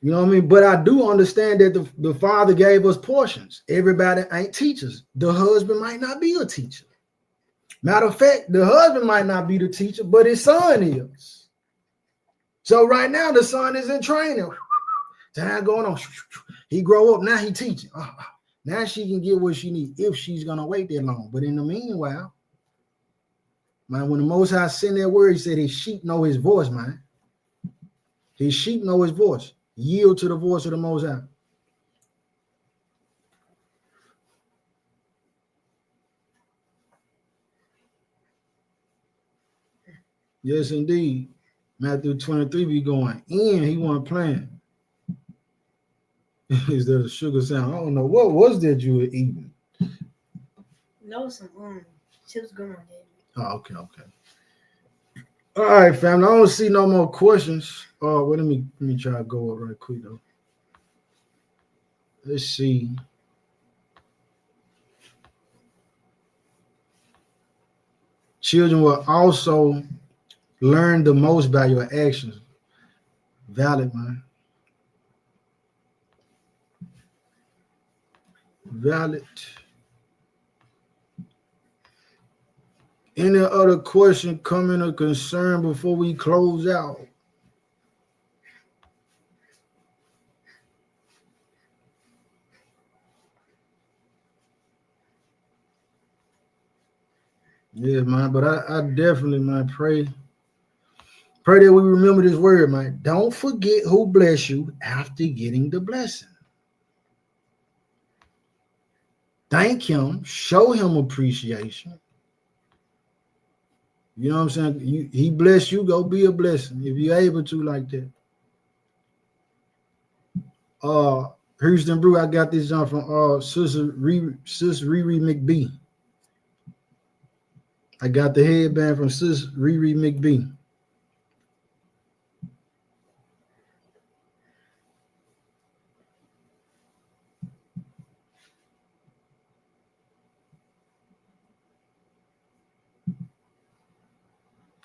You know what I mean? But I do understand that the Father gave us portions. Everybody ain't teachers. The husband might not be a teacher. Matter of fact, the husband might not be the teacher, but his son is. So right now, the son is in training. Time going on. He grow up, now he teaching. Now she can get what she needs if she's going to wait that long. But in the meanwhile, man, when the Most High sent that word, he said his sheep know his voice, man. His sheep know his voice. Yield to the voice of the Most High. Yes, indeed. Matthew 23 be going in. He wasn't playing. Is there a sugar sound? I don't know. What was that you were eating? No, some chips going on. Oh, okay. All right, family. I don't see no more questions. Well, let me try to go up right quick though. Let's see. Children will also learn the most by your actions. Valid, man. Valid. Any other question, comment, or concern before we close out? Yeah, man, but I definitely, man, pray that we remember this word, man. Don't forget who blessed you after getting the blessing. Thank him, show him appreciation. You know what I'm saying? He blessed you, go be a blessing if you're able to like that. Houston Brew, I got this on from Sister Riri McBee. I got the headband from Sister Riri McBee.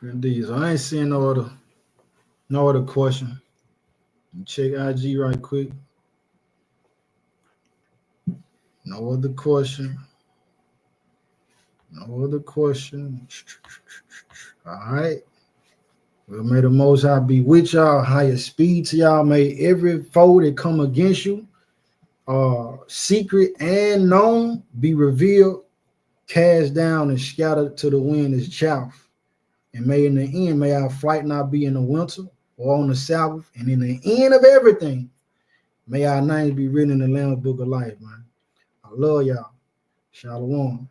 Indeed. So I ain't seeing no other question. Check IG right quick. No other question. No other question. All right. Well, may the Most High be with y'all. Higher speed to y'all. May every foe that come against you, secret and known, be revealed, cast down, and scattered to the wind as chaff. And may in the end, may our flight not be in the winter or on the Sabbath. And in the end of everything, may our names be written in the Lamb's Book of Life, man. I love y'all. Shalom.